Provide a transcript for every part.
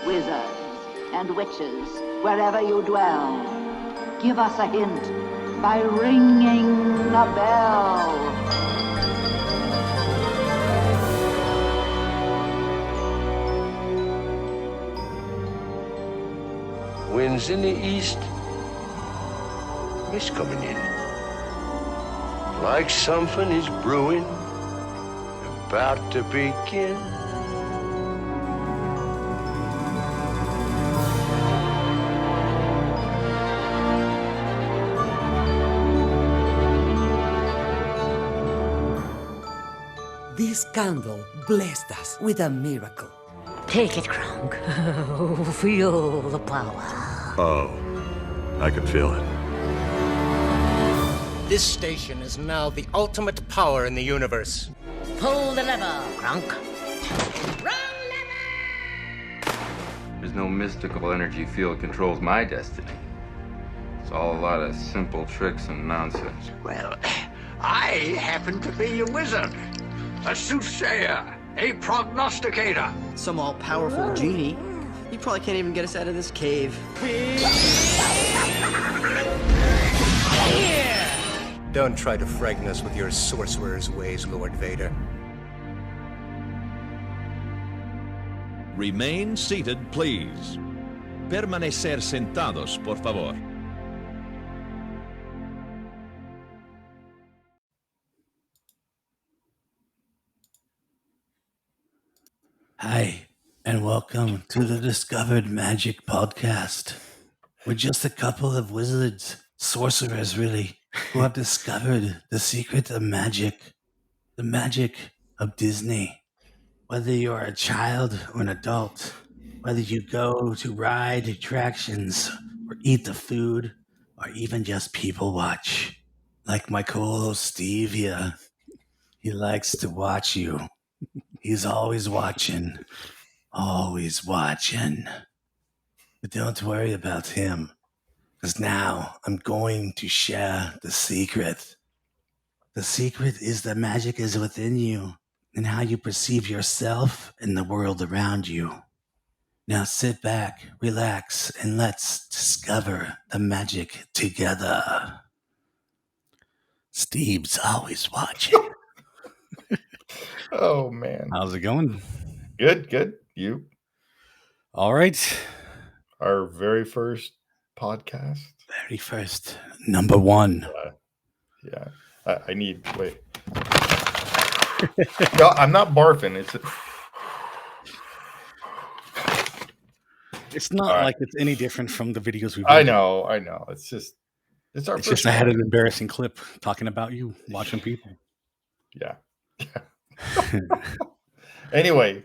Wizards and witches, wherever you dwell, give us a hint by ringing a bell. Wind's in the east, mist coming in. Like something is brewing, about to begin. This candle blessed us with a miracle. Take it, Kronk. Feel the power. Oh, I can feel it. This station is now the ultimate power in the universe. Pull the lever, Kronk. There's no mystical energy field controls my destiny. It's all a lot of simple tricks and nonsense. Well, I happen to be a wizard, a soothsayer, a prognosticator. Some all-powerful genie. You probably can't even get us out of this cave. Don't try to frighten us with your sorcerer's ways, Lord Vader. Remain seated, please. Permanecer sentados, por favor. Hi, and welcome to the Discovered Magic Podcast. We're just a couple of wizards, sorcerers really, who have discovered the secret of magic, the magic of Disney. Whether you're a child or an adult, whether you go to ride attractions or eat the food, or even just people watch, like my co-host Steve here, he likes to watch you. He's always watching. Always watching. But don't worry about him, because now I'm going to share the secret. The secret is that magic is within you and how you perceive yourself and the world around you. Now sit back, relax, and let's discover the magic together. Steve's always watching. Oh, man. How's it going? Good. You? All right. Our very first podcast. Very first. Number one. Yeah. I need, wait. No, I'm not barfing. It's not like it's any different from the videos we've I know. It's our it's first just I had an embarrassing clip talking about you watching people. Yeah. Anyway.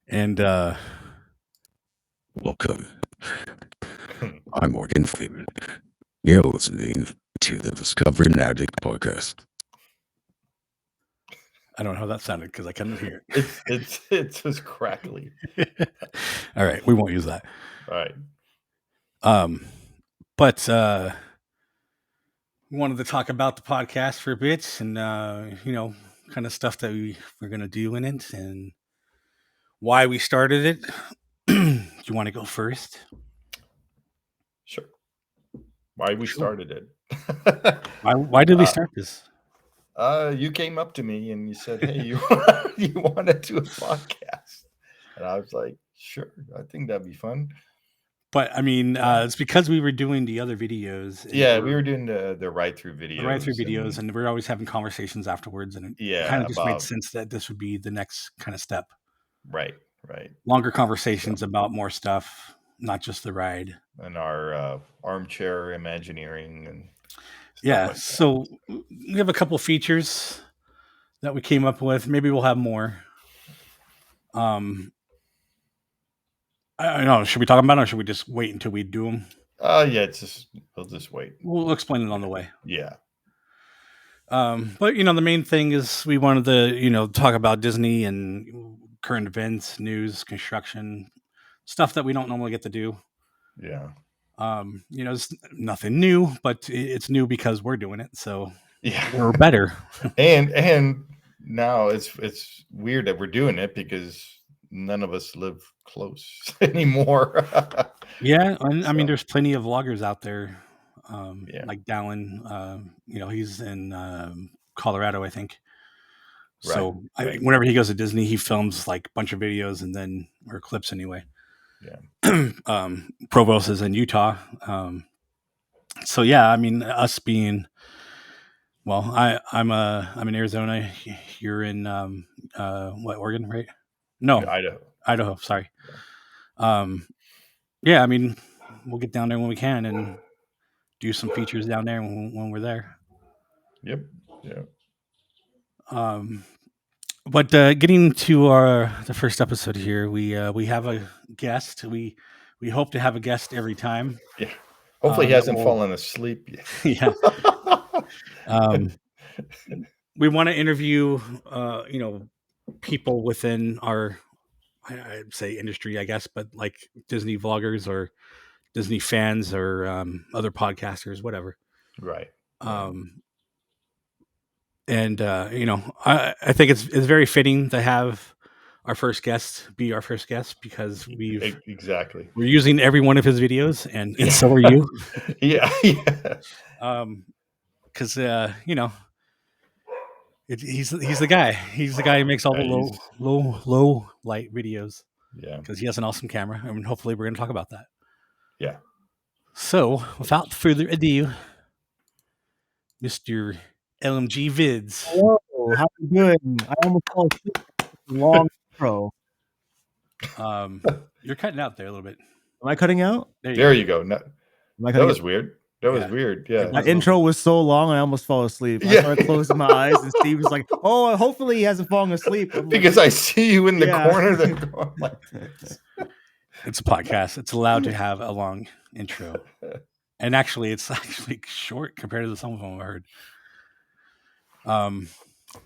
And welcome. I'm Morgan Freeman. You're listening to the Discovery Magic Podcast. I don't know how that sounded because I couldn't hear it. It's just crackly. All right, we won't use that. All right. But we wanted to talk about the podcast for a bit and kind of stuff that we're gonna do in it and why we started it. Do you want to go first? Sure. Why we started it? Why did we start this? You came up to me and you said, "Hey, you want to do a podcast?" And I was like, "Sure, I think that'd be fun." But I mean, it's because we were doing the other videos. Yeah, we were doing the Ride Thru videos. The Ride Thru videos, and we're always having conversations afterwards, and it kind of just made sense that this would be the next kind of step. Right. Longer conversations about more stuff, not just the ride. And our armchair imagineering and like so we have a couple features that we came up with. Maybe we'll have more. I don't know. Should we talk about it or should we just wait until we do them? Yeah, we'll just wait. We'll explain it on the way. Yeah. But the main thing is we wanted to, talk about Disney and current events, news, construction, stuff that we don't normally get to do. Yeah. It's nothing new, but it's new because we're doing it. So yeah, we're better. and now it's weird that we're doing it because none of us live close anymore. Yeah, and I mean, So, there's plenty of vloggers out there, yeah. like Dallin. He's in Colorado, I think. So Right. whenever he goes to Disney, he films like a bunch of videos and then or clips anyway. Yeah. Provost is in Utah. So yeah, I mean, us being well, I'm in Arizona. You're in what, Oregon, right? No, Idaho. Sorry. Yeah, I mean, we'll get down there when we can and do some features down there when we're there. Yep. Yeah. But getting to the first episode here, we have a guest. We hope to have a guest every time. Yeah. Hopefully, he hasn't fallen asleep yet. Yeah. We want to interview, people within our, I'd say industry, I guess, but like Disney vloggers or Disney fans or other podcasters, whatever. Right. And I think it's very fitting to have our first guest be our first guest because we're using every one of his videos and so are you. Yeah. Because he's the guy. He's the guy who makes all the low light videos. Yeah. Because he has an awesome camera, and hopefully we're going to talk about that. Yeah. So, without further ado, Mr. LMG Vids. Hello, how you doing? I almost fell asleep. Long intro. You're cutting out there a little bit. Am I cutting out? There you go. No, that was weird. That was weird. Yeah. My intro was so long, I almost fell asleep. I started closing my eyes, and Steve was like, "Oh, hopefully he hasn't fallen asleep." Because I see you in the corner. Then going like this. It's a podcast. It's allowed to have a long intro, and actually, it's actually short compared to some of them I've heard.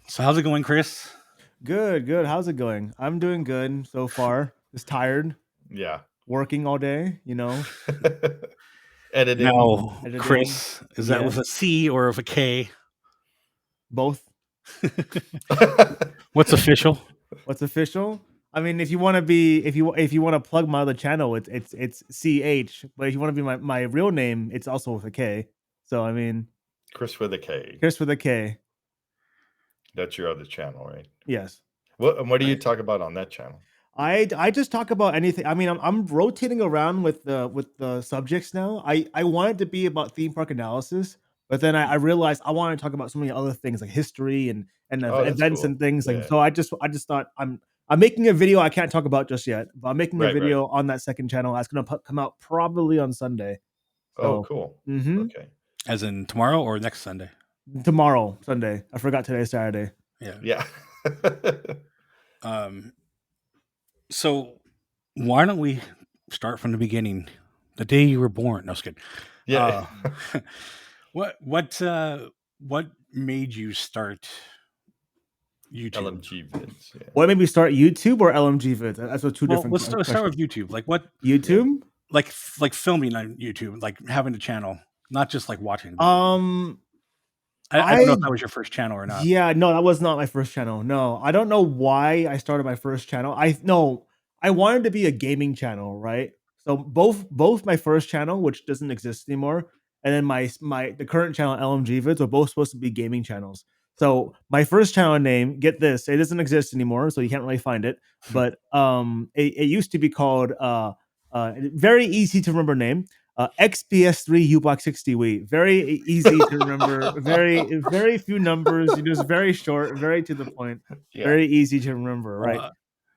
So how's it going, Kris? Good. How's it going? I'm doing good so far. Just tired. Yeah. Working all day, Editing. Now, Kris, is that with a C or with a K? Both. What's official? What's official? I mean, if you want to be, if you want to plug my other channel, it's CH. But if you want to be my real name, it's also with a K. So I mean, Kris with a K. Kris with a K. That's your other channel, right? Yes. What do you talk about on that channel? I just talk about anything. I mean, I'm rotating around with the subjects now. I wanted to be about theme park analysis, but then I realized I want to talk about so many other things like history and events and things like. So I just thought I'm making a video I can't talk about just yet, but I'm making a video on that second channel. That's gonna come out probably on Sunday. So, cool. Mm-hmm. Okay. As in tomorrow or next Sunday? Tomorrow, Sunday. I forgot today's Saturday. Yeah. So why don't we start from the beginning? The day you were born. No, I was kidding. Yeah. What made you start YouTube? LMG Vids. Yeah. What made me start YouTube or LMG Vids? That's two different. Let's start with YouTube. Like what? YouTube? Like filming on YouTube, like having a channel, not just like watching. I don't know if that was your first channel or not. Yeah, no, that was not my first channel. No, I don't know why I started my first channel. I wanted to be a gaming channel, right? So both my first channel, which doesn't exist anymore, and then the current channel, LMG Vids, are both supposed to be gaming channels. So my first channel name, get this, it doesn't exist anymore, so you can't really find it. But it used to be called very easy to remember name. XPS3 Ublock 60 Wii. Very easy to remember. Very few numbers. Just very short, very to the point. Yeah. Very easy to remember, right?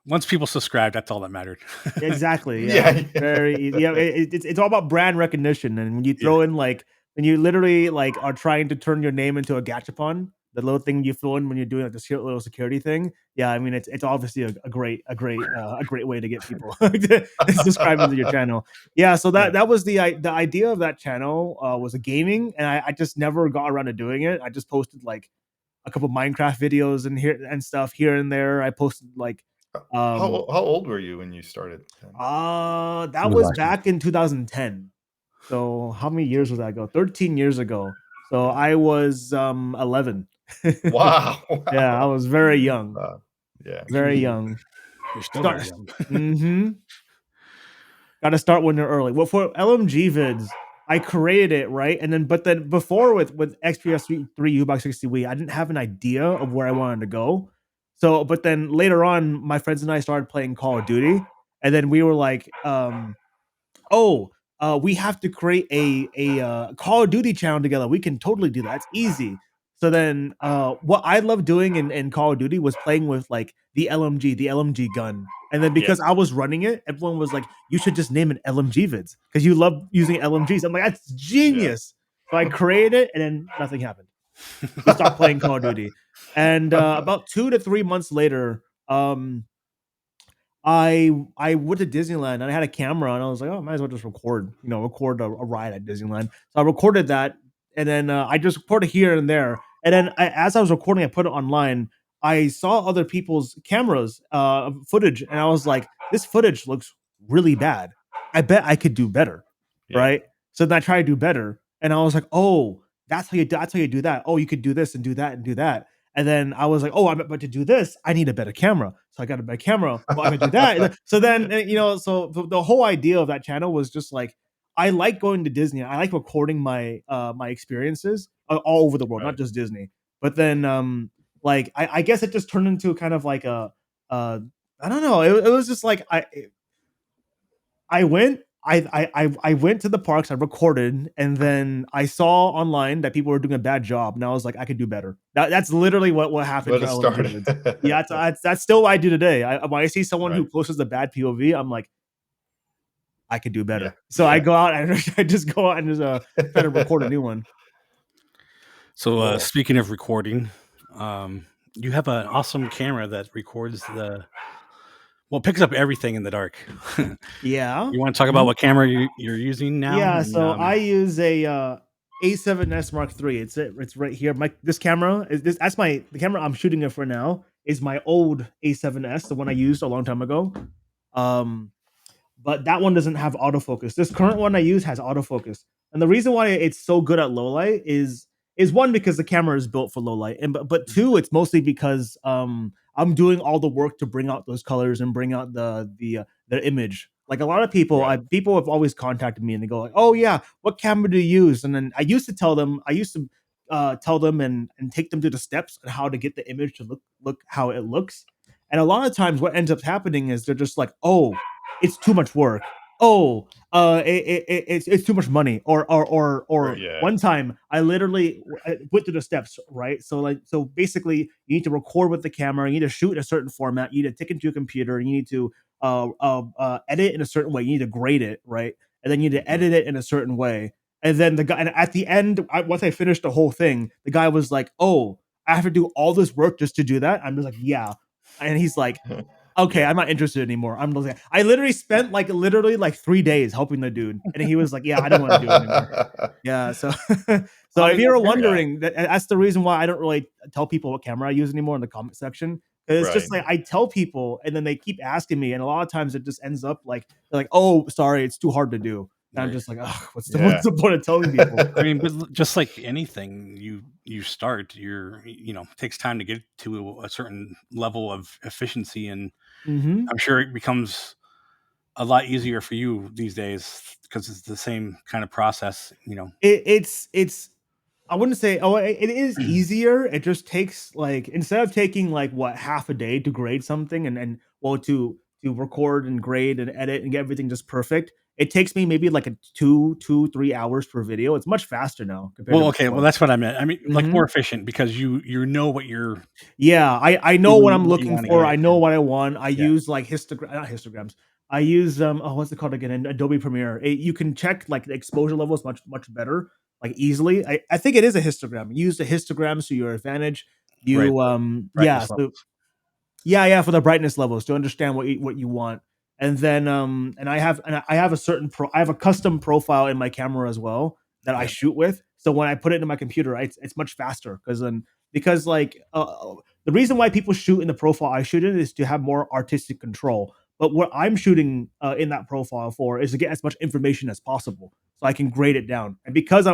Once people subscribe, that's all that mattered. Exactly. Yeah. Very easy. Yeah. It's all about brand recognition. And when you throw in when you literally are trying to turn your name into a gachapon, the little thing you throw in when you're doing this little security thing. Yeah, I mean it's obviously a great way to get people to subscribe to your channel. Yeah, so that was the idea of that channel was a gaming, and I just never got around to doing it. I just posted like a couple Minecraft videos and stuff here and there. I posted how old were you when you started? That was back in 2010. So how many years was that ago? 13 years ago. So I was 11. Wow. Yeah, I was very young. Yeah. Very young. You're still Start. very young. Mm-hmm. Got to start when they're early. Well, for LMG Vids, I created it, right? And then, but then before with XPS3 U-Box 60 Wii, I didn't have an idea of where I wanted to go. So, but then later on, my friends and I started playing Call of Duty, and then we were like, we have to create a Call of Duty channel together. We can totally do that. It's easy. So then, what I loved doing in Call of Duty was playing with like the LMG gun. And then because I was running it, everyone was like, "You should just name it LMG Vids because you love using LMGs." I'm like, "That's genius." So I created it, and then nothing happened. We stopped playing Call of Duty, and about 2 to 3 months later, I went to Disneyland and I had a camera and I was like, oh, might as well just record a ride at Disneyland. So I recorded that, and then I just recorded here and there. And then as I was recording, I put it online. I saw other people's cameras footage, and I was like, this footage looks really bad. I bet I could do better, right? So then I tried to do better, and I was like, oh, that's how you do that. Oh, you could do this and do that and do that. And then I was like, oh, I'm about to do this. I need a better camera. So I got a better camera. Well, I'm gonna do that. So then, so the whole idea of that channel was just like, I like going to Disney. I like recording my my experiences all over the world, not just Disney. But then, like, I guess it just turned into kind of like I don't know. It was just like I went. I went to the parks, I recorded, and then I saw online that people were doing a bad job, and I was like, I could do better. That's literally what happened. Let it start. Yeah, that's still what I do today. When I see someone who posts a bad POV, I'm like, I could do better. So I go out and I just go out and just try to record a new one. So speaking of recording, you have an awesome camera that records picks up everything in the dark. Yeah. You want to talk about what camera you're using now? Yeah, so I use a A7S Mark III. It's right here. This camera is the camera I'm shooting it for now is my old A7S, the one I used a long time ago. But that one doesn't have autofocus. This current one I use has autofocus. And the reason why it's so good at low light is one, because the camera is built for low light, and but two, it's mostly because I'm doing all the work to bring out those colors and bring out the image. Like a lot of people, people have always contacted me and they go like, "Oh yeah, what camera do you use?" And then I used to tell them and take them to the steps on how to get the image to look how it looks. And a lot of times, what ends up happening is they're just like, "Oh, it's too much work. Oh, it's too much money." Or one time I literally went through the steps, right? So basically you need to record with the camera, you need to shoot in a certain format, you need to take it into a computer, and you need to edit in a certain way, you need to grade it, right? And then you need to edit it in a certain way. And then the guy, and at the end, once I finished the whole thing, the guy was like, "Oh, I have to do all this work just to do that?" I'm just like, "Yeah." And he's like, "Okay, I'm not interested anymore." I'm like, I literally spent like 3 days helping the dude, and he was like, "Yeah, I don't want to do it anymore." Yeah, so if you're wondering, that's the reason why I don't really tell people what camera I use anymore in the comment section. It's just like I tell people, and then they keep asking me, and a lot of times it just ends up like they're like, "Oh, sorry, it's too hard to do." And I'm just like, "Oh, what's the point of telling people?" I mean, but just like anything, you start, takes time to get to a certain level of efficiency, and I'm sure it becomes a lot easier for you these days because it's the same kind of process. It's I wouldn't say it is easier. It just takes like, instead of taking like half a day to grade something and to record and grade and edit and get everything just perfect, it takes me maybe like 3 hours per video. It's much faster now. Well, that's what I meant. I mean, like more efficient because you know what you're. Yeah, I know what I'm looking for. I know what I want. I use like not histograms. I use what's it called again? Adobe Premiere. You can check like the exposure levels much better, like easily. I think it is a histogram. Use the histograms to your advantage. You for the brightness levels to understand what you want. And then and I have a custom profile in my camera as well that I shoot with. So when I put it in my computer, it's much faster because like the reason why people shoot in the profile I shoot in is to have more artistic control. But what I'm shooting in that profile for is to get as much information as possible, so I can grade it down. And because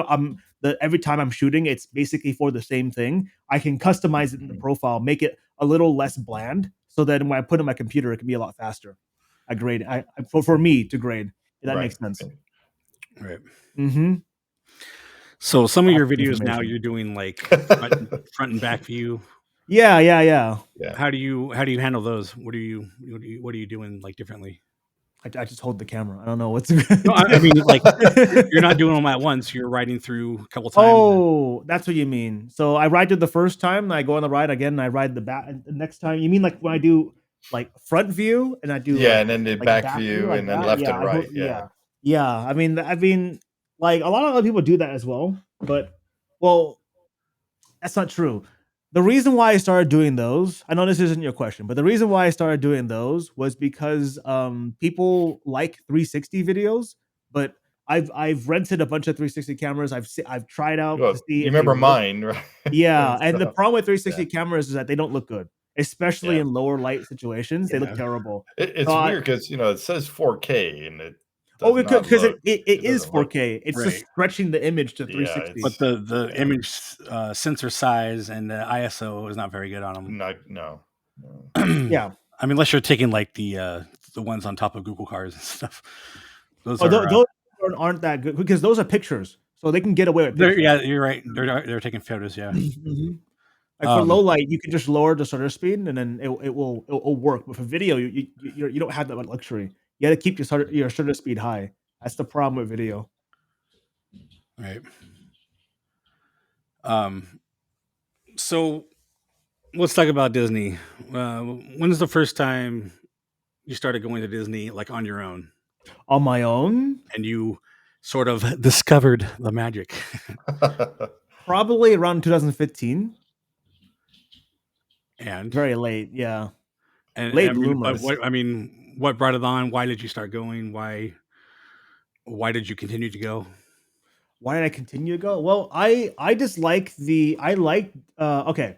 every time I'm shooting, it's basically for the same thing. I can customize it in the profile, make it a little less bland, So then when I put it in my computer, it can be a lot faster. I grade. For me to grade. If that makes sense. Right. Mm-hmm. So some of your Lots of videos now information. you're doing like front and back view. Yeah. How do you handle those? What are you doing like differently? I just hold the camera. I don't know what's. No, I mean like you're not doing them at once. You're riding through a couple times. Oh, that's what you mean. So I ride it the first time, I go on the ride again, and I ride the back. The next time, you mean like when I do like front view and I do Yeah, like, and then the like back view like and then that? left Yeah, and right. Yeah. yeah. I mean, like a lot of other people do that as well, but well, that's not true. The reason why I started doing those, I know this isn't your question, but the reason why I started doing those was because people like 360 videos, but I've rented a bunch of 360 cameras. I've tried out Well, to see you if they remember work. mine, right? Yeah, and the So, problem with 360 cameras is that they don't look good, especially Yeah. in lower light situations. They look Yeah. terrible. It's So weird because it says 4K and it Oh, does not because look. it is doesn't look 4K. It's just Right. stretching the image to Yeah, 360. But the image sensor size and the ISO is not very good on them. No. Yeah. I mean, unless you're taking like the ones on top of Google cars and stuff. Those Oh, are those aren't that good because those are pictures, so they can get away with pictures. yeah, you're right. They're taking photos. Yeah. Mhm. Like for low light, you can just lower the shutter speed and then it'll work. But for video, you don't have that luxury. You got to keep your shutter speed high. That's the problem with video. Right. So let's talk about Disney. When's the first time you started going to Disney, like on your own? On my own? And you sort of discovered the magic. Probably around 2015. And very late, yeah. And Late I mean, but bloomers. what brought it on? Why did you start going? Why did you continue to go? Why did I continue to go? Well, I just like okay.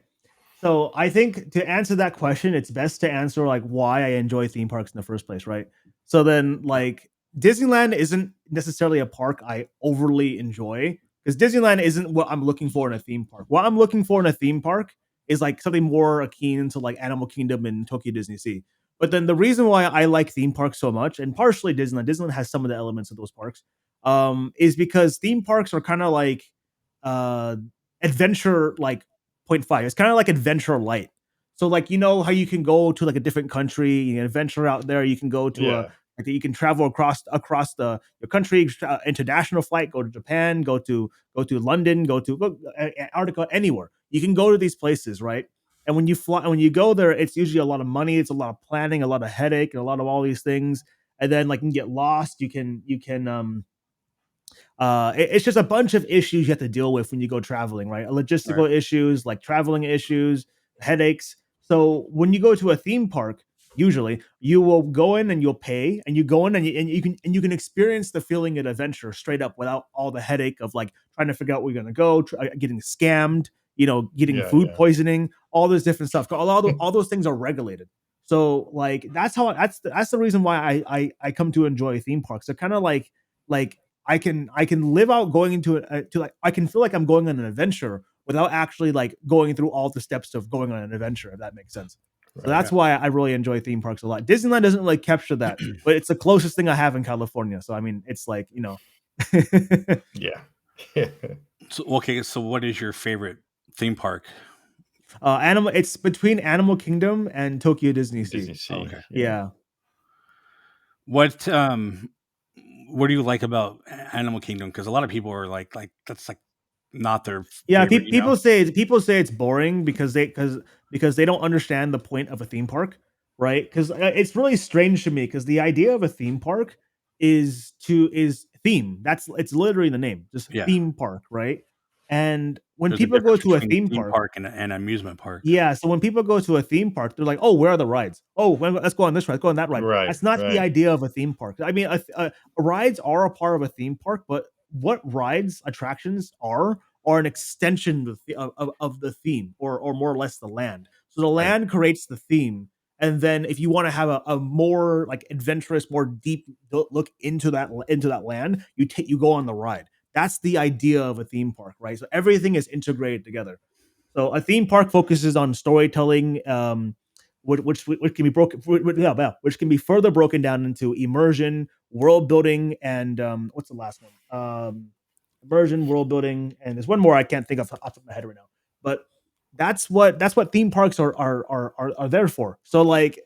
So I think to answer that question, it's best to answer like why I enjoy theme parks in the first place, right? So then like Disneyland isn't necessarily a park I overly enjoy because Disneyland isn't what I'm looking for in a theme park. What I'm looking for in a theme park is like something more akin to like Animal Kingdom and Tokyo Disney Sea. But then the reason why I like theme parks so much, and partially Disneyland has some of the elements of those parks, is because theme parks are kind of like adventure like 0.5. It's kind of like adventure light. So like how you can go to like a different country, you can adventure out there, you can go to you can travel across your country, international flight, go to Japan, go to London, go Antarctica, anywhere. You can go to these places, right? And when you go there, it's usually a lot of money, it's a lot of planning, a lot of headache, and a lot of all these things. And then like you can get lost, you can it's just a bunch of issues you have to deal with when you go traveling, right? Logistical issues, like traveling issues, headaches. So when you go to a theme park, usually you will go in and you'll pay, and you go in and you can experience the feeling of adventure straight up without all the headache of like trying to figure out where you're gonna go, getting scammed, getting food poisoning, all this different stuff. All those things are regulated. So like that's the reason why I come to enjoy theme parks. They're kind of like I can live out going into I can feel like I'm going on an adventure without actually like going through all the steps of going on an adventure, if that makes sense. So that's why I really enjoy theme parks a lot. Disneyland doesn't really capture that, but it's the closest thing I have in California. So I mean, it's like Yeah. So what is your favorite theme park? It's between Animal Kingdom and Tokyo Disney Sea. Oh, okay. Yeah. What do you like about Animal Kingdom? Because a lot of people are like that's like not their favorite, people say it's boring because they don't understand the point of a theme park, right? Because it's really strange to me because the idea of a theme park is theme. It's literally the name, just theme park, right? And when There's a people go difference to a between theme park and amusement park. yeah, so when people go to a theme park, they're like, "Oh, where are the rides? Oh, let's go on this ride, let's go on that ride." Right, That's not the right. idea of a theme park. I mean, rides are a part of a theme park, but what attractions are an extension of the theme, or more or less the land. So the land creates the theme, and then if you want to have a more like adventurous, more deep look into that land, you go on the ride. That's the idea of a theme park, right? So everything is integrated together. So a theme park focuses on storytelling, which can be broken, which can be further broken down into immersion, world building, and what's the last one? Immersion, world building, and there's one more I can't think of off the top of my head right now. But that's what theme parks are there for. So like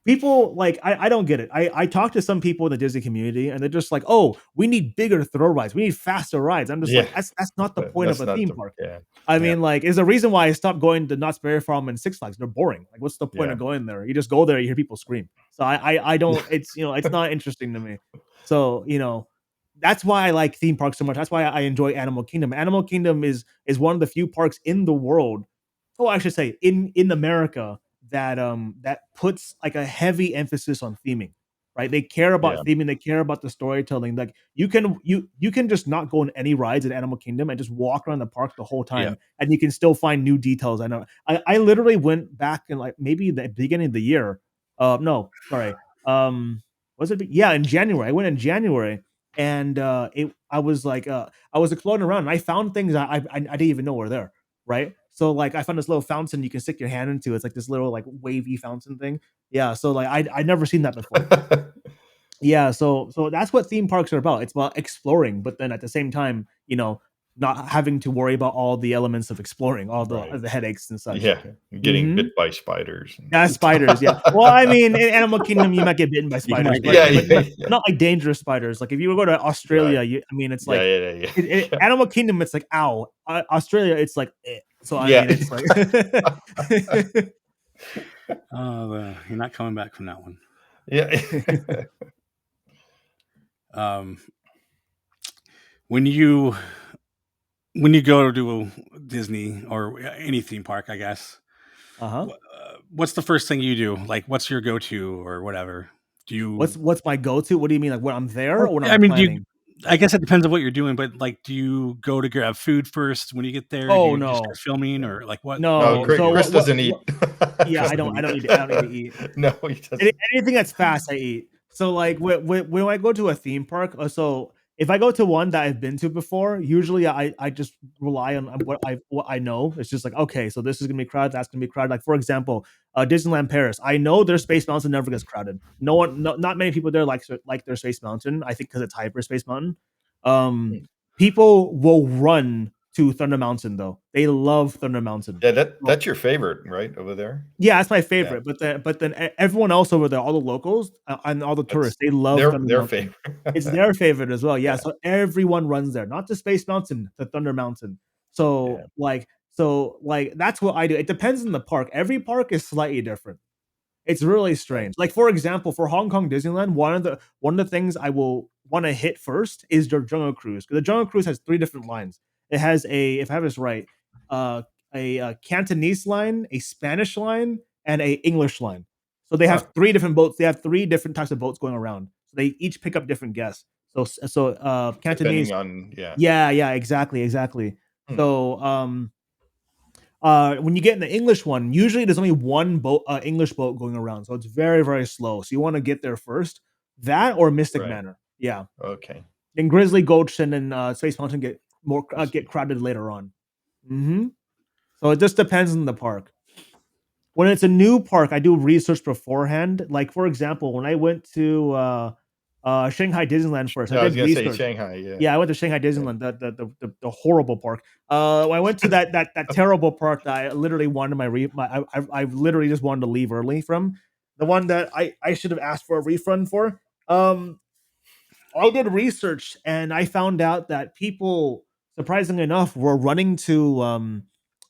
people like I don't get it. I talk to some people in the Disney community and they're just like, oh, we need bigger throw rides, we need faster rides. I'm just like, that's not the point of a theme park. I mean, like, is the reason why I stopped going to Knott's Berry Farm and Six Flags. They're boring. Like, what's the point of going there? You just go there, you hear people scream. So I don't. It's it's not interesting to me. So that's why I like theme parks so much. That's why I enjoy Animal Kingdom. Animal Kingdom is one of the few parks in the world. Oh, I should say in America that puts like a heavy emphasis on theming. Right? They care about theming. They care about the storytelling. Like you can just not go on any rides at Animal Kingdom and just walk around the park the whole time, and you can still find new details. I know. I literally went back in like maybe the beginning of the year. No, sorry. Was it? Yeah, in January. I went in January, and I was exploring around, and I found things I didn't even know were there. Right. So like I found this little fountain you can stick your hand into. It's like this little like wavy fountain thing. Yeah. So like I'd never seen that before. Yeah. So that's what theme parks are about. It's about exploring, but then at the same time, not having to worry about all the elements of exploring, all the headaches and such. Yeah, getting bit by spiders. Yeah, spiders. Yeah. Well, I mean, in Animal Kingdom, you might get bitten by spiders, but not like dangerous spiders. Like if you go to Australia, it's like Animal Kingdom, it's like ow. Australia, it's like eh. So I mean, it's like you're not coming back from that one. Yeah. When you go to Disney or any theme park, I guess, what's the first thing you do? Like, what's your go-to or whatever? Do you? What's my go-to? What do you mean? Like when I'm there or when I'm planning? I guess it depends on what you're doing, but like, do you go to grab food first when you get there? Oh, do you no. just start filming or like what? No, Chris doesn't eat. Yeah, I don't need to eat. No, he doesn't. Anything that's fast, I eat. So like when I go to a theme park, so if I go to one that I've been to before, usually I just rely on what I know. It's just like, okay, so this is gonna be crowded, that's gonna be crowded. Like for example, Disneyland Paris. I know their Space Mountain never gets crowded. Not many people there like their Space Mountain. I think because it's Hyperspace Mountain. People will run to Thunder Mountain though. They love Thunder Mountain. Yeah, that's your favorite, right, over there? Yeah, that's my favorite. Yeah. But then everyone else over there, all the locals and all the tourists, they love their favorite. It's their favorite as well. Yeah, so everyone runs there, not to Space Mountain, to Thunder Mountain. So that's what I do. It depends on the park. Every park is slightly different. It's really strange. Like for example, for Hong Kong Disneyland, one of the things I will want to hit first is their Jungle Cruise. Because the Jungle Cruise has 3 different lines. It has if I have this right, a Cantonese line, a Spanish line, and a English line. So they have 3 different boats. They have 3 different types of boats going around. So they each pick up different guests. So Cantonese. Depending on, yeah, exactly. So when you get in the English one, usually there's only one boat, English boat going around, so it's very, very slow. So you want to get there first. That or Mystic Manor, yeah. Okay. Then Grizzly Gulch and then Space Mountain get crowded later on. So it just depends on the park. When it's a new park, I do research beforehand. Like for example, when I went to Shanghai Disneyland first, I was gonna say Shanghai. Yeah, I went to Shanghai Disneyland, the horrible park. I went to that terrible park that I literally wanted I literally just wanted to leave early from. The one that I should have asked for a refund for. I did research and I found out that people, surprisingly enough, were running to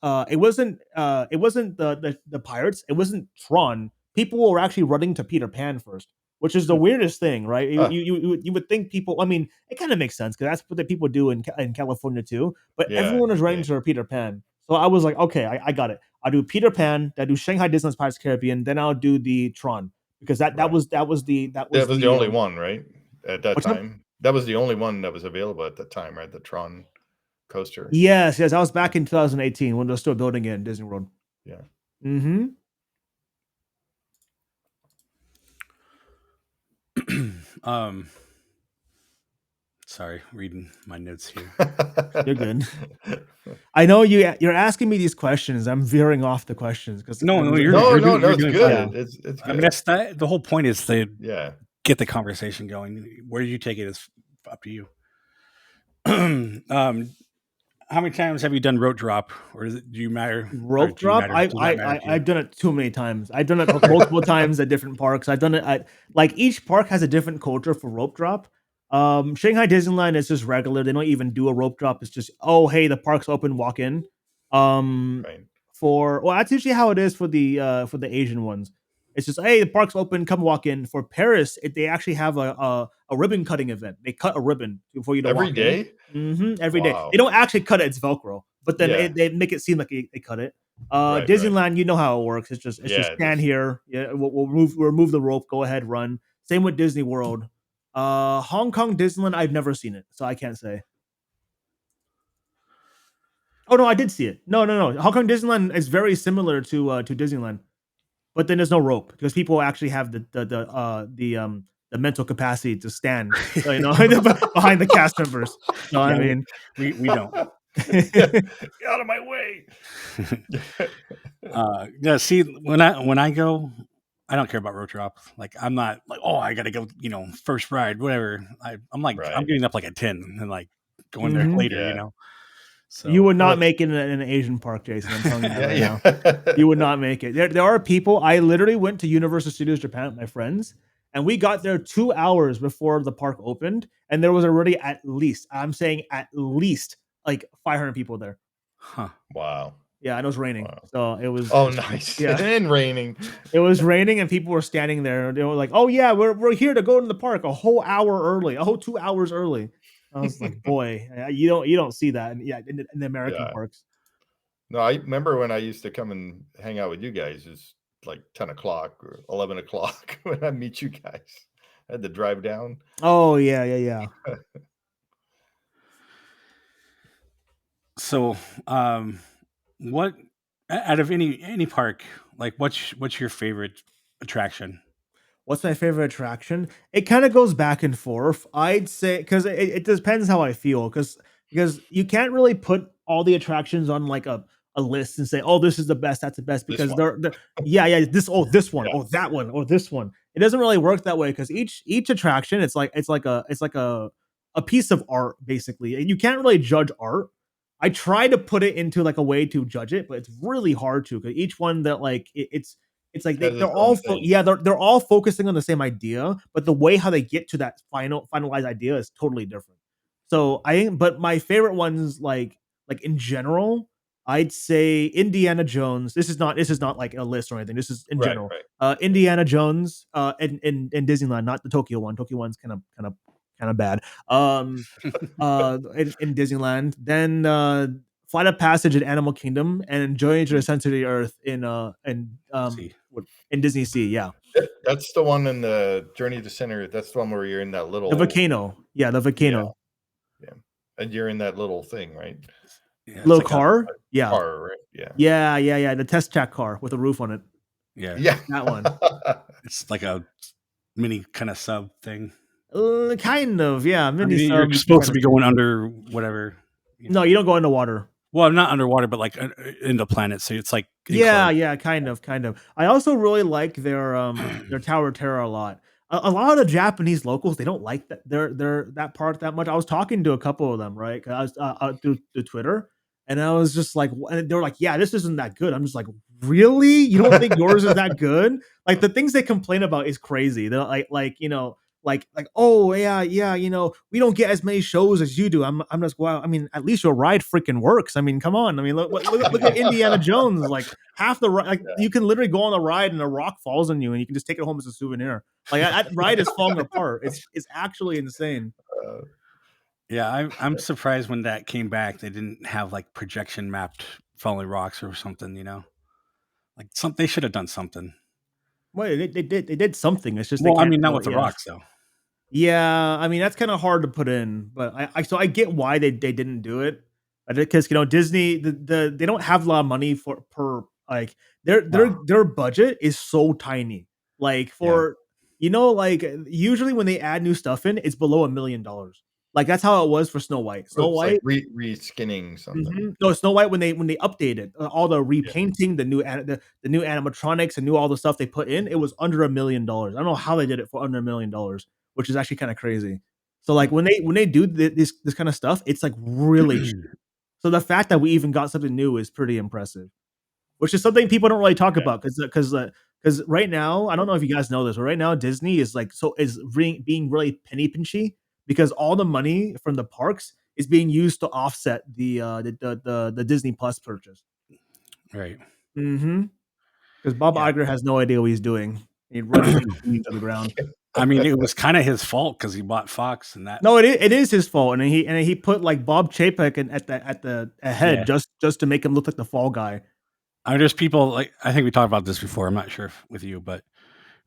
it wasn't the pirates, it wasn't Tron. People were actually running to Peter Pan first, which is the weirdest thing, right? You would think people, I mean, it kind of makes sense because that's what the people do in California too. But everyone is running to Peter Pan. So I was like, okay, I got it. I'll do Peter Pan, I'll do Shanghai Disneyland's Pirates of the Caribbean, then I'll do the Tron because that was the only one, right? At that time. That was the only one that was available at the time, right? The Tron coaster. Yes. I was back in 2018 when they were still building it in Disney World. Yeah. Sorry, reading my notes here. You're good. I know you're asking me these questions. I'm veering off the questions because No, it's doing good. fine. It's good. I mean, that's the whole point is to Yeah. get the conversation going. Where you take it is up to you. How many times have you done rope drop, or do you matter? Rope drop? I've done it too many times. I've done it multiple times at different parks. I've done it at like each park has a different culture for rope drop. Shanghai Disneyland is just regular. They don't even do a rope drop. It's just, oh hey, the park's open, walk in. Right. That's usually how it is for the Asian ones. It's just, hey, the park's open, come walk in. For Paris, they actually have a ribbon cutting event. They cut a ribbon before you to Every walk day? in. Every day. Wow. They don't actually cut it; it's Velcro, but then Yeah. they make it seem like they cut it. Right, Disneyland, you know how it works. It's just stand here. Yeah, we'll remove the rope. Go ahead, run. Same with Disney World. Hong Kong Disneyland, I've never seen it, so I can't say. Oh no, I did see it. No. Hong Kong Disneyland is very similar to Disneyland, but then there's no rope because people actually have the mental capacity to stand, behind the cast members. No, Yeah, I mean, we don't. Get out of my way. Yeah, see, when I go, I don't care about rope drop. Like, I'm not like, oh, I gotta go, first ride, whatever. I'm like, I'm Right. getting up like at 10 and like going there later, Yeah. So you would not make it in an Asian park, Jason. I'm telling you that right now. You would not make it. There are people. I literally went to Universal Studios Japan with my friends, and we got there 2 hours before the park opened, and there was already at least like 500 people there. Huh. Wow. Yeah, and it was raining. Wow. So it was. Oh, nice. Yeah. And raining. It was raining, and people were standing there. They were like, "Oh yeah, we're here to go to the park a whole hour early, a whole 2 hours early." I was like, "Boy, you don't see that in the American parks." No, I remember when I used to come and hang out with you guys. It's like 10 o'clock or 11 o'clock when I meet you guys. I had to drive down. Oh yeah. So, what out of any park, like what's your favorite attraction? What's my favorite attraction? It kind of goes back and forth. I'd say because it depends how I feel. Because you can't really put all the attractions on like a list and say, oh, this is the best, that's the best. Because they're this one, oh that one, or this one. It doesn't really work that way because each attraction, it's like a piece of art basically, and you can't really judge art. I try to put it into like a way to judge it, but it's really hard to because each one that like it's like they're all they're all focusing on the same idea, but the way how they get to that finalized idea is totally different. So but my favorite ones like in general, I'd say Indiana Jones. This is not like a list or anything. This is in general. Right. Indiana Jones in Disneyland, not the Tokyo one. Tokyo one's kind of bad. In Disneyland, then Flight of Passage in Animal Kingdom, and Journey to the Center of the Earth in Disney Sea. Yeah, that's the one in the Journey to the Center. That's the one where you're in that little the volcano. Yeah, the volcano. Yeah. And you're in that little thing, right? Yeah, little like car. Car, right? Yeah. Yeah. The test track car with a roof on it. Yeah, that one. It's like a mini kind of sub thing. Kind of, yeah. Mini you're supposed to be going under whatever. No, you don't go underwater. Well, not underwater, but like in the planet. So it's like yeah, kind of. I also really like their Tower of Terror a lot. A lot of the Japanese locals, they don't like their that part that much. I was talking to a couple of them, right? 'Cause I was through Twitter, and I was just like, and they were like, "Yeah, this isn't that good." I'm just like, "Really? You don't think yours is that good?" Like the things they complain about is crazy. They're like, oh yeah, we don't get as many shows as you do. I'm just, wow. I mean, at least your ride freaking works. I mean, come on. I mean, look at Indiana Jones. Like half the ride, you can literally go on the ride and a rock falls on you, and you can just take it home as a souvenir. Like that ride is falling apart. It's actually insane. Yeah, I'm surprised when that came back. They didn't have like projection mapped falling rocks or something. Like they should have done something. Well, they did something. It's just well, I mean, not with the rocks though. Yeah, I mean that's kind of hard to put in, but I get why they didn't do it, because Disney they don't have a lot of money per like their budget is so tiny. Like for like usually when they add new stuff in, it's below $1 million. Like that's how it was for Snow White. So Snow it's like White. reskinning something. No, Snow White when they updated all the repainting, the new the new animatronics and new all the stuff they put in, it was under $1 million. I don't know how they did it for under $1 million, which is actually kind of crazy. So like when they do this kind of stuff, it's like really cheap. So the fact that we even got something new is pretty impressive, which is something people don't really talk about because right now, I don't know if you guys know this, but right now Disney is like being really penny pinchy because all the money from the parks is being used to offset the Disney Plus purchase. Right. Mm-hmm. Because Bob Iger has no idea what he's doing. He runs into the ground. I mean, it was kind of his fault because he bought Fox and that. No, it is his fault, and he put like Bob Chapek at the head just to make him look like the fall guy. I mean, there's people like I think we talked about this before. I'm not sure if with you, but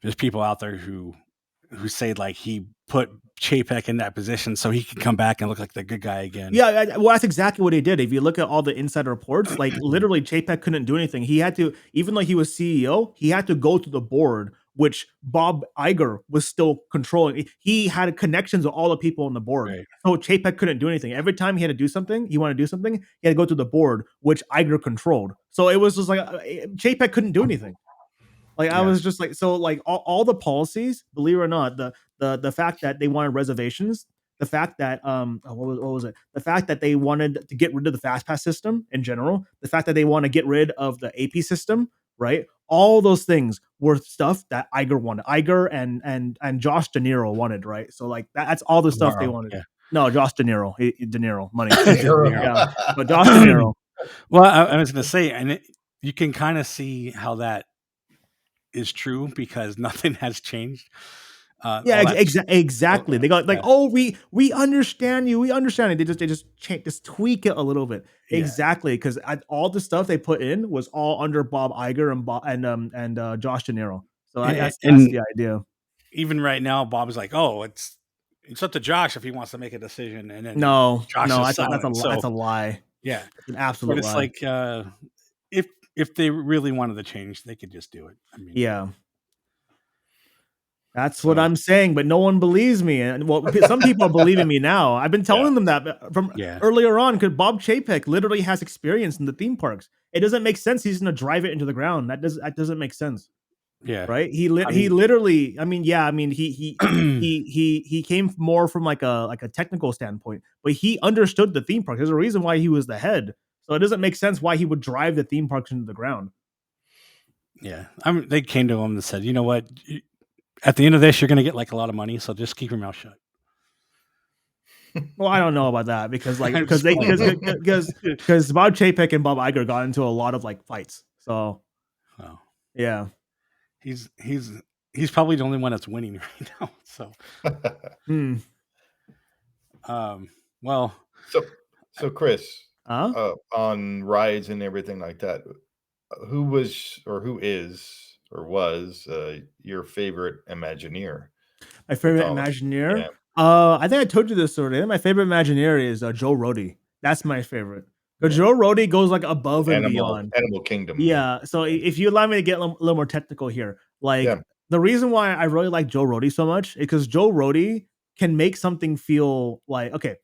there's people out there who say like he put Chapek in that position so he can come back and look like the good guy again. Yeah, well, that's exactly what he did. If you look at all the inside reports, like literally Chapek couldn't do anything. He had to, even though he was CEO, he had to go to the board, which Bob Iger was still controlling. He had connections with all the people on the board. Right. So Chapek couldn't do anything. Every time he had to do something, he wanted to do something, he had to go to the board, which Iger controlled. So it was just like Chapek couldn't do anything. Like I was just like, so like all the policies, believe it or not, the fact that they wanted reservations, the fact that what was it? The fact that they wanted to get rid of the fast pass system in general, the fact that they want to get rid of the AP system, right? All those things were stuff that Iger wanted. Iger and Josh De Niro wanted, right? So like that's all the stuff they wanted. Yeah. No, Josh De Niro, De Niro, money. Yeah, but Josh De Niro. Well, I was going to say, and you can kind of see how that is true because nothing has changed. Exactly. They got like, oh, we understand you. We understand it. They just tweak it a little bit. Yeah. Exactly, because all the stuff they put in was all under Bob Iger and Josh De Niro. So that's the idea. Even right now, Bob's like, oh, it's up to Josh if he wants to make a decision. And then that's a lie. Yeah, it's an absolute lie. But it's like if they really wanted to change, they could just do it. I mean, yeah. That's what I'm saying, but no one believes me. And well, some people are believing me now. I've been telling them that from earlier on because Bob Chapek literally has experience in the theme parks. It doesn't make sense. He's going to drive it into the ground. That doesn't make sense. Yeah. Right. He literally. I mean, he came more from like a technical standpoint, but he understood the theme park. There's a reason why he was the head. So it doesn't make sense why he would drive the theme parks into the ground. Yeah. They came to him and said, you know what? At the end of this, you're going to get like a lot of money, so just keep your mouth shut. Well, I don't know about that because Bob Chapek and Bob Iger got into a lot of like fights. So, yeah, he's probably the only one that's winning right now. So, well, so Kris, on rides and everything like that, who was or who is or was your favorite Imagineer? My favorite Imagineer? Yeah. I think I told you this already. My favorite Imagineer is Joe Rohde. That's my favorite. But Joe Rohde goes like above and beyond. Animal Kingdom. Yeah. So if you allow me to get a little more technical here, like the reason why I really like Joe Rohde so much is because Joe Rohde can make something feel like, okay,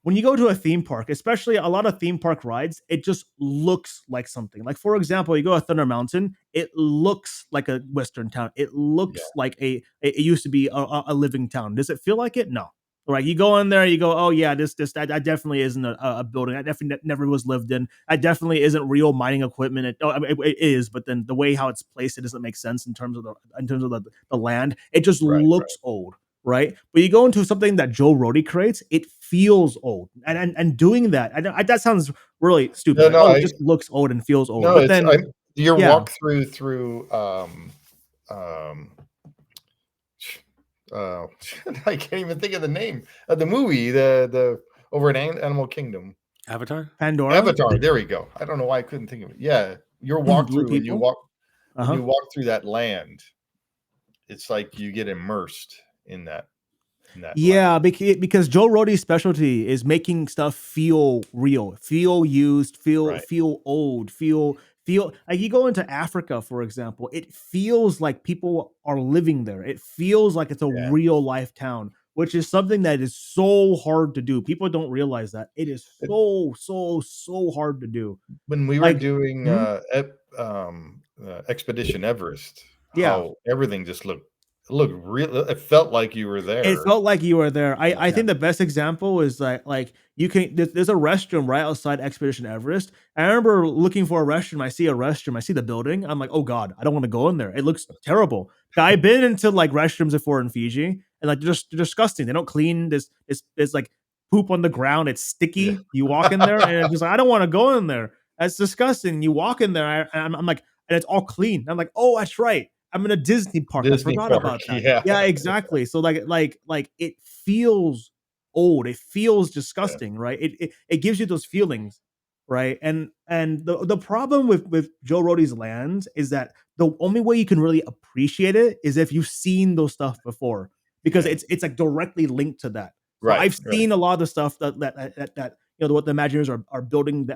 when you go to a theme park, especially a lot of theme park rides, it just looks like something. Like, for example, you go to Thunder Mountain, it looks like a Western town. It looks like it used to be a living town. Does it feel like it? No. Right? You go in there, you go, oh yeah, that definitely isn't a building. That definitely never was lived in. That definitely isn't real mining equipment. It is, but then the way how it's placed, it doesn't make sense in terms of the land. It just looks old. Right, but you go into something that Joe Rohde creates, it feels old, and doing that, that sounds really stupid. It just looks old and feels old. No, but then your walkthrough through I can't even think of the name of the movie, the over in Animal Kingdom, Avatar, Pandora. There we go. I don't know why I couldn't think of it. Yeah, your walkthrough when you walk through that land, it's like you get immersed in that. Because Joe Rohde's specialty is making stuff feel real, feel used, feel old, feel like you go into Africa, for example, it feels like people are living there. It feels like it's a real life town. which is something that is so hard to do. People don't realize that it is so hard to do. When we were Like, doing Expedition Everest, how everything just looked real. It felt like you were there. It felt like you were there. I think the best example is like you can there's a restroom right outside Expedition Everest. I remember looking for a restroom. I see a restroom. I see the building. I'm like, oh god, I don't want to go in there. It looks terrible. I've been into like restrooms before in Fiji, and like they're disgusting. They don't clean. There's like poop on the ground. It's sticky. You walk in there, and it's just like I don't want to go in there. That's disgusting. You walk in there, and I'm like, and it's all clean. I'm like, oh, that's right. I'm in a Disney park. I forgot about that. Yeah, exactly. So like it feels old. It feels disgusting, right? It gives you those feelings, right? And the problem with Joe Rohde's lands is that the only way you can really appreciate it is if you've seen those stuff before, because it's like directly linked to that. So I've seen a lot of the stuff that what the Imagineers are building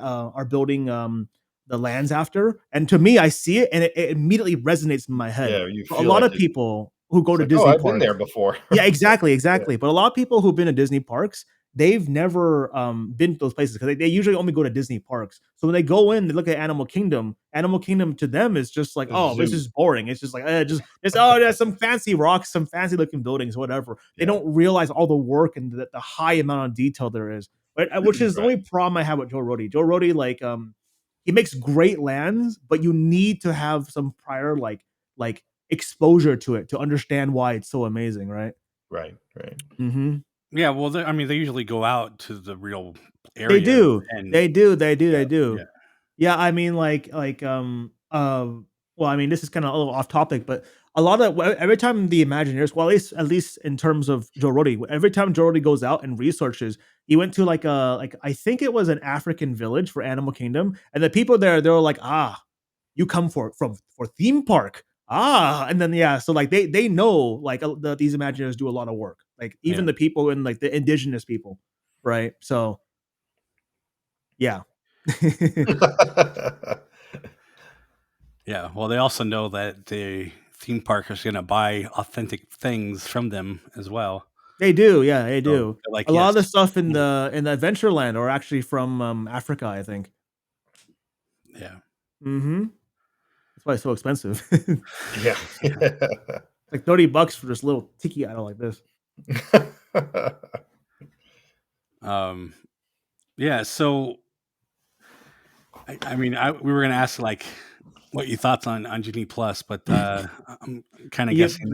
the lands after, and to me, I see it and it immediately resonates in my head. Yeah, you a feel lot like of people who go to like, Disney I've parks, been there before. yeah, exactly. But a lot of people who've been to Disney parks, they've never been to those places because they usually only go to Disney parks. So when they go in, they look at Animal Kingdom. Animal Kingdom to them is just like, oh, this is boring. It's just like there's some fancy rocks, some fancy looking buildings, whatever. They don't realize all the work and the high amount of detail there is. But which is the only problem I have with Joe Rohde. Joe Rohde, like he makes great lands, but you need to have some prior like exposure to it to understand why it's so amazing, right? Right. Mm-hmm. Yeah, well, they usually go out to the real area. They do. And, they do. Yeah, I mean, well, I mean, this is kind of a little off topic, but a lot of every time the Imagineers, well, at least in terms of Joe Rohde, every time Joe Rohde goes out and researches, he went to like I think it was an African village for Animal Kingdom, and the people there, they were like, you come for theme park, and then so like they know like these Imagineers do a lot of work, like even the people in like the indigenous people, right? So, yeah. Yeah, well, they also know that the theme park is going to buy authentic things from them as well. They do, yeah, they do. So, like, a lot of the stuff in the Adventureland are actually from Africa, I think. Yeah. Mm-hmm. That's why it's so expensive. Yeah. It's like $30 for this little tiki idol like this. Yeah, so I mean, we were going to ask like what your thoughts on Genie Plus, but I'm kind of guessing.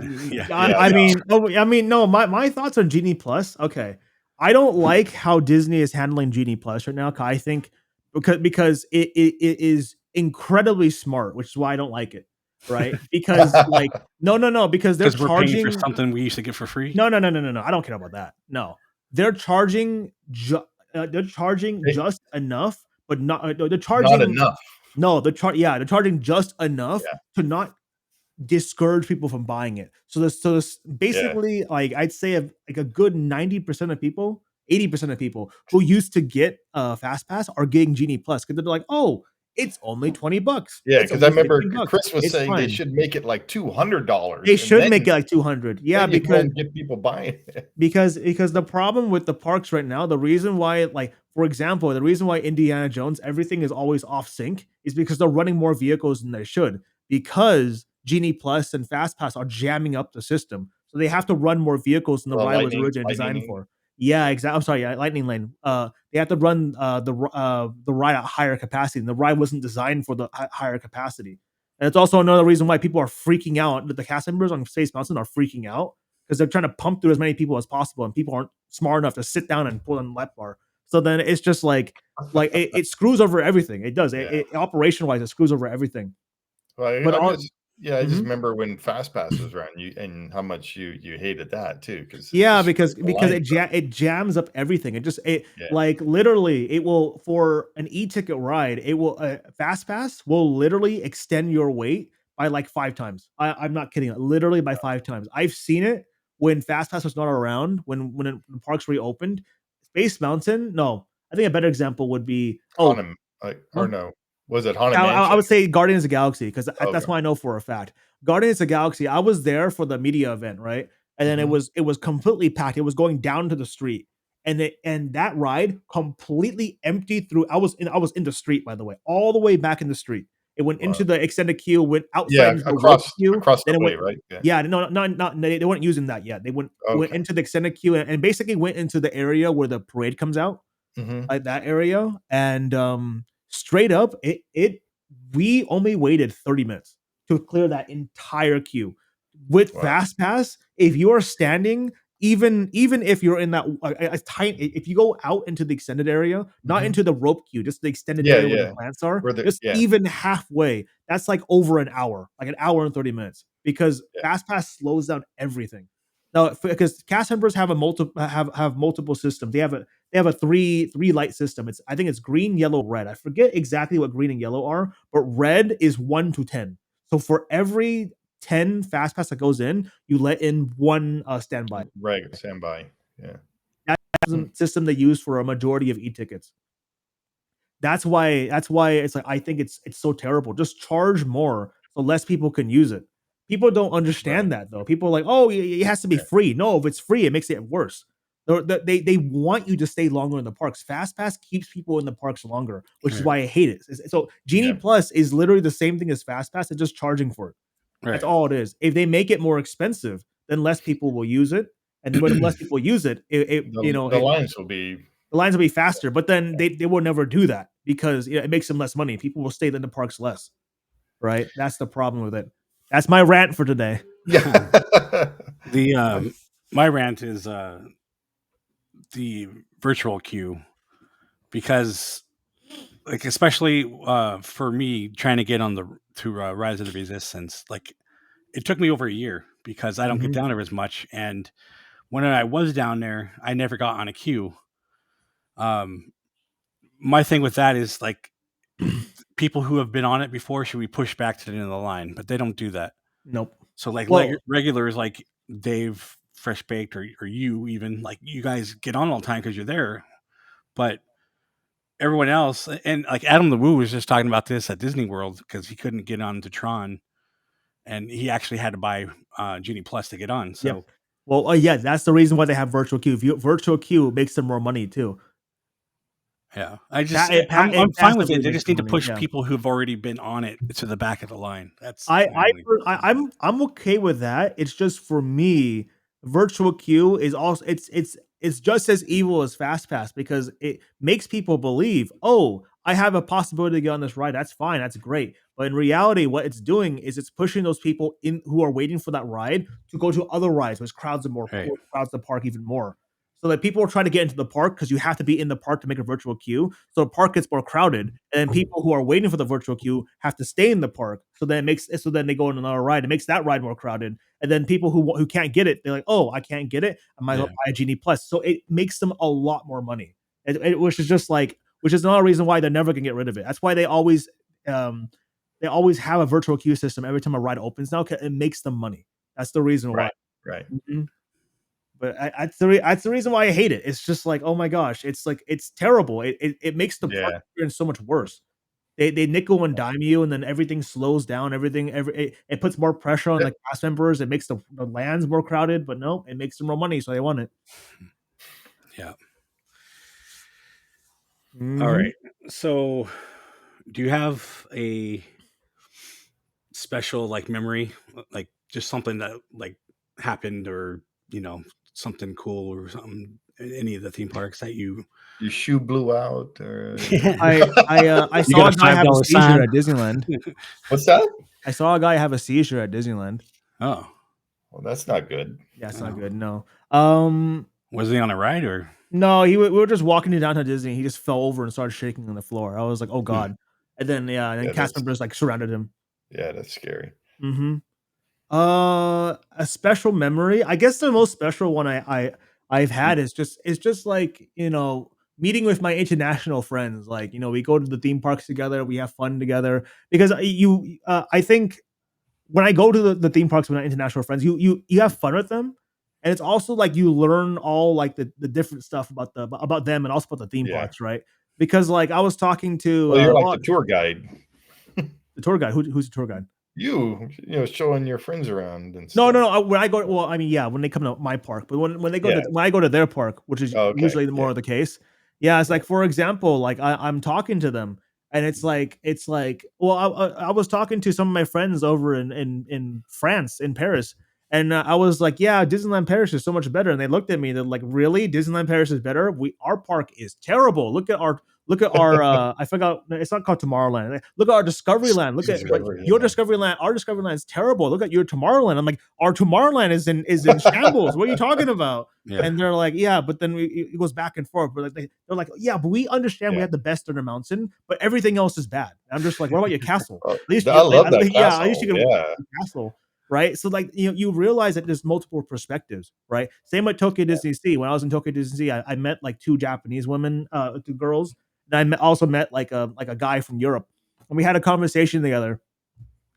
I mean, no. My thoughts on Genie Plus. Okay, I don't like how Disney is handling Genie Plus right now. I think because it is incredibly smart, which is why I don't like it. Right? Because like no, because they're charging paying for something we used to get for free. No. I don't care about that. No, they're charging. They're charging just enough, but not. They're charging not enough. No, they're charging just enough to not discourage people from buying it. So this basically like I'd say like a good 90% of people, 80% of people who used to get Fast Pass are getting Genie Plus because they're like, oh, it's only $20. Yeah, because I remember Kris was saying they should make it like $200. They should make it like $200. Yeah, because get people buying it. Because the problem with the parks right now, the reason why, like for example, the reason why Indiana Jones everything is always off sync is because they're running more vehicles than they should. Because Genie Plus and Fast Pass are jamming up the system, so they have to run more vehicles than the ride was originally designed for. Yeah, exactly. I'm sorry, Lightning Lane. They have to run the ride at higher capacity, and the ride wasn't designed for the higher capacity. And it's also another reason why people are freaking out. The cast members on Space Mountain are freaking out because they're trying to pump through as many people as possible, and people aren't smart enough to sit down and pull on the lap bar. So then it's just like it screws over everything. It does. It operation wise, it screws over everything. Well, I just remember when Fast Pass was around and how much you hated that too. Because it jams up everything. Like literally it will, for an e-ticket ride, it will Fast Pass will literally extend your wait by like 5 times. I'm not kidding. Literally by 5 times. I've seen it when Fast Pass was not around. When the parks reopened, Space Mountain. No, I think a better example would be was it Haunted Mansion? I would say Guardians of the Galaxy because that's what I know for a fact. Guardians of the Galaxy, I was there for the media event, right? and then it was completely packed. It was going down to the street, and that ride completely emptied through. I was in the street, by the way, all the way back in the street. It went into the extended queue, went outside into the rope queue, across then the it way, went, right? Yeah. yeah, no, not they weren't using that yet. They went into the extended queue and basically went into the area where the parade comes out, like that area. And straight up, we only waited 30 minutes to clear that entire queue. With Fast Pass, if you are standing, even if you're in that if you go out into the extended area, not into the rope queue, just the extended area where the plants are, just even halfway, that's like over an hour, like an hour and 30 minutes, because Fast Pass slows down everything. Now, because cast members have multiple systems. They have a three light system. I think it's green, yellow, red. I forget exactly what green and yellow are, but red is 1 to 10. So for every 10 Fast Pass that goes in, you let in one standby. Right, standby. Yeah. That's the system they use for a majority of e-tickets. That's why it's like, I think it's so terrible. Just charge more so less people can use it. People don't understand that though. People are like, oh, it has to be free. No, if it's free, it makes it worse. They want you to stay longer in the parks. Fast Pass keeps people in the parks longer, which is why I hate it. So Genie Plus is literally the same thing as Fast Pass. It's just charging for it. That's all it is. If they make it more expensive, then less people will use it, and when less people use it, the lines will be faster. But then they will never do that because it makes them less money. People will stay in the parks less, right? That's the problem with it. That's my rant for today. Yeah. My rant is the virtual queue, because like, especially for me trying to get on to Rise of the Resistance, like it took me over a year because I don't get down there as much. And when I was down there, I never got on a queue. My thing with that is like, people who have been on it before should be pushed back to the end of the line, but they don't do that. Nope. So like regulars like Dave, Fresh Baked, or you, even like, you guys get on all the time because you're there, but everyone else, and like Adam the Woo was just talking about this at Disney World because he couldn't get on to Tron, and he actually had to buy Genie Plus to get on. So, yep. Well, yeah, that's the reason why they have virtual queue. Virtual queue makes them more money too. Yeah, I'm fine with it. They just need to push people who've already been on it to the back of the line. That's I'm okay with that. It's just, for me, virtual queue is also it's just as evil as Fast Pass, because it makes people believe, oh, I have a possibility to get on this ride. That's fine. That's great. But in reality, what it's doing is it's pushing those people in who are waiting for that ride to go to other rides, which crowds the park even more. So that people are trying to get into the park because you have to be in the park to make a virtual queue. So the park gets more crowded, and then people who are waiting for the virtual queue have to stay in the park. So then they go on another ride. It makes that ride more crowded. And then people who can't get it, they're like, oh, I can't get it, I might as well buy a Genie Plus. So it makes them a lot more money. Which is another reason why they're never gonna get rid of it. That's why they always have a virtual queue system every time a ride opens now. It makes them money. That's the reason why. Right. Mm-hmm. But that's the reason why I hate it. It's just like, oh my gosh, it's terrible. It makes the park experience so much worse. They nickel and dime you, and then everything slows down. It puts more pressure on the cast members. It makes the lands more crowded. But no, it makes them more money, so they want it. Yeah. All right. So, do you have a special like memory, like just something that like happened, or something cool or something in any of the theme parks that your shoe blew out? Or... I saw a guy have a seizure at Disneyland. What's that? I saw a guy have a seizure at Disneyland. Oh, well, that's not good. Yeah, it's not good. No. Was he on a ride or? No, we were just walking to downtown Disney. He just fell over and started shaking on the floor. I was like, oh god. And then cast members like surrounded him. Yeah, that's scary. Mm-hmm. A special memory. I guess the most special one I've had is just like, meeting with my international friends. Like, we go to the theme parks together, we have fun together, because I think when I go to the theme parks with my international friends, you have fun with them. And it's also like you learn all like the different stuff about them, and also about the theme parks, right? Because like I was talking to you're like the tour guide. The tour guide. Who's the tour guide? You know, showing your friends around and No, stuff. no, no. When I go, well, I mean, yeah, when they come to my park, but when they go Yeah. to when I go to their park, which is Okay, usually yeah. more of the case, yeah, it's like for example, like I'm talking to them, and it's like, well, I was talking to some of my friends over in France, in Paris, and I was like, yeah, Disneyland Paris is so much better, and they looked at me, they're like, really, Disneyland Paris is better? Our park is terrible. Look at our I forgot, it's not called Tomorrowland. Look at our Discoveryland. Look at like your Discoveryland. Our Discoveryland is terrible. Look at your Tomorrowland. I'm like, our Tomorrowland is in shambles. What are you talking about? Yeah. And they're like, yeah, but then it goes back and forth. But like they're like, yeah, but we understand we have the best under mountain, but everything else is bad. And I'm just like, what about your castle? At least I love that yeah, at least you castle. can Yeah. castle. Right. So like you realize that there's multiple perspectives, right? Same with Tokyo Disney Sea. When I was in Tokyo Disney Sea, I met like two Japanese women, two girls. And I also met like a guy from Europe, and we had a conversation together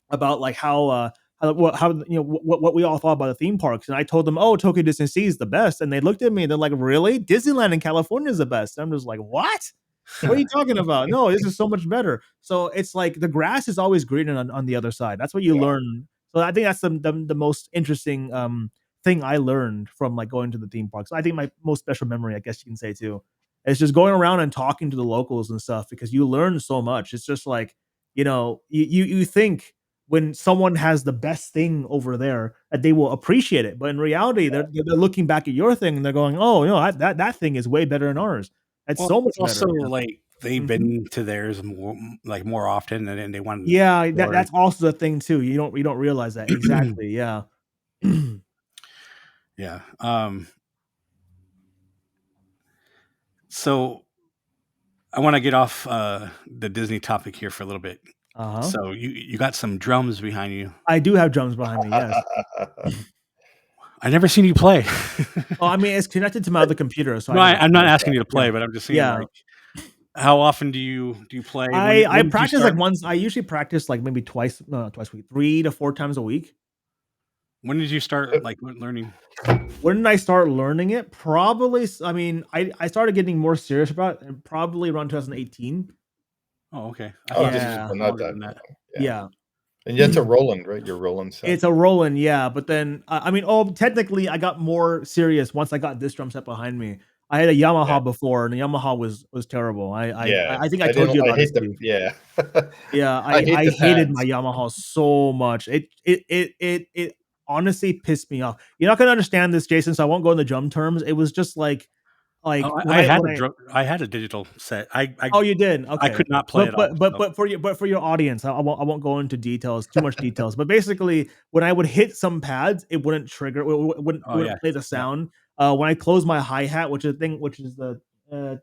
about like how you know what we all thought about the theme parks. And I told them, oh, Tokyo Disney Sea is the best, and they looked at me and they're like, really? Disneyland in California is the best. And I'm just like, what? What are you talking about? No, this is so much better. So it's like the grass is always greener on the other side. That's what you learn. So I think that's the most interesting thing I learned from like going to the theme parks. I think my most special memory, I guess you can say too, it's just going around and talking to the locals and stuff, because you learn so much. It's just like, you know, you think when someone has the best thing over there that they will appreciate it, but in reality, they're looking back at your thing and they're going, oh, you know, that thing is way better than ours. It's so much also better. like they've been to theirs more often, and then they want. Yeah, that's also the thing too. You don't realize that exactly. Yeah. Yeah. So I want to get off the Disney topic here for a little bit. Uh-huh. So you got some drums behind you. I do have drums behind me. Yes. I never seen you play. Oh, I mean, it's connected to my other computer. So no, I'm not asking you to play, but I'm just saying. Yeah. Like, how often do you play? I practice like once. I usually practice like maybe twice a week, 3 to 4 times a week. When did you start like learning? When did I start learning it? Probably, I mean, I started getting more serious about it probably around 2018. Oh, okay. Not that. Yeah. And that's a Roland, right? Your Roland set. It's a Roland, yeah. But then, I mean, technically, I got more serious once I got this drum set behind me. I had a Yamaha before, and the Yamaha was terrible. I think I told you about this. Yeah. Yeah, I hated my Yamaha so much. It honestly pissed me off. You're not gonna understand this, Jason, so I won't go into drum terms. It was just like I had a digital set. Oh, you did? Okay. I could not play it. But for your audience, I won't go into too much details. But basically, when I would hit some pads, it wouldn't trigger. It wouldn't play the sound. When I close my hi hat, which is the I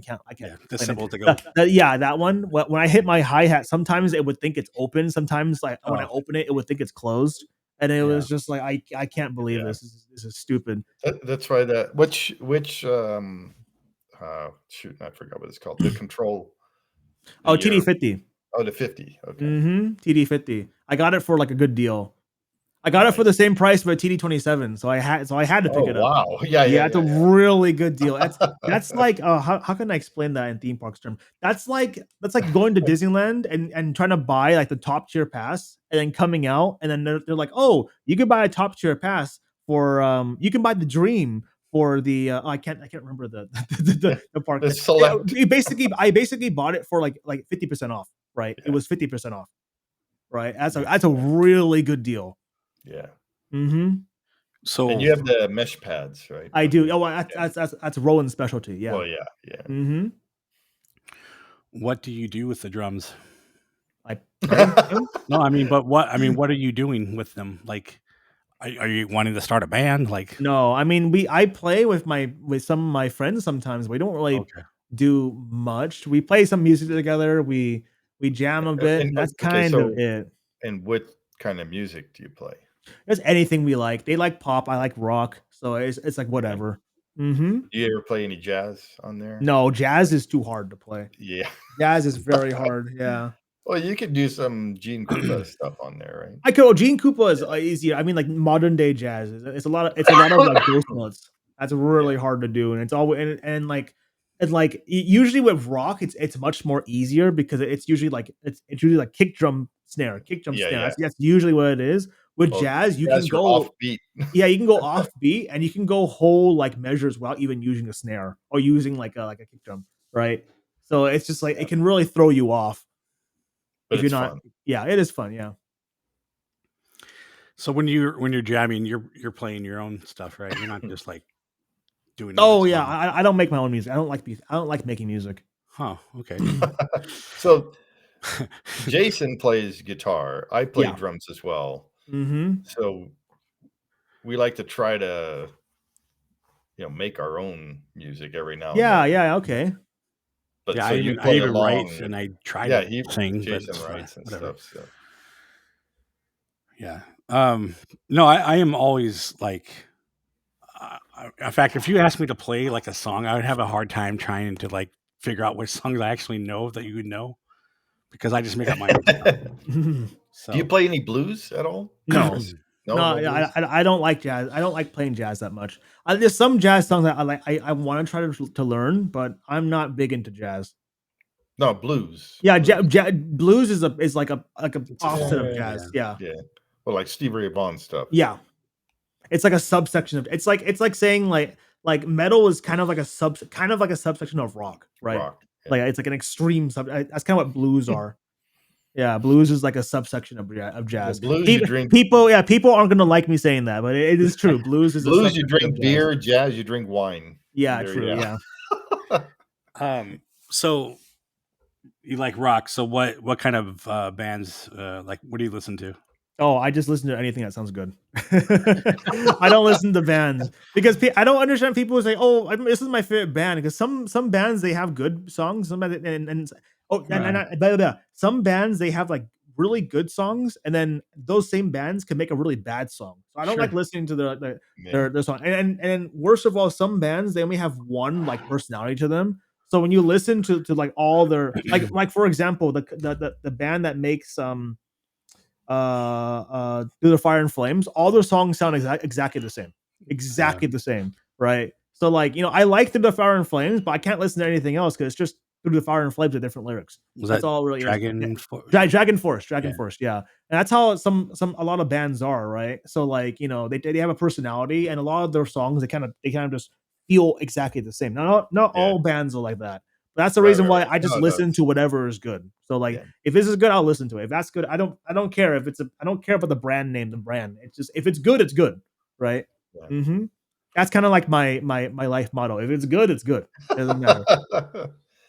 can't. Yeah, the symbol to go. Yeah, that one. When I hit my hi hat, sometimes it would think it's open. Sometimes, like when I open it, it would think it's closed. And it was just like I can't believe this. This is stupid. That's why which shoot, I forgot what it's called. The control. Oh, TD50. Oh, the 50. Okay. TD50. I got it for like a good deal. I got it for the same price for a TD27, so I had to pick it up. Wow. Yeah. It's a really good deal. That's like how can I explain that in theme parks term? That's like going to Disneyland and trying to buy like the top tier pass, and then coming out, and then they're like, oh, you can buy a top tier pass for you can buy the Dream for the I can't remember the park. I basically bought it for like 50% off, right? It was 50% off, right? That's a really good deal. Yeah. So and you have the mesh pads, right? I do. Oh, that's Roland's specialty. Yeah. Well, yeah. What do you do with the drums? No, I mean, but what are you doing with them? Like, are you wanting to start a band? Like, no, I mean, I play with some of my friends sometimes. We don't really do much. We play some music together. We jam a bit. And that's kind of it. And what kind of music do you play? It's anything we like. They like pop. I like rock. So it's like whatever. Do you ever play any jazz on there? No, jazz is too hard to play. Yeah. Jazz is very hard. Yeah. Well, you could do some Gene Krupa stuff on there, right? I could. Oh, Gene Krupa is easier. I mean, like modern day jazz. It's a lot of like ghost notes. That's really hard to do, and it's always and like and like usually with rock, it's much more easier because it's usually like kick drum snare. Yeah. That's usually what it is. With Well, jazz, you jazz, can you're go offbeat. yeah, you can go off beat and you can go whole like measures without even using a snare or using like a kick drum, right? So it's just like it can really throw you off But if you're it's not. fun. Yeah, it is fun. Yeah. So when you're jamming, you're playing your own stuff, right? You're not just like doing. Oh yeah, I don't make my own music. I don't like making music. Huh. Okay. So Jason plays guitar. I play Yeah. drums as well. Mm-hmm. So we like to try to, make our own music every now and Yeah. then. Yeah. Okay. But Yeah, so I you even play write along. and I try Yeah, to sing, but Jason writes and whatever. stuff. So Yeah. No, I am always like. In fact, if you asked me to play like a song, I would have a hard time trying to like figure out which songs I actually know that you would know, because I just make up my own stuff. So. Do you play any blues at all? No. No, No, I don't like jazz. I don't like playing jazz that much. There's some jazz songs that I like. I want to try to learn, but I'm not big into jazz. No, blues. Yeah, blues is like a opposite of jazz. Yeah. Well, like Stevie Ray Vaughan stuff. Yeah. It's like a subsection of it's like saying like metal is kind of like a subsection of rock, right? Rock, Like it's like an extreme that's kind of what blues are. Yeah, blues is like a subsection of jazz. Well, blues you drink. People aren't gonna like me saying that, but it is true. Blues is blues. You drink beer, jazz. You drink wine. Yeah, true. Yeah. So you like rock? So what kind of bands? Like, what do you listen to? Oh, I just listen to anything that sounds good. I don't listen to bands because I don't understand people who say, "Oh, this is my favorite band," because some bands they have good songs, some some bands they have like really good songs, and then those same bands can make a really bad song. So I don't like listening to their song. And worst of all, some bands they only have one like personality to them. So when you listen to like all their like for example the band that makes Through the Fire and Flames, all their songs sound exactly the same, right? So like I like Through the Fire and Flames, but I can't listen to anything else because it's just Through the Fire and Flames with different lyrics. That's all really Dragon Force, yeah. And that's how a lot of bands are, right? So like they have a personality, and a lot of their songs they kind of just feel exactly the same. Not all bands are like that. But that's the reason why I just listen to whatever is good. So like if this is good, I'll listen to it. If that's good, I don't care if I don't care about the brand name, It's just if it's good, it's good, right? Mm-hmm. That's kind of like my life motto. If it's good, it's good. It doesn't matter.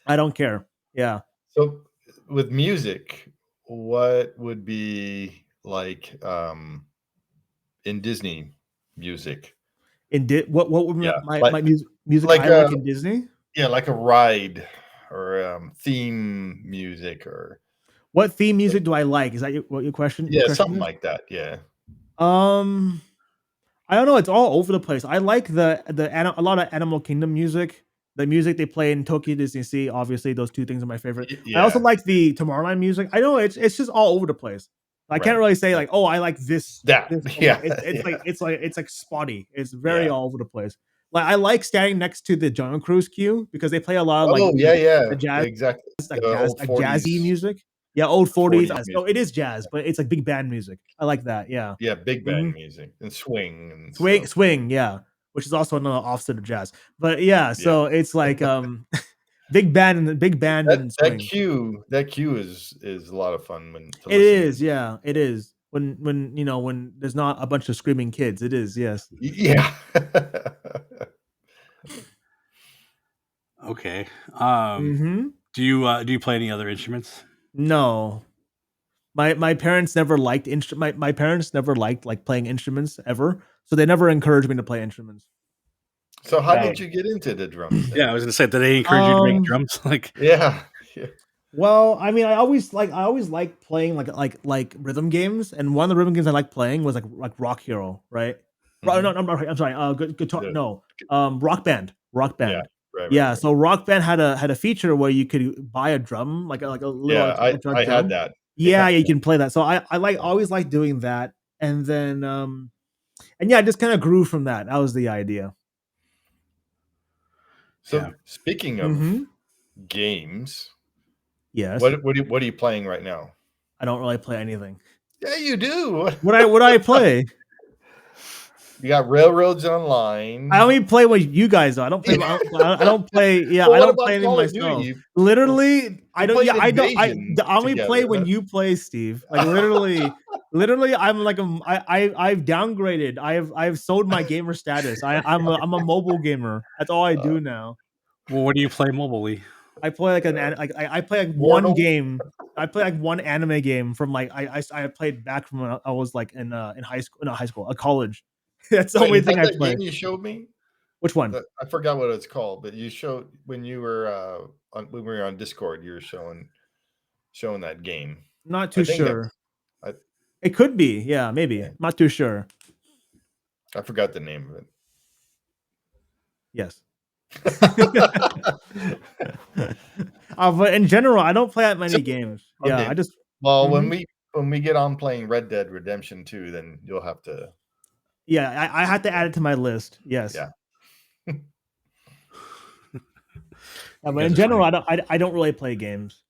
I don't care. Yeah. So with music, what would be like in Disney music? What would my music like I like in Disney? Yeah, like a ride or theme music or what theme music do I like? Is that what your question? Yeah, something like that. Yeah. I don't know. It's all over the place. I like a lot of Animal Kingdom music. The music they play in Tokyo Disney Sea. Obviously, those two things are my favorite. Yeah. I also like the Tomorrowland music. I know it's just all over the place. I can't really say like, oh, I like this. Yeah. It's like spotty. It's very all over the place. Like I like standing next to the Jungle Cruise queue because they play a lot of the jazz, exactly, like jazzy music. Yeah, old 40s. So it is jazz, but it's like big band music. I like that. Yeah. Yeah, big band music and swing and swing. Yeah, which is also another offset of jazz. But yeah, so it's like big band and swing. That cue is a lot of fun when it is. Yeah, it is. When there's not a bunch of screaming kids, it is. Yes. Yeah. Okay. Do you play any other instruments? No. My parents never liked my parents never liked like playing instruments ever, so they never encouraged me to play instruments. So how did you get into the drums? Yeah, I was gonna say, did they encourage you to make drums? Like, yeah. Well, I mean, I always liked playing like rhythm games, and one of the rhythm games I liked playing was like Rock Hero, right? No, I'm sorry. Guitar. No, Rock Band. Yeah. Right. So Rock Band had a feature where you could buy a drum, like a little. Yeah, I had that. Yeah, you can play that. So I always liked doing that, and then it just kind of grew from that. That was the idea. So speaking of games, yes, what are you playing right now? I don't really play anything. Yeah, you do. What I play? You got Railroads Online. I only play with you guys though. I don't play. I don't play. Yeah, Well, I what don't about play anything Call of myself. Duty? Literally, I don't. played Yeah, I don't. Invasion I only play together, when huh? you play, Steve. Like literally, I'm like I've downgraded. I've sold my gamer status. I'm a mobile gamer. That's all I do now. Well, what do you play mobilely? I play like I play like Mortal? one game. I play like one anime game from like I played back from when I was like in high school, not high school, college. That's the Wait, only is thing that I play. game you showed me? Which one? I forgot what it's called, but you showed when you were when we were on Discord. You were showing that game. Not too sure. I It could be, yeah, maybe. Yeah. Not too sure. I forgot the name of it. Yes. But in general, I don't play that many games. Yeah, Okay. I just Well, when we get on playing Red Dead Redemption 2, then you'll have to. yeah, I had to add it to my list. Yes. Yeah. But in general, I don't really play games.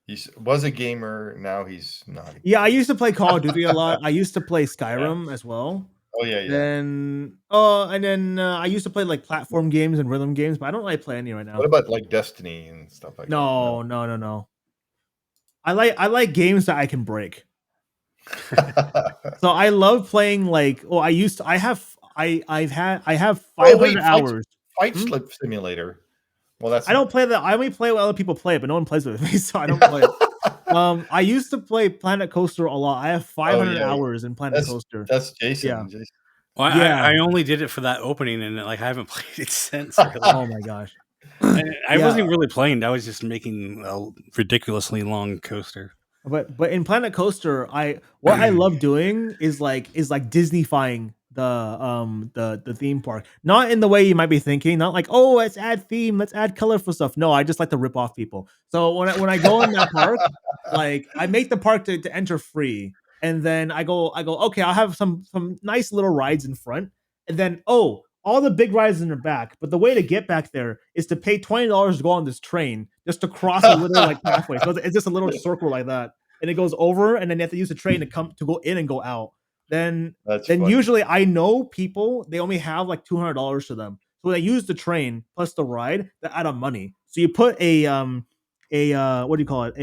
He was a gamer. Now he's not. Yeah, I used to play Call of Duty a lot. I used to play Skyrim as well. Oh yeah, yeah. Then I used to play like platform games and rhythm games, but I don't really play any right now. What about like Destiny and stuff like that? No. I like games that I can break. So I love playing like I have 500 hours. Fight Slip Simulator. Well, that's I don't play that. I only play what other people play, but no one plays with me, so I don't play it. I used to play Planet Coaster a lot. I have 500 hours in Planet Coaster. That's Jason. Yeah. Jason. Well, Yeah. I only did it for that opening, and like I haven't played it since. Really. Oh my gosh. I wasn't really playing. I was just making a ridiculously long coaster. But in Planet Coaster, what I love doing is Disneyfying the theme park. Not in the way you might be thinking, not like, oh, let's add theme, let's add colorful stuff. No, I just like to rip off people. So when I go in that park, like I make the park to enter free. And then I go, okay, I'll have some nice little rides in front. And then, all the big rides in the back. But the way to get back there is to pay $20 to go on this train just to cross a little like pathway. So it's just a little circle like that. And it goes over, and then you have to use the train to go in and go out. Then funny. Usually I know people, they only have like $200 to them. So they use the train plus the ride to add on money. So you put a what do you call it?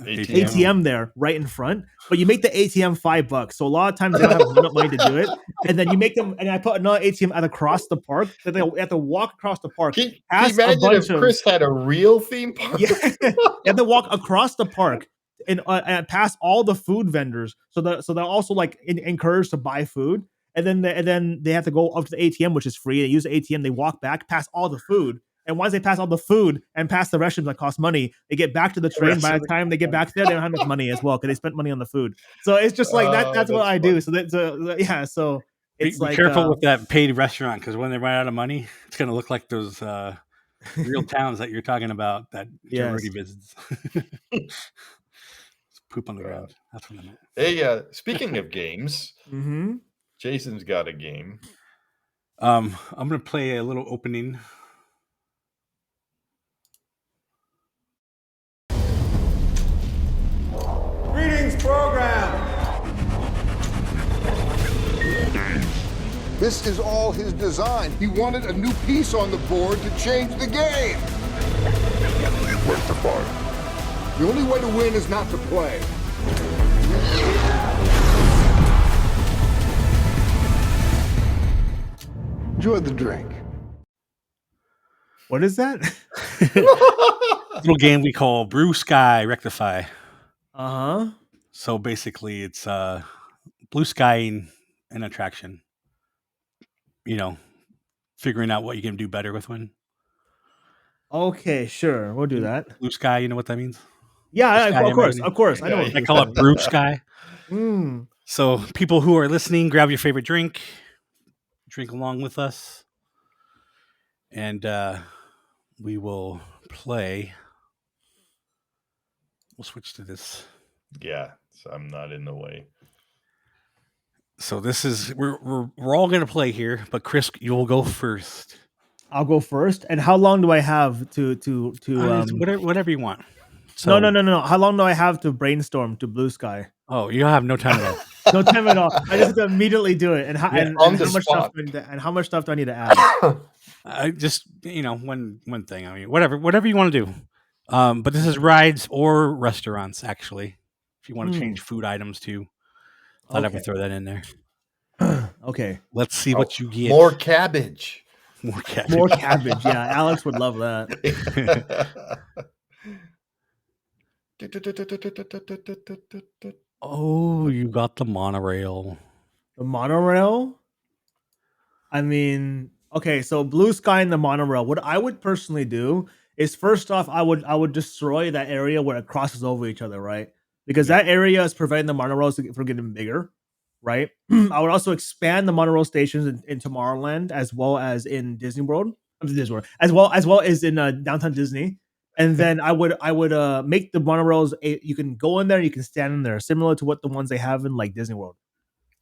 ATM there right in front, but you make the ATM $5. So a lot of times they don't have enough money to do it, and then you make them. And I put another ATM out across the park. So they have to walk across the park. Can you imagine if Kris had a real theme park? Yeah, you have to walk across the park and past all the food vendors. So they're also like encouraged to buy food, and then they have to go up to the ATM, which is free. They use the ATM. They walk back past all the food. And once they pass all the food and pass the restrooms that cost money, they get back to the train. By the time they get back there, they don't have enough money as well because they spent money on the food. So it's just like that. That's what I do. So yeah. So it's be careful with that paid restaurant because when they run out of money, it's going to look like those real towns that you're talking about that Joe already visits. Poop on the ground. That's what I meant. Hey, speaking of games, Jason's got a game. I'm going to play a little opening. Greetings, program! This is all his design. He wanted a new piece on the board to change the game. Rectify. The only way to win is not to play. Enjoy the drink. What is that? Little game we call BrewSky Rectify. Uh-huh. So basically it's blue skying an attraction. You know, figuring out what you can do better with one. Okay, sure. We'll do that. Blue sky, you know what that means? Yeah, of course. I know. I call it BrewSky. Mm. So people who are listening, grab your favorite drink, drink along with us, and we will play. We'll switch to this. Yeah, so I'm not in the way. So this is we're all gonna play here, but Kris, you will go first. I'll go first. And how long do I have to whatever you want. So, No. How long do I have to brainstorm to Blue Sky? Oh, you have no time at all. No time at all. I just have to immediately do it. And how, Yeah, and on how the much spot. stuff and how much stuff do I need to add? I just one thing. I mean, whatever you want to do. But this is rides or restaurants, actually. If you want to change food items too, thought I would throw that in there. Okay. Let's see what you get. More cabbage. More cabbage. More cabbage. Yeah, Alex would love that. Oh, you got the monorail. The monorail? I mean, okay, so Blue Sky and the monorail. What I would personally do is first off, I would destroy that area where it crosses over each other, right? Because that area is preventing the monorails from getting bigger, right? I would also expand the monorail stations in Tomorrowland as well as in Disney World, as well as in downtown Disney. And then I would make the monorails. You can go in there, you can stand in there, similar to what the ones they have in like Disney World.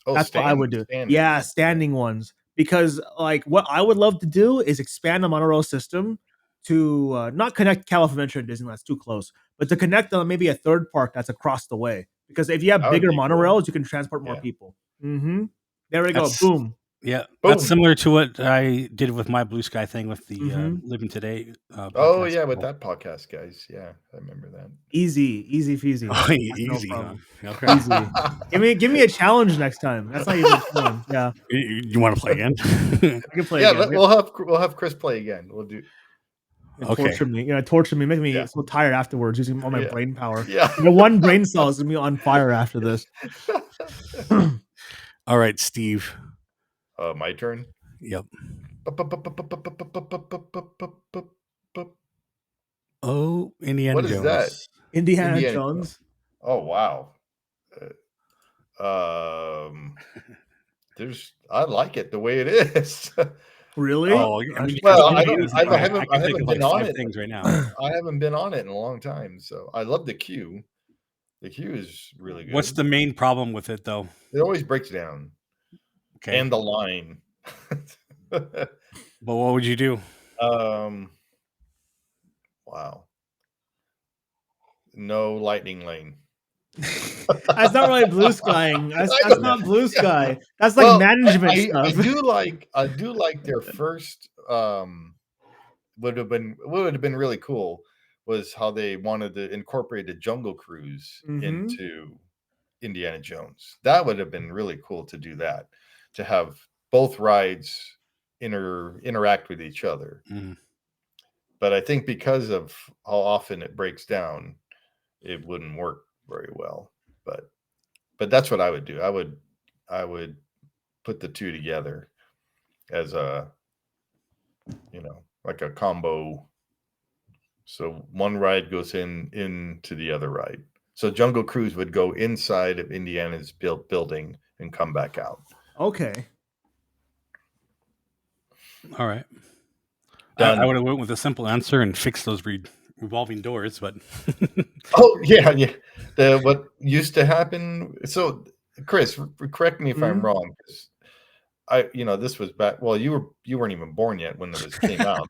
Oh, that's what I would do. standing. Yeah, standing ones. Because like what I would love to do is expand the monorail system to not connect California Adventure and Disneyland, that's too close, but to connect maybe a third park that's across the way. Because if you have bigger monorails, you can transport more people. Mm-hmm. There we go. Boom. Yeah, Boom. that's similar to what I did with my Blue Sky thing with the Living Today. Oh yeah, with that podcast, guys. Yeah, I remember that. Easy peasy. Oh, easy. No Okay. Easy. Give me a challenge next time. That's not even a challenge. Yeah. You want to play again? I can play Yeah, again. we'll have Kris play again. We'll do. Okay. Torture me, make me so tired afterwards using all my brain power. Yeah. The one brain cell is gonna be on fire after this. All right, Steve. My turn. Yep. Oh, Indiana What is Jones. that? Indiana Jones. Oh wow. I like it the way it is. Really? Oh, I mean, well, I I haven't think of been like on 5 it. things right now. I haven't been on it in a long time, so I love the queue. The queue is really good. What's the main problem with it, though? It always breaks down. Okay. And the line. But what would you do? Wow. No lightning lane. That's not really blue skying. That's not blue sky. That's like management stuff. I do like their first would have been really cool was how they wanted to incorporate the Jungle Cruise into Indiana Jones. That would have been really cool to do that, to have both rides interact with each other. But I think because of how often it breaks down, it wouldn't work very well. But that's what I would do. I would put the two together as a, like a combo. So one ride goes into the other ride. So Jungle Cruise would go inside of Indiana's building and come back out. Okay. All right. I would have went with a simple answer and fixed those revolving doors, but oh yeah. What used to happen. So Kris, correct me if I'm wrong, because this was back. Well, you weren't even born yet when this came out,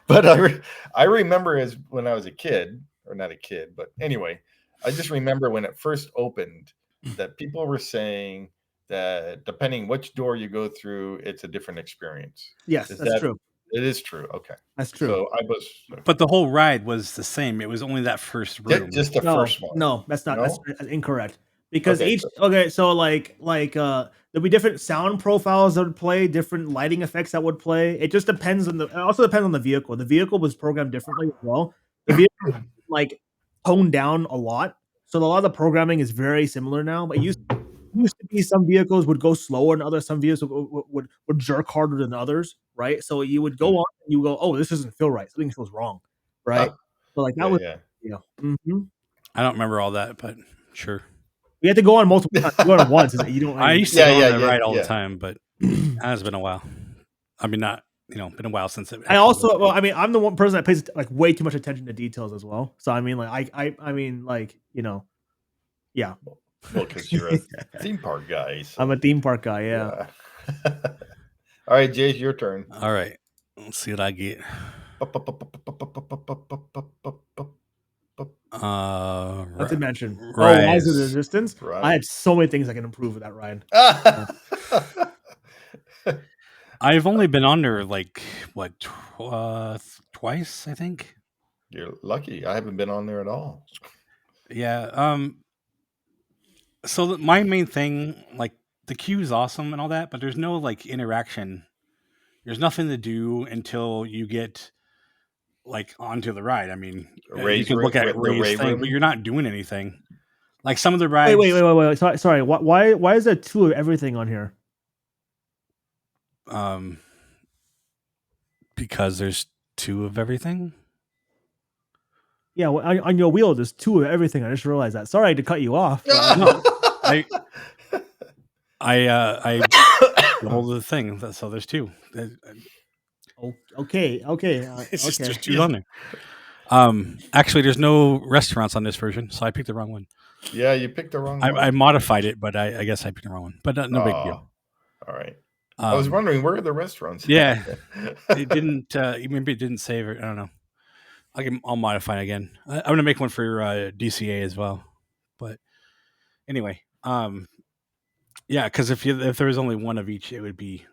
but I remember when I was a kid, or not a kid, but anyway, I just remember when it first opened that people were saying that depending which door you go through, it's a different experience. Yes, that's true. It is true. Okay, that's true. So but the whole ride was the same. It was only that first room. Just the first one. No, that's not. That's incorrect. Because so like there'll be different sound profiles that would play, different lighting effects that would play. It just depends on it also depends on the vehicle. The vehicle was programmed differently as well. The vehicle like toned down a lot, so a lot of the programming is very similar now. But used to be some vehicles would go slower and some vehicles would jerk harder than others, right? So you would go on and you go, oh, this doesn't feel right. Something feels wrong, right? So like that was I don't remember all that, but sure. You have to go on multiple times. You go on once. You don't. I used to go on that ride all the time, but it has been a while. I mean, not been a while since it. I'm the one person that pays like way too much attention to details as well. So I mean, like yeah. Well, because you're a theme park guy. So. I'm a theme park guy. Yeah. All right, Jay, your turn. All right. Let's see what I get. Not to mention, Rise of the Rise. Resistance. I had so many things I can improve with that ride. I've only been on there like what twice, I think. You're lucky. I haven't been on there at all. Yeah. So my main thing, like the queue is awesome and all that, but there's no like interaction. There's nothing to do until you get like onto the ride. I mean, you can look at Ray's thing, but you're not doing anything. Like some of the rides. Wait. Sorry. Why is there 2 of everything on here? Because there's 2 of everything. Yeah, well, on your wheel, there's 2 of everything. I just realized that. Sorry to cut you off. No, I hold the thing, so there's 2. Okay. It's just there's 2 on there. Actually, there's no restaurants on this version, so I picked the wrong one. Yeah, you picked the wrong one. I modified it, but I guess I picked the wrong one. But no big deal. All right. I was wondering where are the restaurants? Yeah, it didn't. Maybe it didn't save it. I don't know. I'll modify it again. I'm gonna make one for DCA as well. But anyway, yeah, because if there was only one of each, it would be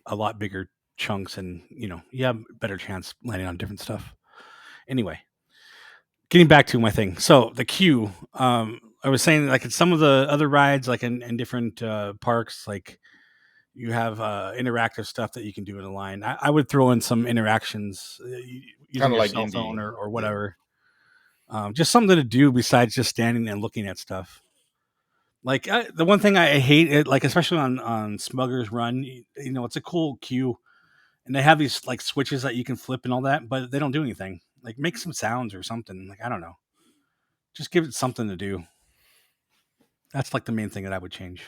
a lot bigger chunks, and you have a better chance landing on different stuff. Anyway, getting back to my thing. So the queue, I was saying, like, in some of the other rides, like in different parks, like you have interactive stuff that you can do in a line. I would throw in some interactions, using your cell phone or whatever. Just something to do besides just standing and looking at stuff. Like the one thing I hate, like especially on Smuggler's Run, it's a cool queue, and they have these like switches that you can flip and all that, but they don't do anything. Like make some sounds or something. Like I don't know, just give it something to do. That's like the main thing that I would change.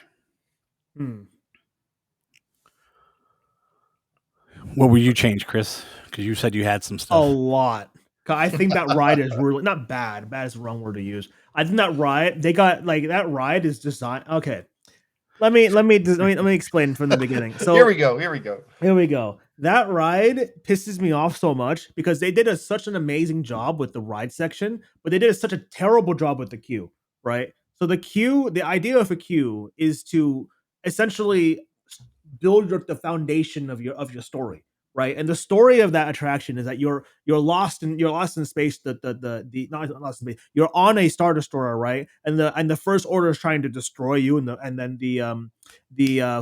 What would you change, Chris? Because you said you had some stuff. A lot. I think that ride is really not bad. Bad is the wrong word to use. I think that ride that ride is designed. Okay, let me explain from the beginning. So Here we go. That ride pisses me off so much because they did such an amazing job with the ride section, but they did such a terrible job with the queue. Right. So the idea of a queue is to essentially build the foundation of your story, right? And the story of that attraction is that you're lost in space. Not lost in space. You're on a Star Destroyer, right? And the First Order is trying to destroy you, and then the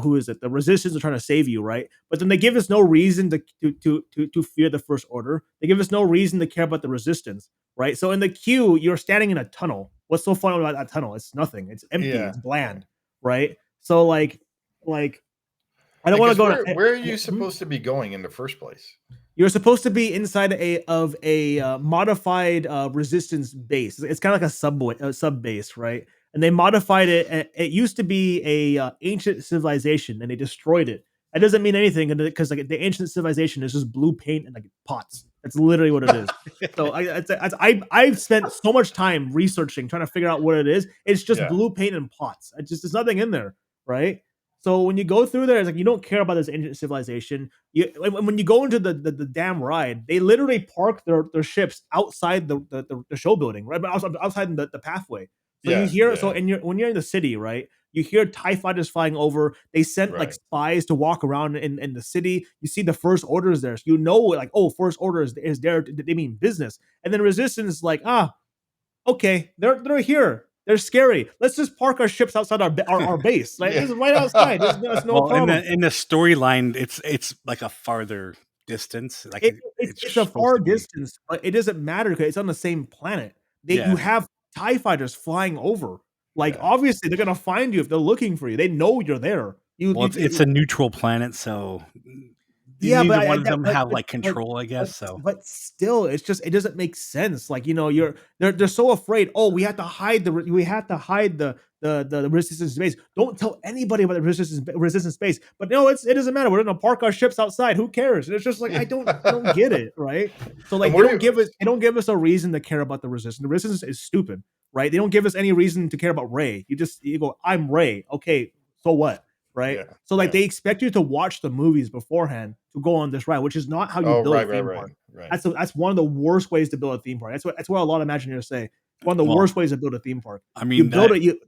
who is it? The Resistance are trying to save you, right? But then they give us no reason to fear the First Order. They give us no reason to care about the Resistance, right? So in the queue, you're standing in a tunnel. What's so fun about that tunnel? It's nothing. It's empty. Yeah. It's bland, right? So like. I don't want to go. Where are you supposed to be going in the first place? You're supposed to be inside a modified resistance base. It's kind of like a sub base, right? And they modified it. It used to be a ancient civilization, and they destroyed it. That doesn't mean anything because like the ancient civilization is just blue paint and like pots. That's literally what it is. So I've spent so much time researching, trying to figure out what it is. It's just blue paint and pots. There's nothing in there, right? So when you go through there, it's like you don't care about this ancient civilization. When you go into the damn ride, they literally park their ships outside the show building, right? Outside the pathway. So you hear when you're in the city, right? You hear TIE fighters flying over. They sent like spies to walk around in the city. You see the First Order is there. So you know, like, oh, First Order is there. They mean business. And then Resistance is like, okay, they're here. They're scary. Let's just park our ships outside our base. Like this is right outside. There's no problem. In the storyline, it's like a farther distance. Like it's a far distance, but it doesn't matter because it's on the same planet. You have TIE fighters flying over. Like obviously they're gonna find you if they're looking for you. They know you're there. It's a neutral planet, so but one of them have like control, I guess. But still, it doesn't make sense. Like they're so afraid. Oh, we have to hide the resistance base. Don't tell anybody about the resistance base. But no, it doesn't matter. We're gonna park our ships outside. Who cares? And it's just like I don't get it, right? So like they don't give us a reason to care about the resistance. The resistance is stupid, right? They don't give us any reason to care about Rey. You go, I'm Rey. Okay, so what? right? Yeah, So like yeah. they expect you to watch the movies beforehand to go on this ride, which is not how you Oh, build a right, right, theme right, park. right. That's one of the worst ways to build a theme park. That's what a lot of Imagineers say. It's one of the Well, worst ways to build a theme park. I You mean build it.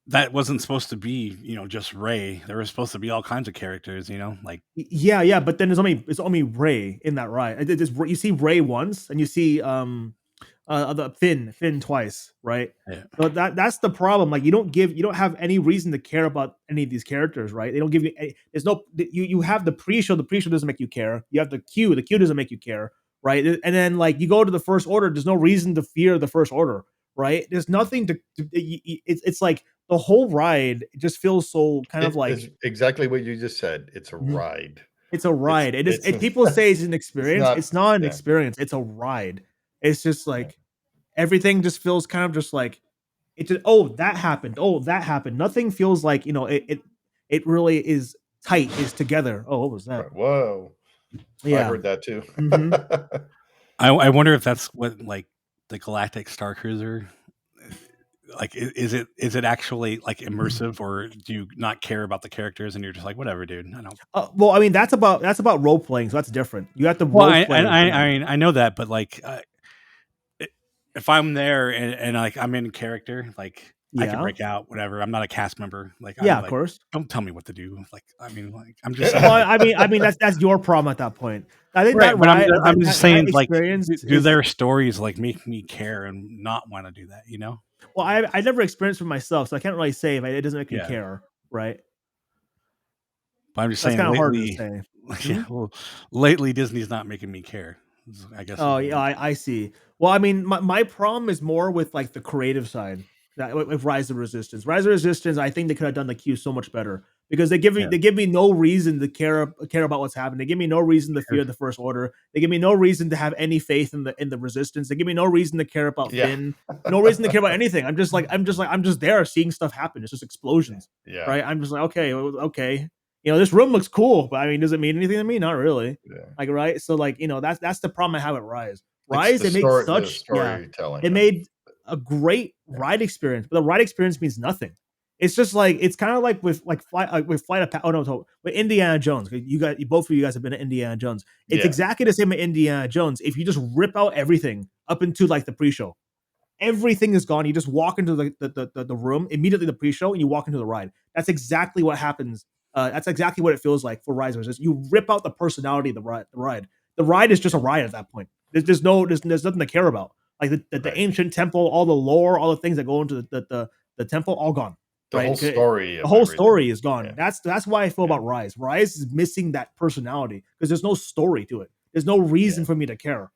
that wasn't supposed to be, just Ray. There was supposed to be all kinds of characters, like Yeah, but then it's only Ray in that ride. You see Ray once, and you see the Finn twice, right? Yeah. So that's the problem. Like you don't have any reason to care about any of these characters, right? They don't give you there's no you have the pre-show. The pre-show doesn't make you care. You have the queue doesn't make you care, right? And then like you go to the first order, there's no reason to fear the first order, right? There's nothing it's like the whole ride just feels so kind of like It's exactly what you just said. It's a ride. It's a ride. People say it's an experience. It's not an yeah. experience. It's a ride. It's just like everything just feels kind of just like it just, that happened. That happened. Nothing feels like, it really is tight, is together. Oh, what was that? Whoa. Yeah. I heard that too. I wonder if that's what like the Galactic Star Cruiser, like is it actually like immersive, or do you not care about the characters and you're just like, whatever, dude? I don't. Well, I mean that's about role playing, so that's different. You have to Well, role play. I know that, but like if I'm there and like I'm in character, like I can break out, whatever. I'm not a cast member. Like of course. Don't tell me what to do. Like I'm just. Well, I mean that's your problem at that point. I think right, that but ride, I'm just saying, like, do is, their stories like make me care and not want to do that? Well, I never experienced for myself, so I can't really say if it doesn't make me care, right? But I'm just That's saying, kind of hard to lately, say. yeah. Well, lately Disney's not making me care. I guess. Oh yeah, I see. Well, I mean, my problem is more with like the creative side. That with Rise of Resistance, I think they could have done the queue so much better because they give me no reason to care about what's happening. They give me no reason to fear the First Order. They give me no reason to have any faith in the Resistance. They give me no reason to care about Finn. No reason to care about anything. I'm just there seeing stuff happen. It's just explosions. Yeah. Right. I'm just like, okay. This room looks cool, but I mean, does it mean anything to me? Not really. Yeah. Like, right. So like, that's the problem I have at Rise. It made a great ride experience, but the ride experience means nothing. It's just like it's kind of like with with Indiana Jones. Both of you guys have been to Indiana Jones. It's exactly the same with Indiana Jones. If you just rip out everything up into like the pre-show, everything is gone. You just walk into the room immediately, the pre-show, and you walk into the ride. That's exactly what happens. That's exactly what it feels like for Rise of Resistance. You rip out the personality of the ride. The ride is just a ride at that point. There's nothing to care about. Like the ancient temple, all the lore, all the things that go into the temple, all gone. The whole story. The whole story is gone. Yeah. That's why I feel about Rise. Rise is missing that personality because there's no story to it. There's no reason for me to care.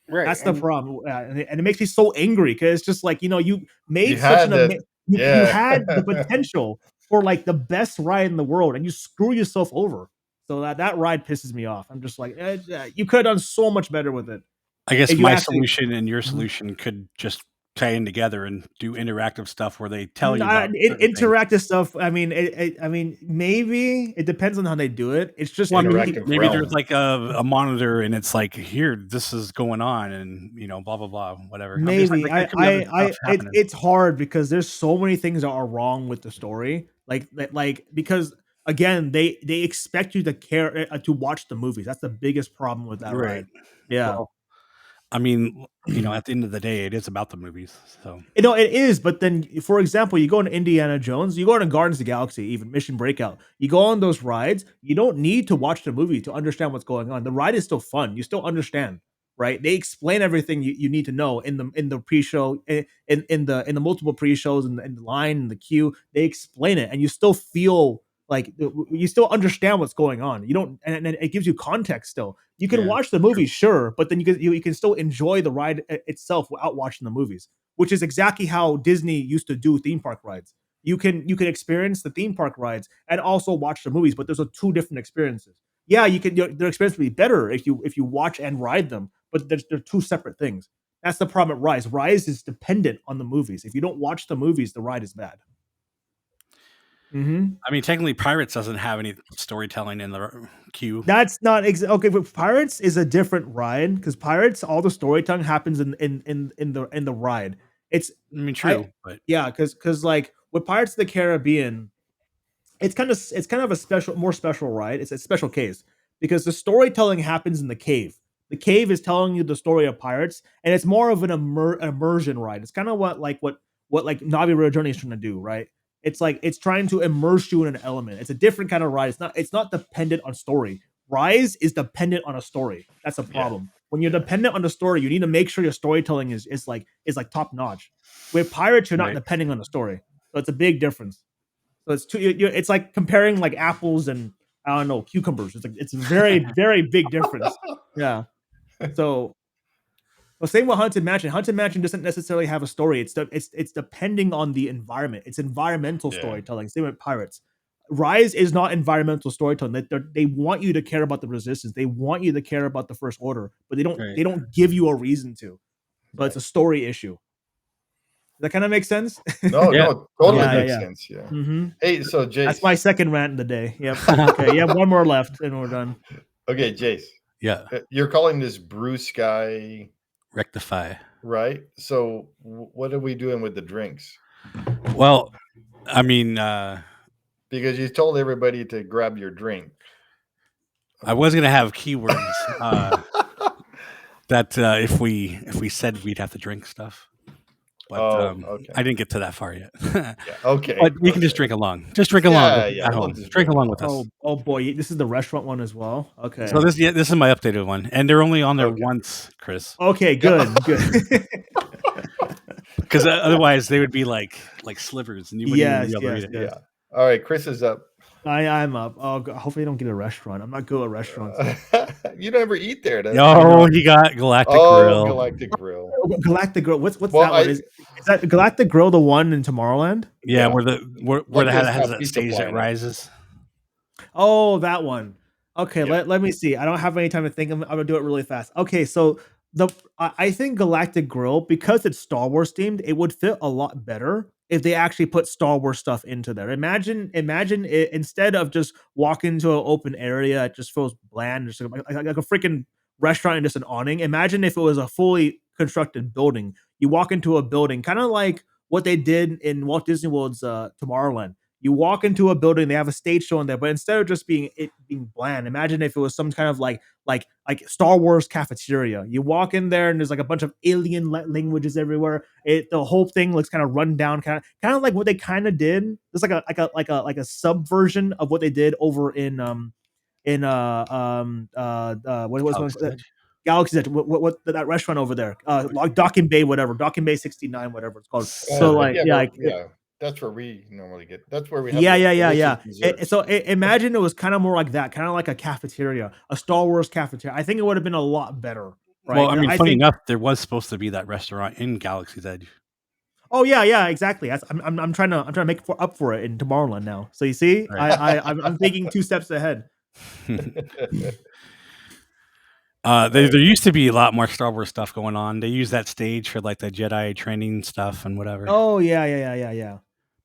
Right. That's the problem, and it makes me so angry because it's just like you made you had the potential for like the best ride in the world, and you screw yourself over. So that ride pisses me off. I'm just like, you could have done so much better with it. I guess my solution and your solution could just tie in together and do interactive stuff where they tell you about interactive stuff. I mean, maybe it depends on how they do it. It's just maybe there's like a monitor and it's like, here, this is going on, and blah blah blah, whatever. Maybe it's hard because there's so many things that are wrong with the story. Like because again, they expect you to care to watch the movies. That's the biggest problem with that ride. Yeah. Well, I mean, at the end of the day, it is about the movies. So it is. But then, for example, you go into Indiana Jones, you go into Guardians of the Galaxy, even Mission Breakout. You go on those rides. You don't need to watch the movie to understand what's going on. The ride is still fun. You still understand, right? They explain everything you need to know in the pre-show, in the multiple pre-shows, and the line, and the queue. They explain it, and you still feel like you still understand what's going on. You don't, and it gives you context still. You can watch the movie, sure, but then you can still enjoy the ride itself without watching the movies, which is exactly how Disney used to do theme park rides. You can experience the theme park rides and also watch the movies, but those are two different experiences. Yeah, their experience will be better if you watch and ride them, but they're two separate things. That's the problem at Rise. Rise is dependent on the movies. If you don't watch the movies, the ride is bad. Mm-hmm. I mean, technically, Pirates doesn't have any storytelling in the queue. That's not okay. But Pirates is a different ride because Pirates, all the storytelling happens in the ride. It's true, but yeah, because like with Pirates of the Caribbean, it's kind of a more special ride. It's a special case because the storytelling happens in the cave. The cave is telling you the story of pirates, and it's more of an immersion ride. It's kind of what Navi Rail Journey is trying to do, right? It's like it's trying to immerse you in an element. It's a different kind of ride. It's not dependent on story. Rise is dependent on a story. That's a problem. When you're dependent on the story, you need to make sure your storytelling is like top notch. With pirates, you're not depending on the story, so it's a big difference. So it's like comparing like apples and I don't know cucumbers. It's a very very big difference. Yeah. So same with Haunted Mansion. Haunted Mansion doesn't necessarily have a story. It's depending on the environment. It's environmental storytelling. Same with Pirates. Rise is not environmental storytelling. They want you to care about the resistance. They want you to care about the First Order, but they don't give you a reason to. So it's a story issue. Does that kind of make sense? No, totally makes sense. Yeah. Mm-hmm. Hey, so Jace, that's my second rant of the day. Yep. Okay, you have one more left, and we're done. Okay, Jace. Yeah. You're calling this BrewSky Rectify, right? So what are we doing with the drinks? Well, I mean, because you told everybody to grab your drink. I was gonna have keywords that if we said we'd have to drink stuff. But I didn't get to that far yet. Okay. But we can just drink along. Just drink along at home. Drink along with us. Oh boy, this is the restaurant one as well. Okay. So this is my updated one, and they're only on there once, Chris. Okay, good. Because otherwise they would be like slivers, and you wouldn't even be able to read it. Yeah. All right, Chris is up. I'm up. Oh, hopefully I don't get a restaurant. I'm not good at restaurants. You never eat there. No, you got Galactic Grill. Galactic Grill. Galactic Grill. What's that one? Is that Galactic Grill the one in Tomorrowland? Yeah, where the has that stage that rises. Oh, that one. Okay, let me see. I don't have any time to think. I'm gonna do it really fast. Okay, so I think Galactic Grill, because it's Star Wars themed, it would fit a lot better if they actually put Star Wars stuff into there. Imagine it, instead of just walking into an open area, it just feels bland, just like a freaking restaurant and just an awning. Imagine if it was a fully constructed building. You walk into a building, kind of like what they did in Walt Disney World's Tomorrowland. You walk into a building, they have a stage show in there, but instead of just being bland, imagine if it was some kind of like Star Wars cafeteria. You walk in there and there's like a bunch of alien languages everywhere. The whole thing looks kind of run down, kind of like what they kind of did. There's like a subversion of what they did over in what was Galaxy's Edge, what that restaurant over there, like Docking Bay, whatever, Docking Bay 69, whatever it's called. So that's where we normally get. That's where we have So imagine it was kind of more like that, kind of like a cafeteria, a Star Wars cafeteria. I think it would have been a lot better. Right? Well, I mean, funny enough, there was supposed to be that restaurant in Galaxy's Edge. Oh yeah, exactly. I'm trying to make up for it in Tomorrowland now. So you see, right. I'm thinking 2 steps ahead. There used to be a lot more Star Wars stuff going on. They use that stage for like the Jedi training stuff and whatever. Oh yeah.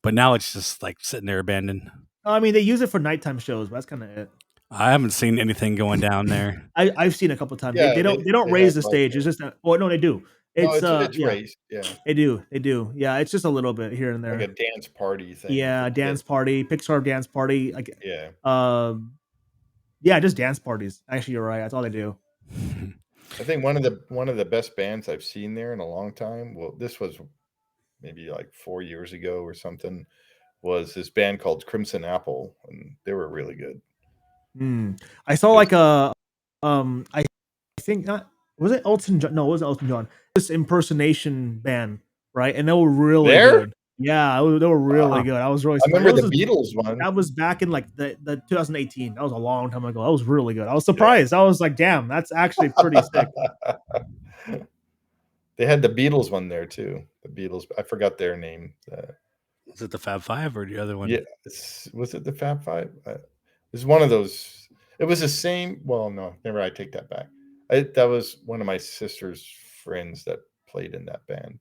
But now it's just like sitting there abandoned. I mean, they use it for nighttime shows, but that's kind of it. I haven't seen anything going down there. I've seen a couple times. They don't raise the stage. It's just no, they do. It's raised. Yeah, they do. Yeah, it's just a little bit here and there, like a dance party thing. Yeah, dance party, Pixar dance party. Like just dance parties. Actually, you're right. That's all they do. I think one of the best bands I've seen there in a long time. Well, this was maybe like 4 years ago or something. Was this band called Crimson Apple, and they were really good. I saw like a I think not. Was it Elton John? No, it wasn't Elton John. This impersonation band, right? And they were really good. Yeah, they were really good. I was really. I remember the Beatles one. That was back in like the 2018. That was a long time ago. That was really good. I was surprised. I was like, damn, that's actually pretty sick. They had the Beatles one there too. The Beatles. I forgot their name. Was it the Fab Five or the other one? Yeah, was it the Fab Five? It's one of those. It was the same. Well, no, never. I take that back. That was one of my sister's friends that played in that band.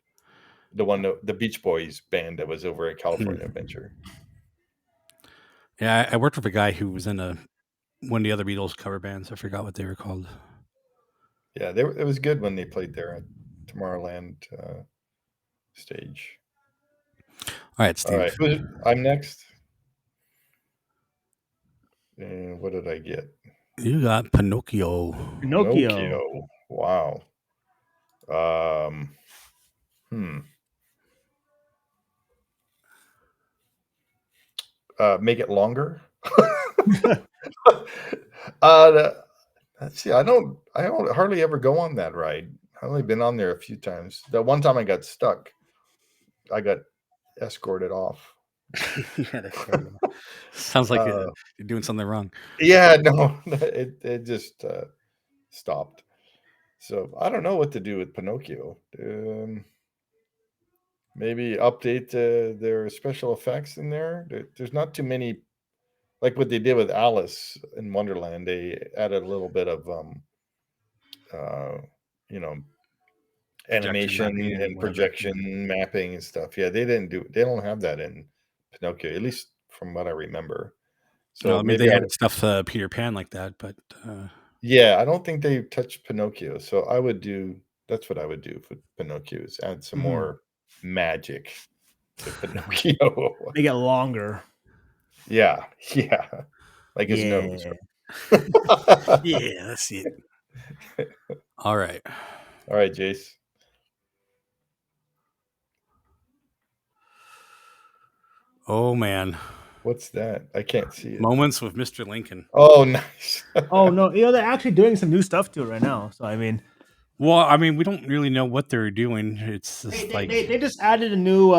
The Beach Boys band that was over at California Adventure. Yeah, I worked with a guy who was in one of the other Beatles cover bands. I forgot what they were called. Yeah, it was good when they played there at Tomorrowland stage. All right, Steve. All right, I'm next. And what did I get? You got Pinocchio. Pinocchio. Wow. Make it longer. Let's see. I don't hardly ever go on that ride. I've only been on there a few times. The one time I got stuck, I got escorted off. Sounds like you're doing something wrong. Yeah, no, it just stopped. So I don't know what to do with Pinocchio. Maybe update their special effects in there. There's not too many, like what they did with Alice in Wonderland. They added a little bit of animation and projection mapping and stuff. Yeah, they don't have that in Pinocchio, at least from what I remember. So no, I mean, they added stuff to Peter Pan like that, but yeah, I don't think they touched Pinocchio. So that's what I would do for Pinocchio, is add some more magic to Pinocchio. Make it longer. Yeah. Like his nose. Yeah, that's it. All right, Jace. Oh man, what's that? I can't see it. Moments with Mr. Lincoln. Oh, nice. Oh no, they're actually doing some new stuff to it right now. So I mean, we don't really know what they're doing. It's just they just added a new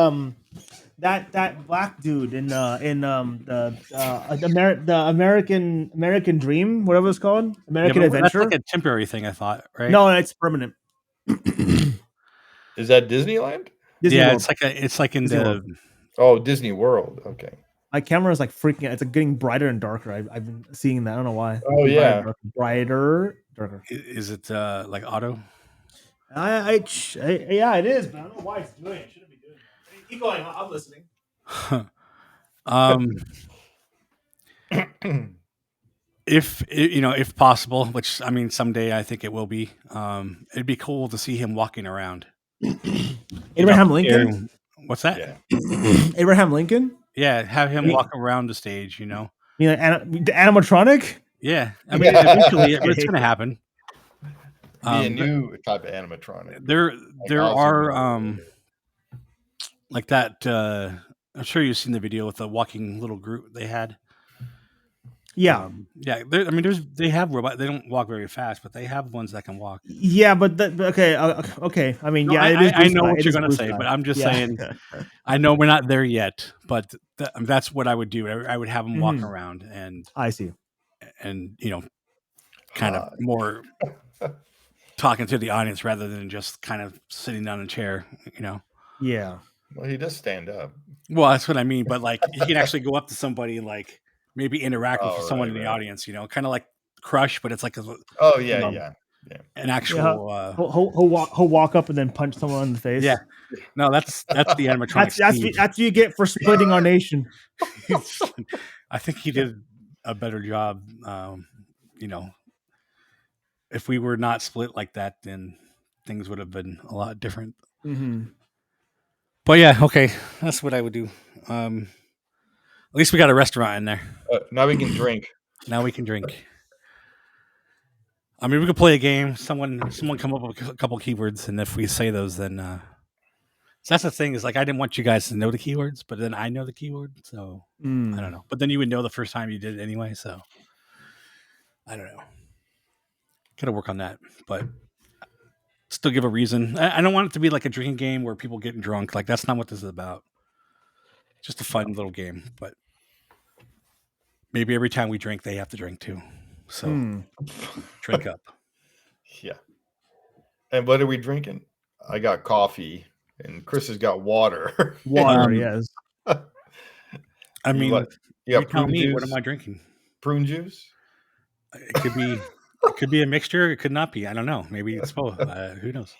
that black dude in the American Dream, whatever it's called, American Adventure. That's like a temporary thing, I thought, right? No, it's permanent. Is that Disneyland? Disney yeah, World. it's like in Disney the World. Oh, Disney World. Okay. My camera is like freaking out. It's like getting brighter and darker. I've been seeing that. I don't know why. Oh yeah, brighter, darker. Is it like auto? Yeah, it is, but I don't know why it's doing it. Shouldn't be doing it. Keep going. I'm listening. If possible, which I mean, someday I think it will be. It'd be cool to see him walking around. Abraham Lincoln. What's that? Yeah. Abraham Lincoln. Yeah, have him walk around the stage. You know. You know, the animatronic. Yeah, I mean, eventually it's going to happen. Be a new type of animatronic. There are like that. I'm sure you've seen the video with the walking little group they had. Yeah, they have robots. They don't walk very fast, but they have ones that can walk. Yeah, but okay. I mean, no, yeah, I know what you're going to say, but I'm just saying. I know we're not there yet, but that's what I would do. I would have them walk around, and I see, and kind of more talking to the audience rather than just kind of sitting down in a chair. Yeah. Well, he does stand up. Well, that's what I mean, but like he can actually go up to somebody and like maybe interact with someone in the audience, kind of like Crush, but it's like an actual. He'll walk up and then punch someone in the face. Yeah, no, that's the animatronic. that's what you get for splitting our nation. I think he did a better job. If we were not split like that, then things would have been a lot different. Mm-hmm. But yeah, okay, that's what I would do. At least we got a restaurant in there. Now we can drink. Now we can drink. I mean, we could play a game. Someone come up with a couple keywords, and if we say those, then so that's the thing. Is like I didn't want you guys to know the keywords, but then I know the keyword, so I don't know. But then you would know the first time you did it anyway, so I don't know. Gotta work on that, but still give a reason. I don't want it to be like a drinking game where people getting drunk. Like that's not what this is about. Just a fun little game, but maybe every time we drink, they have to drink too. So drink up. Yeah. And what are we drinking? I got coffee, and Kris has got water. Water, yes. I mean, you tell me, what am I drinking? Prune juice. It could be. It could be a mixture. It could not be. I don't know. Maybe it's both. Who knows?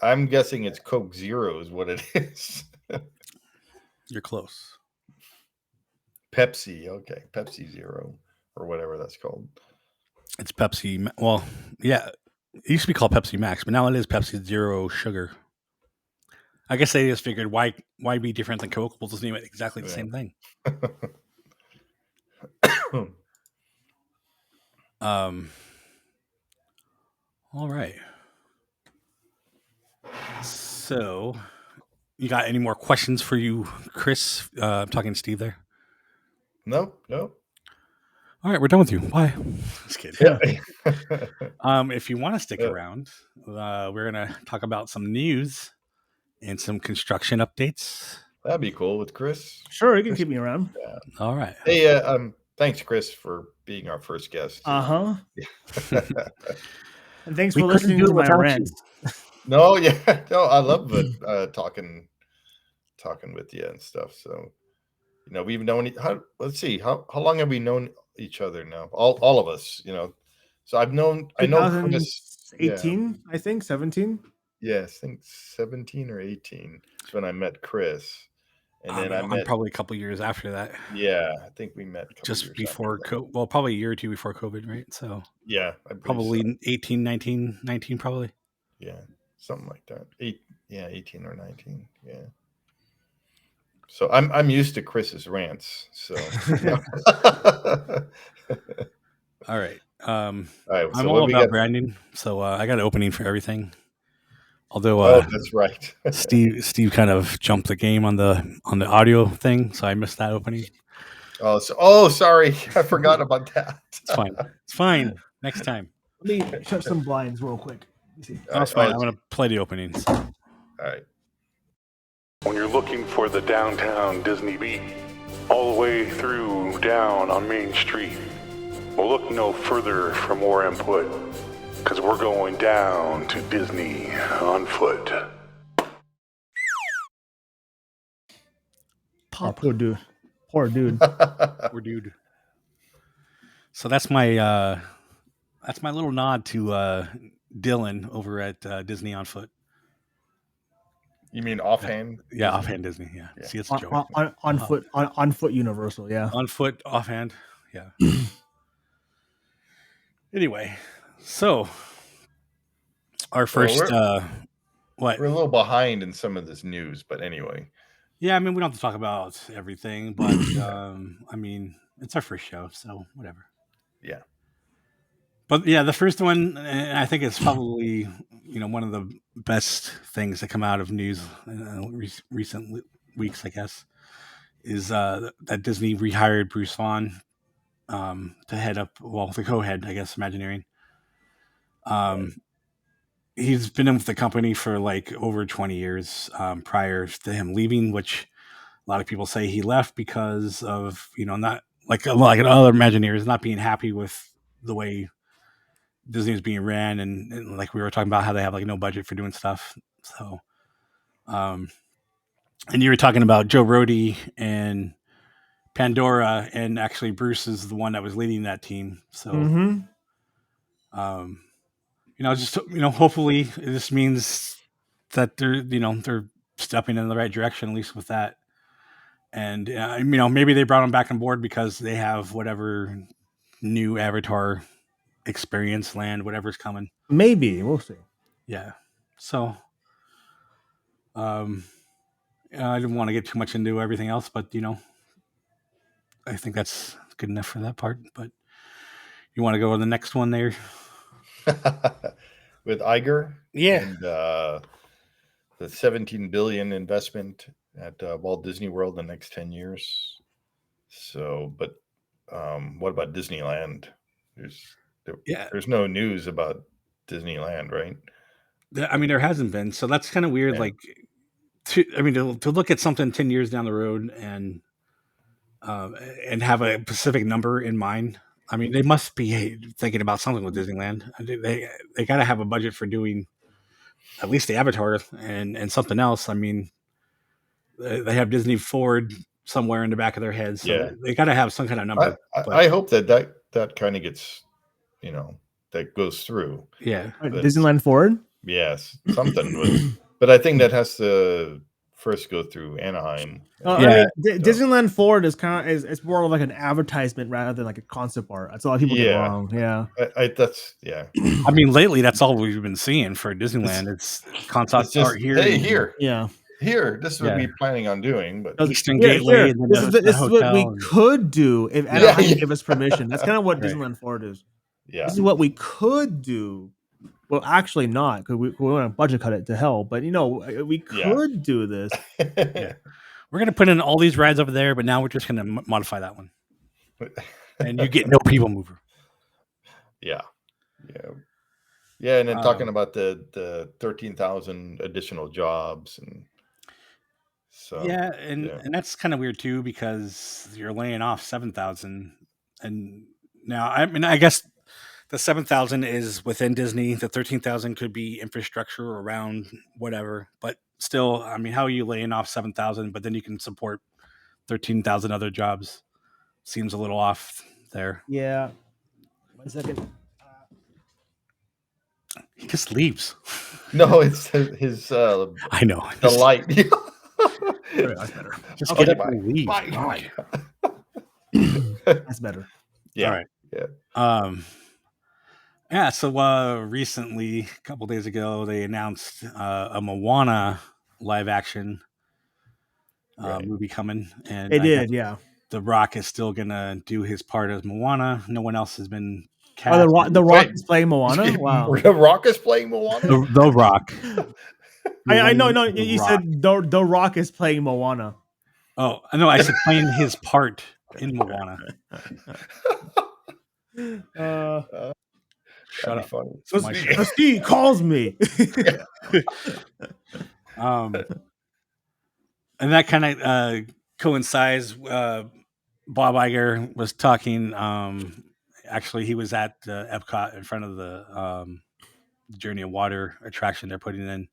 I'm guessing it's Coke Zero is what it is. You're close. Pepsi. Okay. Pepsi Zero or whatever that's called. It's Pepsi. Well, yeah. It used to be called Pepsi Max, but now it is Pepsi Zero Sugar. I guess they just figured why be different than Coke? We'll just name it exactly the same thing. All right. So, you got any more questions for you, Kris? I'm talking to Steve there. Nope. All right, we're done with you. Bye. Just kidding. Yeah. If you want to stick around, we're gonna talk about some news and some construction updates. That'd be cool with Kris. Sure, you can keep me around. Yeah. All right. Hey, thanks, Kris, for being our first guest. And thanks We for couldn't listening do to it my without you. rants. No, I love it. Talking with you and stuff. So, we've known. Let's see, how long have we known each other now? All of us, So I know Kris. 18, I think 17. Yes, I think 17 or 18 is when I met Kris, and then I'm probably a couple years after that. Yeah, I think we met just before well, probably a year or two before COVID, right? So yeah, probably 18, 19, probably. Yeah, something like that. 18 or 19. Yeah. So I'm used to Kris's rants. So all right. All right. I'm all about branding, so I got an opening for everything. Although, that's right. Steve kind of jumped the game on the audio thing, so I missed that opening. Sorry, I forgot about that. It's fine. Next time. Let me shut some blinds real quick. That's fine. I'm going to play the openings. All right. When you're looking for the downtown Disney beat, all the way through down on Main Street, well, look no further for more input, because we're going down to Disney on foot. Oh, poor dude. Poor dude. So that's my little nod to Dylan over at Disney on foot. You mean offhand? Yeah, offhand Disney. Yeah. See, it's a joke. On foot Universal. Yeah. On foot, offhand. Yeah. Anyway, so our first what? We're a little behind in some of this news, but anyway. Yeah, I mean, we don't have to talk about everything, but I mean, it's our first show, so whatever. Yeah. But yeah, the first one, and I think it's probably one of the best things that come out of news recent weeks, I guess, is that Disney rehired Bruce Vaughn to head up, the co-head, I guess, Imagineering. He's been in with the company for like over 20 years prior to him leaving, which a lot of people say he left because of, not like other Imagineers not being happy with the way Disney is being ran, and like we were talking about how they have like no budget for doing stuff. So, and you were talking about Joe Rohde and Pandora, and actually Bruce is the one that was leading that team. So, hopefully this means that they're stepping in the right direction, at least with that. And maybe they brought him back on board because they have whatever new Avatar experience land, whatever's coming. Maybe we'll see. Yeah. So, I didn't want to get too much into everything else, but I think that's good enough for that part. But you want to go to the next one there with Iger? Yeah. And the $17 billion investment at Walt Disney World in the next 10 years. So, but what about Disneyland? There's no news about Disneyland, right? I mean, there hasn't been, so that's kind of weird. Yeah. Like, to look at something 10 years down the road and have a specific number in mind. I mean, they must be thinking about something with Disneyland. They got to have a budget for doing at least the Avatar and something else. I mean, they have Disney Forward somewhere in the back of their heads, so they got to have some kind of number. I hope that kind of gets, that goes through. Yeah, Disneyland Forward. Yes, something. But I think that has to first go through Anaheim. Disneyland Forward is it's more like an advertisement rather than like a concept art. That's a lot of people get wrong. Yeah, I mean, lately that's all we've been seeing for Disneyland. It's concept art here. Hey, here. Yeah. Here, this is what we're planning on doing. But Eastern Gateway. This is what we could do if Anaheim gave us permission. That's kind of what Disneyland Forward is. This is what we could do. Well, actually not, because we want to budget cut it to hell. But we could do this. Yeah. We're gonna put in all these rides over there, but now we're just gonna modify that one, and you get no people mover. Yeah. And then talking about the 13,000 additional jobs, and so and that's kind of weird too, because you're laying off 7,000, and now I guess the 7,000 is within Disney. The 13,000 could be infrastructure around whatever, but still, I mean, how are you laying off 7,000, but then you can support 13,000 other jobs? Seems a little off there. Yeah. 1 second. He just leaves. No, it's his. I know the light. That's better. Just Okay, get up and leave. Bye. That's better. Yeah. All right. Yeah. Yeah. So recently, a couple days ago, they announced a Moana live action movie coming, and They did, yeah. The Rock is still gonna do his part as Moana. No one else has been cast. Oh, the Rock is playing Moana. Wow. The Rock is playing Moana. The Rock. I know. No, you said the Rock is playing Moana. Oh, I know. I said playing his part in Moana. Shut up. Funny. He calls me. And that kind of coincides. Bob Iger was talking. Actually, he was at Epcot in front of the Journey of Water attraction they're putting in.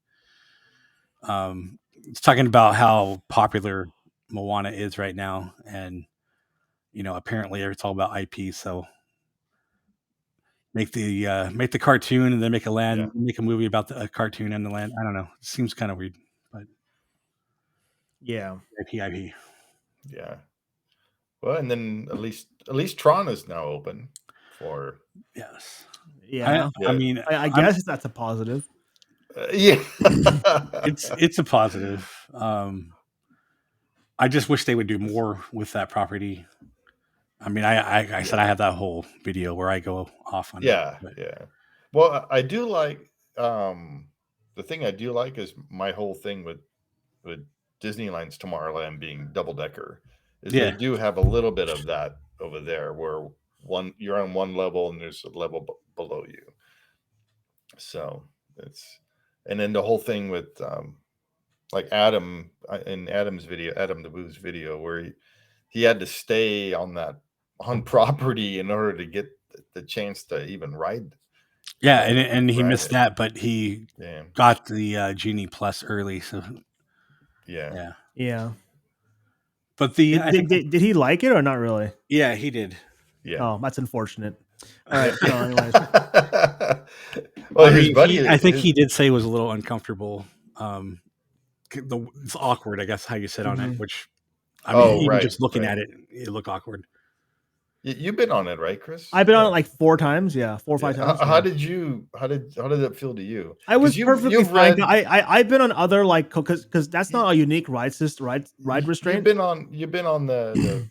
It's talking about how popular Moana is right now, and apparently it's all about IP. So make the cartoon and then make a movie about a cartoon and the land. I don't know. It seems kind of weird, but yeah, IP. Yeah. Well, and then at least Tron is now open for. Yes. Yeah. I mean, I guess that's a positive. Yeah. it's a positive. I just wish they would do more with that property. I mean, I said I have that whole video where I go off on. Yeah. Well, I do like the thing I do like is my whole thing with Disneyland's Tomorrowland being double decker. They do have a little bit of that over there, where you're on one level and there's a level below you. So and then the whole thing with like Adam in Adam's video, Adam the Boo's video, where he had to stay on property in order to get the chance to even ride. Yeah, and he missed that, but he got the Genie Plus early, so yeah. But did he like it or not really? Yeah, he did. Yeah. Oh, that's unfortunate. All right. Anyways. Well, I think he did say it was a little uncomfortable. It's awkward, I guess, how you sit on it. Which, I mean, even just looking at it, it looked awkward. You've been on it, right, Chris? I've been on it like 4 times. Yeah, 4 or 5 times. How did it feel to you? I was perfectly fine. I've been on other because that's not a unique ride restraint. You've been on the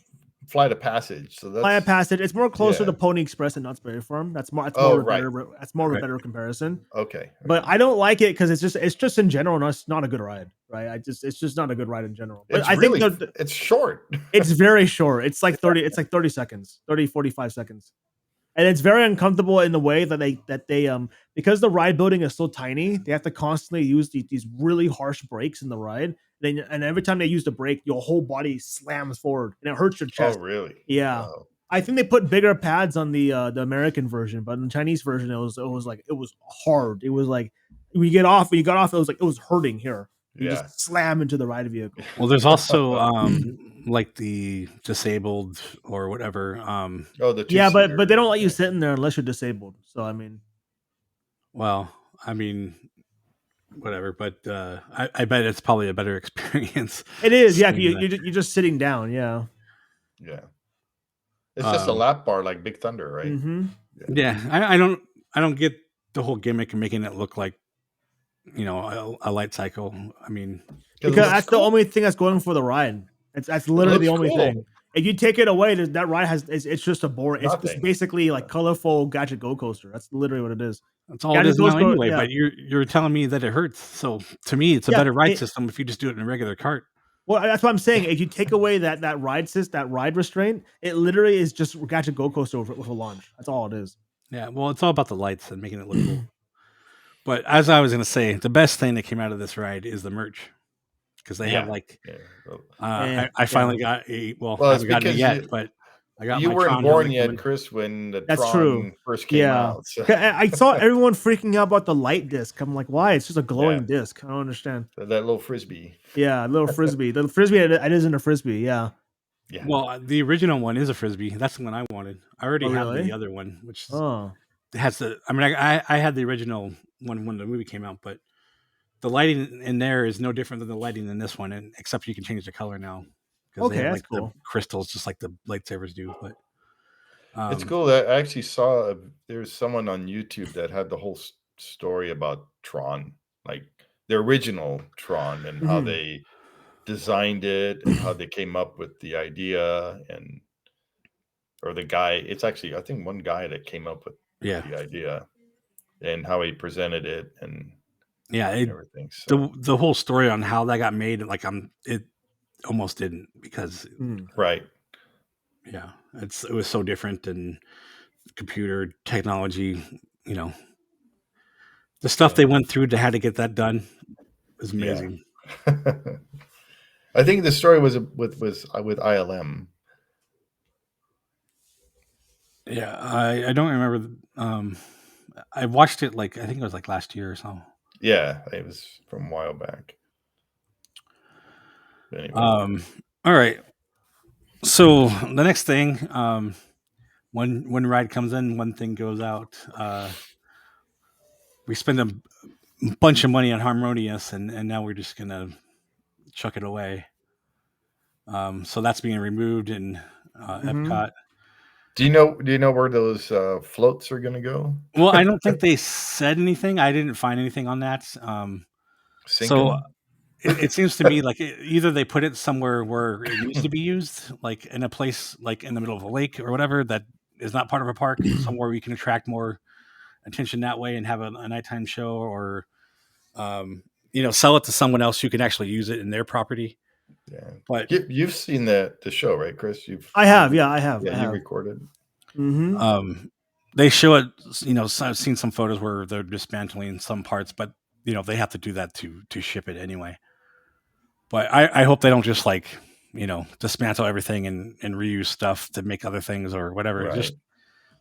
Flight of Passage. So that's Flight of Passage. It's more closer to Pony Express and Knott's Berry Farm. That's more of a better comparison. Okay. But I don't like it because it's just in general not a good ride, right? It's just not a good ride in general. But I think it's short. It's very short. It's like 30 seconds, 45 seconds. And it's very uncomfortable in the way that they because the ride building is so tiny, they have to constantly use these really harsh brakes in the ride. And every time they use the brake, your whole body slams forward and it hurts your chest. Oh, really? Yeah. Wow. I think they put bigger pads on the American version, but in the Chinese version, it was hard. It was like when you got off, it was hurting here. You just slam into the ride vehicle. Well, there's also like the disabled or whatever. But they don't let you sit in there unless you're disabled. So I mean, whatever. But I bet it's probably a better experience. It is, yeah. You're just sitting down, yeah. Yeah. It's just a lap bar like Big Thunder, right? Mm-hmm. Yeah, I don't get the whole gimmick of making it look like a light cycle. I mean, because that's the only thing that's going for the ride. That's literally the only thing. if you take it away, that ride it's just a boring. It's Nothing. basically like colorful gadget go coaster. That's literally what it is. That's all Gadget it is now Coaster, anyway. yeah. But you're telling me that it hurts. So to me, it's a Yeah, better ride system if you just do it in a regular cart. Well, that's what I'm saying. If you take away that ride restraint, it literally is just gadget go coaster with a launch. That's all it is. Yeah, well, it's all about the lights and making it look cool. But as I was going to say, the best thing that came out of this ride is the merch, because they have like, I finally got I haven't gotten it yet, but I got. You my weren't Tron born helmet yet, coming. Chris, when the That's Tron true. first came out. So. I saw everyone freaking out about the light disc. I'm like, why? It's just a glowing disc. I don't understand. That little frisbee. Yeah, a little frisbee. The frisbee it isn't a frisbee. Yeah. Yeah. Well, the original one is a frisbee. That's the one I wanted. I already have really? the other one, which Oh. has the. I mean, I had the original one when the movie came out, but the lighting in there is no different than the lighting in this one, and except you can change the color now. Okay, they have, that's like, cool. the crystals, just like the lightsabers do. But It's cool that I actually saw there's someone on YouTube that had the whole story about Tron, like the original Tron, and how they designed it and how they came up with the idea, or the guy. It's actually, I think, one guy that came up with the idea and how he presented it and everything. So. the whole story on how that got made, like it almost didn't, because right. Yeah, it was so different, and computer technology, the stuff they went through to how to get that done was amazing. I think the story was with ILM. Yeah, I don't remember. I watched it I think it was like last year or so. Yeah, it was from a while back. Anyway. All right. So the next thing, when ride comes in, one thing goes out. We spend a bunch of money on Harmonious, and now we're just gonna chuck it away. So that's being removed in Epcot. Do you know where those floats are going to go? Well, I don't think they said anything. I didn't find anything on that. So it seems to me like either they put it somewhere where it needs to be used, like in a place like in the middle of a lake or whatever that is not part of a park, somewhere we can attract more attention that way and have a nighttime show, or sell it to someone else who can actually use it in their property. Yeah, but you've seen the show, right, Chris? I have. Yeah, I have. Yeah, you recorded. They show it. I've seen some photos where they're dismantling some parts, but they have to do that to ship it anyway. But I hope they don't just dismantle everything and reuse stuff to make other things or whatever. Right. Just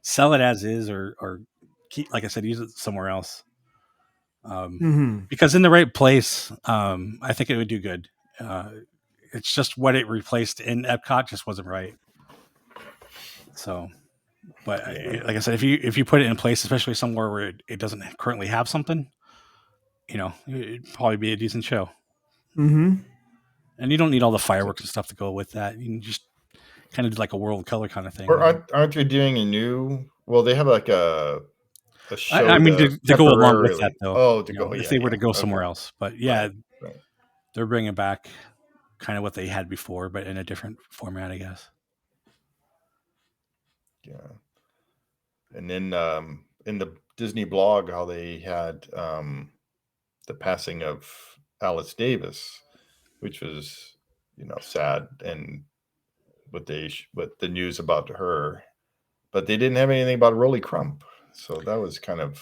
sell it as is, or keep, like I said, use it somewhere else. Because in the right place, I think it would do good. It's just what it replaced in Epcot just wasn't right. So, but like I said, if you put it in place, especially somewhere where it doesn't currently have something, it'd probably be a decent show. And you don't need all the fireworks and stuff to go with that. You can just kind of do like a world color kind of thing. Or aren't they doing a new? Well, they have like a show. I mean, to go along with that, though. Oh, to go if they were to go somewhere else, but yeah, right. They're bringing back kind of what they had before, but in a different format, I guess. Yeah. And then in the Disney blog, how they had the passing of Alice Davis, which was sad, and with the news about her, but they didn't have anything about Rolly Crump, so that was kind of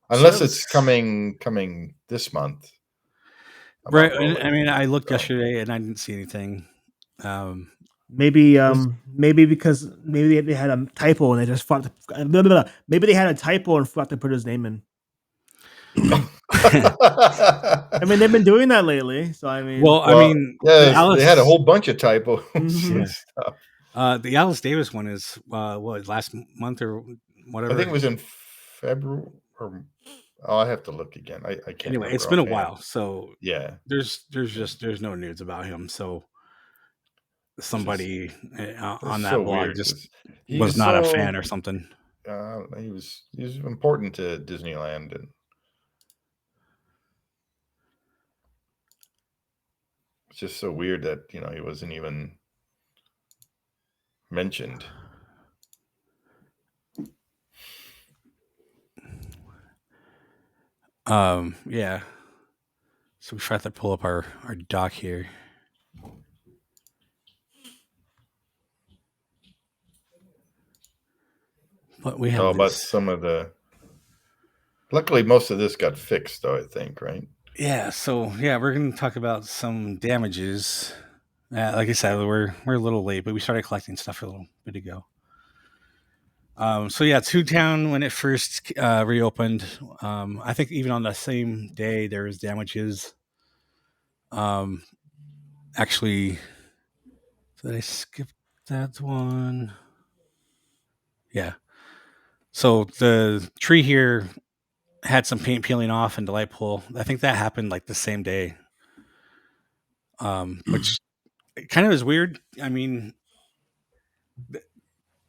unless it's coming this month. Right. I mean, I looked yesterday and I didn't see anything. Maybe because maybe they had a typo and they just forgot to, maybe they had a typo and forgot to put his name in. I mean, they've been doing that lately. So I mean, they had a whole bunch of typos and stuff. The Alice Davis one is what, last month or whatever. I think it was in February. I have to look again. I can't. Anyway, it's been a while, so yeah. There's no news about him. So somebody on that blog just was not a fan or something. He was important to Disneyland, and it's just so weird that he wasn't even mentioned. Yeah. So we try to pull up our doc here. But we have about this. some of the. Luckily, most of this got fixed, though. I think, right? Yeah. So yeah, we're going to talk about some damages. Like I said, we're a little late, but we started collecting stuff a little bit ago. So yeah, Two Town, when it first reopened, I think even on the same day there was damages. Actually, did I skip that one? Yeah. So the tree here had some paint peeling off and the light pole. I think that happened like the same day. Which kind of is weird. I mean,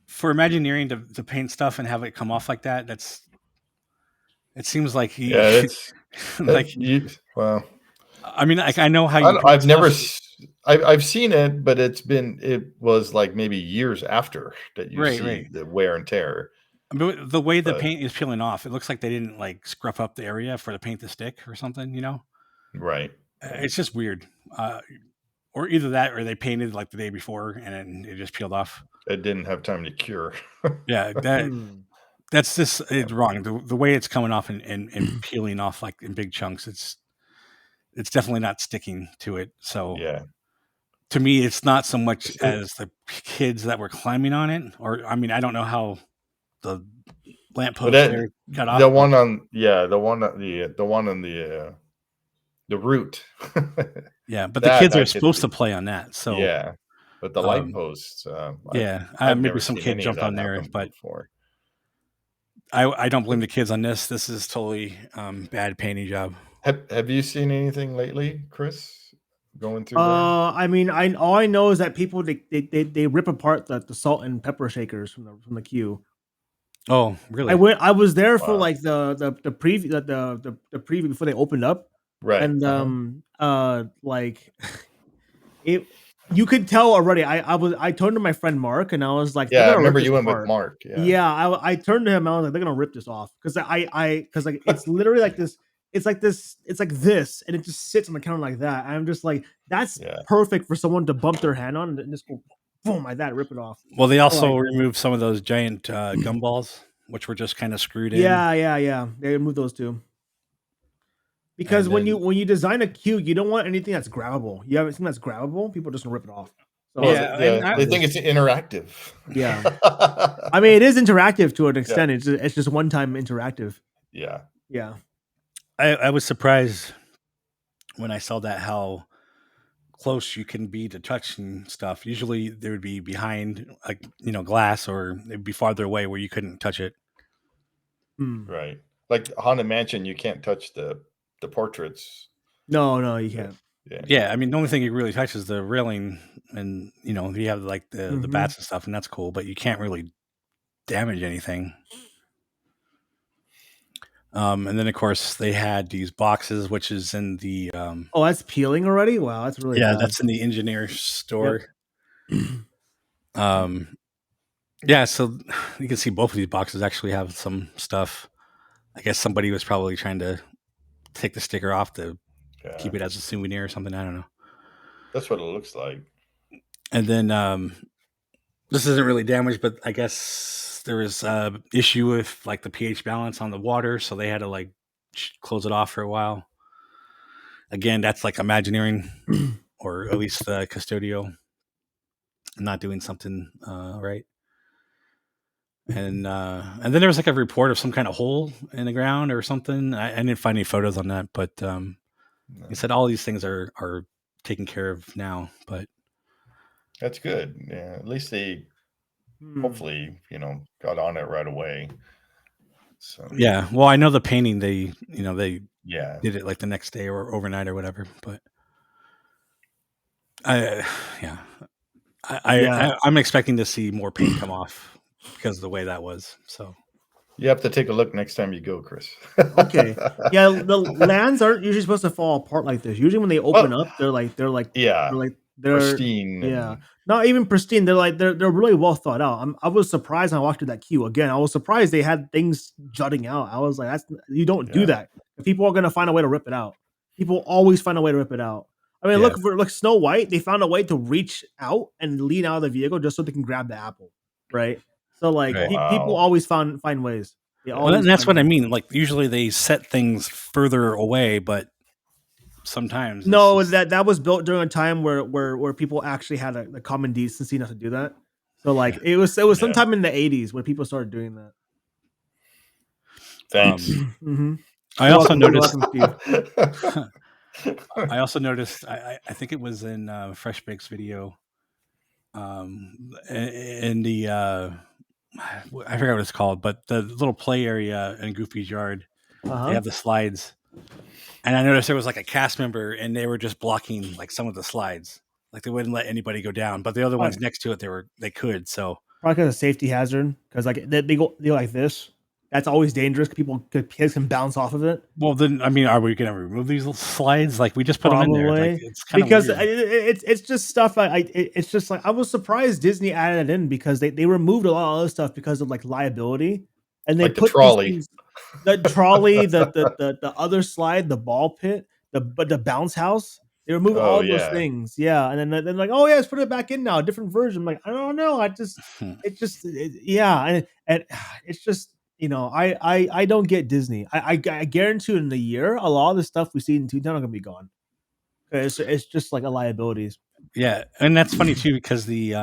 for Imagineering to paint stuff and have it come off like that, it seems like he, it's like, well, I mean, I know how you. I've never, I've seen it, but it was like maybe years after that you see the wear and tear. But the way the paint is peeling off, it looks like they didn't like scruff up the area for the paint to stick or something, you know? Right. It's just weird. Or either that or they painted like the day before and then it just peeled off. It didn't have time to cure. Yeah, that's just it's wrong. The way it's coming off and peeling off like in big chunks, it's definitely not sticking to it. So yeah, to me, it's not so much as the kids that were climbing on it, or I mean, I don't know how the lamppost there got off. The one on the route. Yeah, but the kids are supposed to play on that. So yeah, but the light posts. Maybe some kid jumped on there, but before. I don't blame the kids on this. This is totally bad painting job. Have you seen anything lately, Kris? Going through there? I mean, all I know is that people they rip apart the salt and pepper shakers from the queue. Oh, really? I was there for like the preview the preview before they opened up. Right. And like it, you could tell already. I turned to my friend Mark and I was like, yeah, I remember you went with Mark. Yeah, I turned to him. I was like, they're gonna rip this off because because like it's literally like this. It's like this, and it just sits on the counter like that. I'm just like, that's perfect for someone to bump their hand on and just go boom like that, rip it off. Well, they also removed some of those giant gumballs, which were just kind of screwed in. Yeah. They removed those too. Because when you design a queue, you don't want anything that's grabbable. You have anything that's grabbable, people just gonna rip it off. So, they think it's interactive. Yeah, I mean, it is interactive to an extent. It's just one time interactive. Yeah. I was surprised when I saw that how close you can be to touching stuff. Usually they would be behind like glass, or they'd be farther away where you couldn't touch it. Right, like Haunted Mansion, you can't touch the portraits. No, you can't. Yeah, I mean the only thing you really touch is the railing, and you have like the bats and stuff, and that's cool, but you can't really damage anything. And then of course they had these boxes, which is in the oh, that's peeling already. Wow, that's really bad. That's in the engineer store. Yep. Yeah, so you can see both of these boxes actually have some stuff. I guess somebody was probably trying to take the sticker off to keep it as a souvenir or something. I don't know. That's what it looks like. And then this isn't really damaged, but I guess there was issue with like the pH balance on the water, so they had to like close it off for a while. Again, that's like Imagineering, or at least the Custodio not doing something right. And then there was like a report of some kind of hole in the ground or something. I didn't find any photos on that, but he said all these things are taken care of now. But that's good. Yeah, at least they hopefully got on it right away. So yeah, well, I know the painting they did it like the next day or overnight or whatever. But I'm expecting to see more paint come off because of the way that was. So you have to take a look next time you go, Kris. Okay. Yeah, the lands aren't usually supposed to fall apart like this. Usually when they open up, they're like They're pristine. yeah, And not even pristine. They're really well thought out. I was surprised when I walked through that queue again. I was surprised they had things jutting out. I was like, that's you don't do Yeah. that. If people are gonna find a way to rip it out. People always find a way to rip it out. I mean, Yeah. look, Snow White. They found a way to reach out and lean out of the vehicle just so they can grab the apple, right? So like Right. people Wow. always find ways. They Well, and always that's find what I ways. mean. Like usually they set things further away, but sometimes it's No, just, that was built during a time where people actually had the common decency enough to do that. So like it was Yeah. sometime in the 80s when people started doing that. Thanks. Mm-hmm. I also You're noticed. welcome, Steve. I also noticed. I think it was in Fresh Bake's video. In the I forgot what it's called, but the little play area in Goofy's yard, Uh-huh. they have the slides, and I noticed there was like a cast member, and they were just blocking like some of the slides, like they wouldn't let anybody go down, but the other ones next to it, they could. So Probably because of safety hazard. Because like they go like this. That's always dangerous. Kids can bounce off of it. well, then I mean, are we going to remove these little slides? Like we just put them in there. Like Probably it's kind of because weird. it's just stuff. It's just like I was surprised Disney added it in because they removed a lot of other stuff because of like liability, and they Like the put trolley. these things, the trolley, the other slide, the ball pit, the bounce house. They removed Oh all those yeah. things, yeah, and then like, oh yeah, let's put it back in now, a different version. I'm like, I don't know, yeah, and it's just. I don't get Disney. I guarantee you in the year, a lot of the stuff we see in Toontown are gonna be gone. It's just like a liabilities. Yeah, and that's funny too because the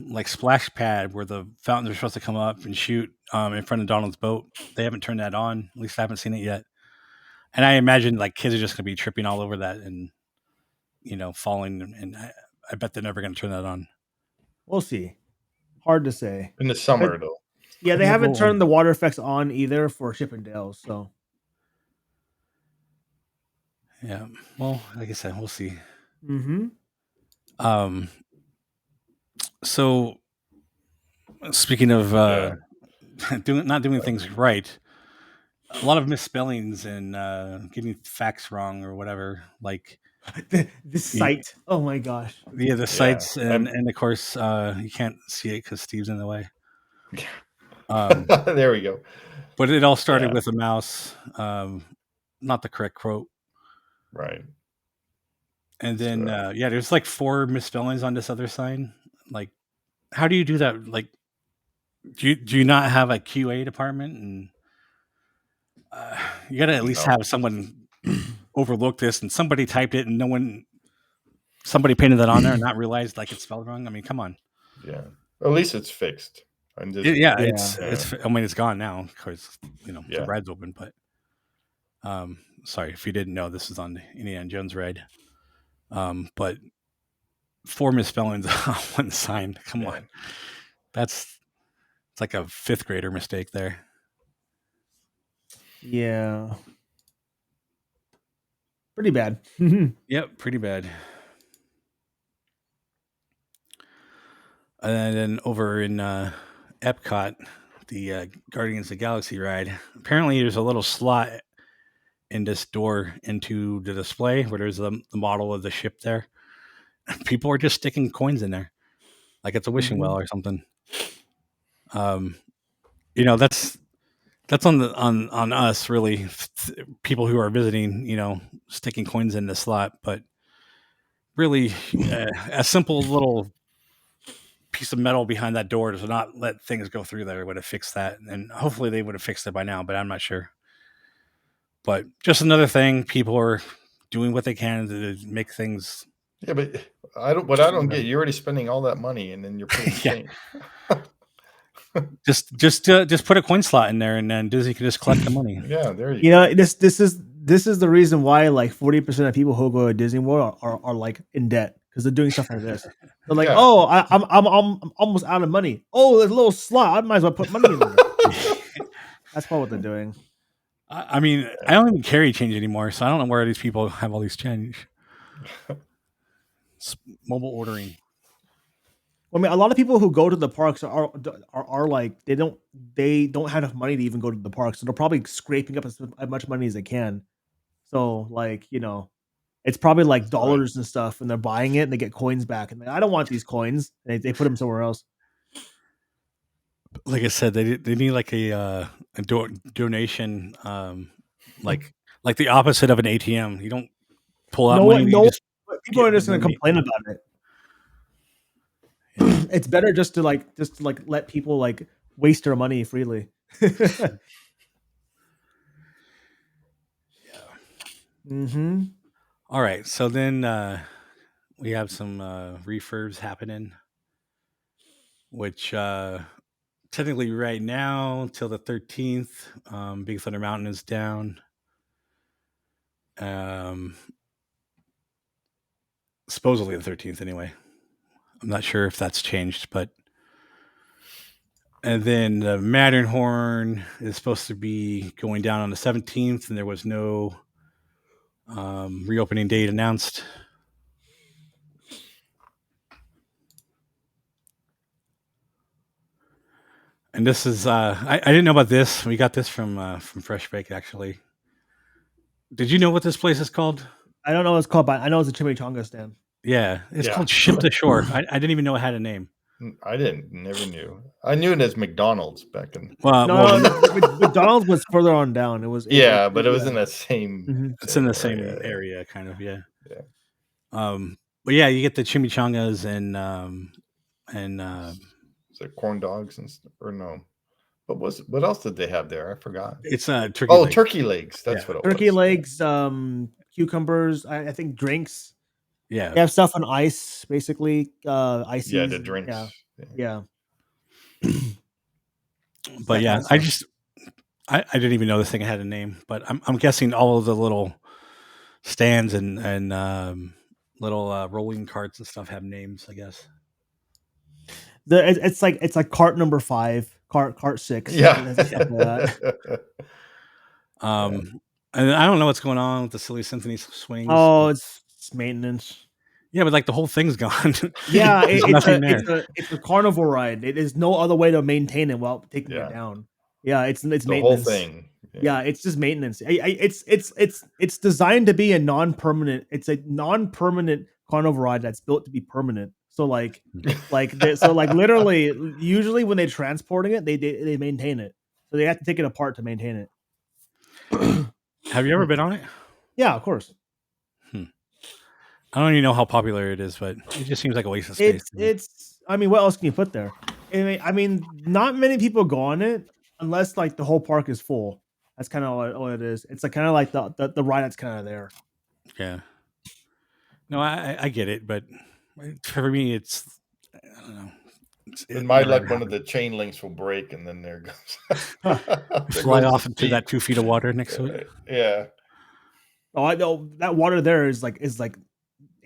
like splash pad where the fountains are supposed to come up and shoot in front of Donald's boat, they haven't turned that on. At least I haven't seen it yet. And I imagine like kids are just gonna be tripping all over that and falling. And I bet they're never gonna turn that on. We'll see. Hard to say. In the summer But, though. yeah, they Yeah, haven't well, turned the water effects on either for Chippendales. So yeah. Well, like I said, we'll see. mm-hmm. So speaking of not doing things right, a lot of misspellings and getting facts wrong or whatever. Like the site. Oh my gosh. yeah, the Yeah. sites and of course you can't see it because Steve's in the way. There we go. But it all started Yeah. with a mouse, not the correct quote. Right. And then there's like 4 misspellings on this other sign. Like, how do you do that? Like, do you not have a QA department? And you got to at least No. have someone overlook this, and somebody typed it, and somebody painted that on there and not realized like it's spelled wrong. I mean, come on. Yeah. At least it's fixed. I'm just, It's. I mean, it's gone now because the Yeah. ride's open. But sorry if you didn't know, this is on the Indiana Jones ride. But 4 misspellings on one sign. Come on, it's like a 5th grader mistake there. Yeah. Pretty bad. Yep, pretty bad. And then over in Epcot, the Guardians of the Galaxy ride, apparently there's a little slot in this door into the display where there's the model of the ship there. People are just sticking coins in there like it's a wishing well or something. That's on us really, people who are visiting, sticking coins in the slot, but really a simple little piece of metal behind that door does not let things go through there would have fixed that, and hopefully they would have fixed it by now, but I'm not sure. But just another thing, people are doing what they can to make things. Yeah, but I don't get. You're already spending all that money, and then you're putting change. Just put a coin slot in there, and then Disney can just collect the money. Yeah, there you You know, this is the reason why like 40% of people who go to Disney World are like in debt because they're doing stuff like this. They're like, oh, I'm almost out of money. Oh, there's a little slot. I might as well put money in there. That's probably what they're doing. I mean, I don't even carry change anymore, so I don't know where these people have all these change. It's mobile ordering. Well, I mean, a lot of people who go to the parks are like they don't have enough money to even go to the parks, so they're probably scraping up as much money as they can. So, like, It's probably like dollars and stuff, and they're buying it and they get coins back. And I don't want these coins. They put them somewhere else. Like I said, they need like a donation, like the opposite of an ATM. You don't pull out money. People are just going to complain about it. It's better just to let people like waste their money freely. Mm-hmm. All right, so then we have some refurbs happening, which technically right now till the 13th, Big Thunder Mountain is down. Supposedly the 13th anyway. I'm not sure if that's changed, but and then the Matterhorn is supposed to be going down on the 17th, and there was no reopening date announced. And this is I didn't know about this. We got this from Fresh Bake actually. Did you know what this place is called? I don't know what it's called, but I know it's a chimichanga stand. Yeah, it's called Ship to Shore. I didn't even know it had a name. I never knew. I knew it as McDonald's back in. McDonald's was further on down. It was but it was in that same. Mm-hmm. It's in the same area, kind of. Yeah. But yeah, you get the chimichangas and is it corn dogs and stuff, or no? What else did they have there? I forgot. It's turkey. Legs. Turkey legs. That's what it was. Turkey legs, cucumbers. I think drinks. Yeah, they have stuff on ice, basically. Ices. Yeah, the drinks. Yeah. But yeah, I didn't even know this thing had a name. But I'm guessing all of the little stands and little rolling carts and stuff have names, I guess. It's like cart number 5, cart 6. Yeah. And I don't know what's going on with the Silly Symphony swings. Oh, it's maintenance. Yeah, but like the whole thing's gone. Yeah, it's a carnival ride. It is no other way to maintain it without taking it down. Yeah, it's the maintenance. whole thing. Yeah, it's just maintenance. It's designed to be a non-permanent. It's a non-permanent carnival ride that's built to be permanent. So literally, usually when they're transporting it, they maintain it. So they have to take it apart to maintain it. Have you ever been on it? Yeah, of course. I don't even know how popular it is, but it just seems like a waste of space. I mean, what else can you put there? I mean, not many people go on it unless like the whole park is full. That's kind of what it is. It's like kind of like the ride that's kind of there. Yeah. No, I get it, but for me, it's I don't know. It might like one of the chain links will break, and then there goes fly off into that 2 feet of water next to it. Yeah. Oh, I know that water there is like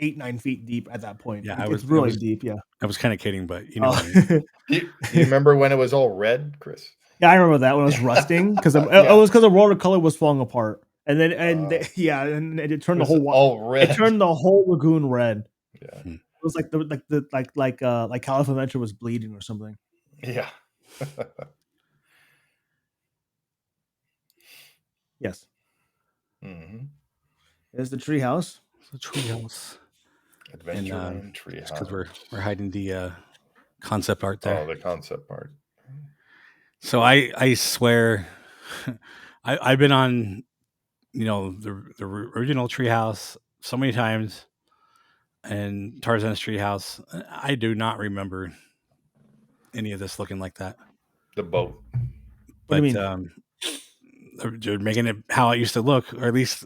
8-9 feet deep at that point. Yeah, it's really deep. Yeah, I was kind of kidding, but you know. Do you remember when it was all red, Chris? Yeah, I remember that when it was rusting because it was because the watercolor was falling apart, and then and it turned the whole all red. It turned the whole lagoon red. Yeah, it was like California was bleeding or something. Yeah. Yes. Mm-hmm. There's the treehouse. The treehouse. Adventureland treehouse. Because we're hiding the concept art there. Oh, the concept art. So I swear, I've been on, the original treehouse so many times, and Tarzan's treehouse. I do not remember any of this looking like that. The boat. But they're making it how it used to look, or at least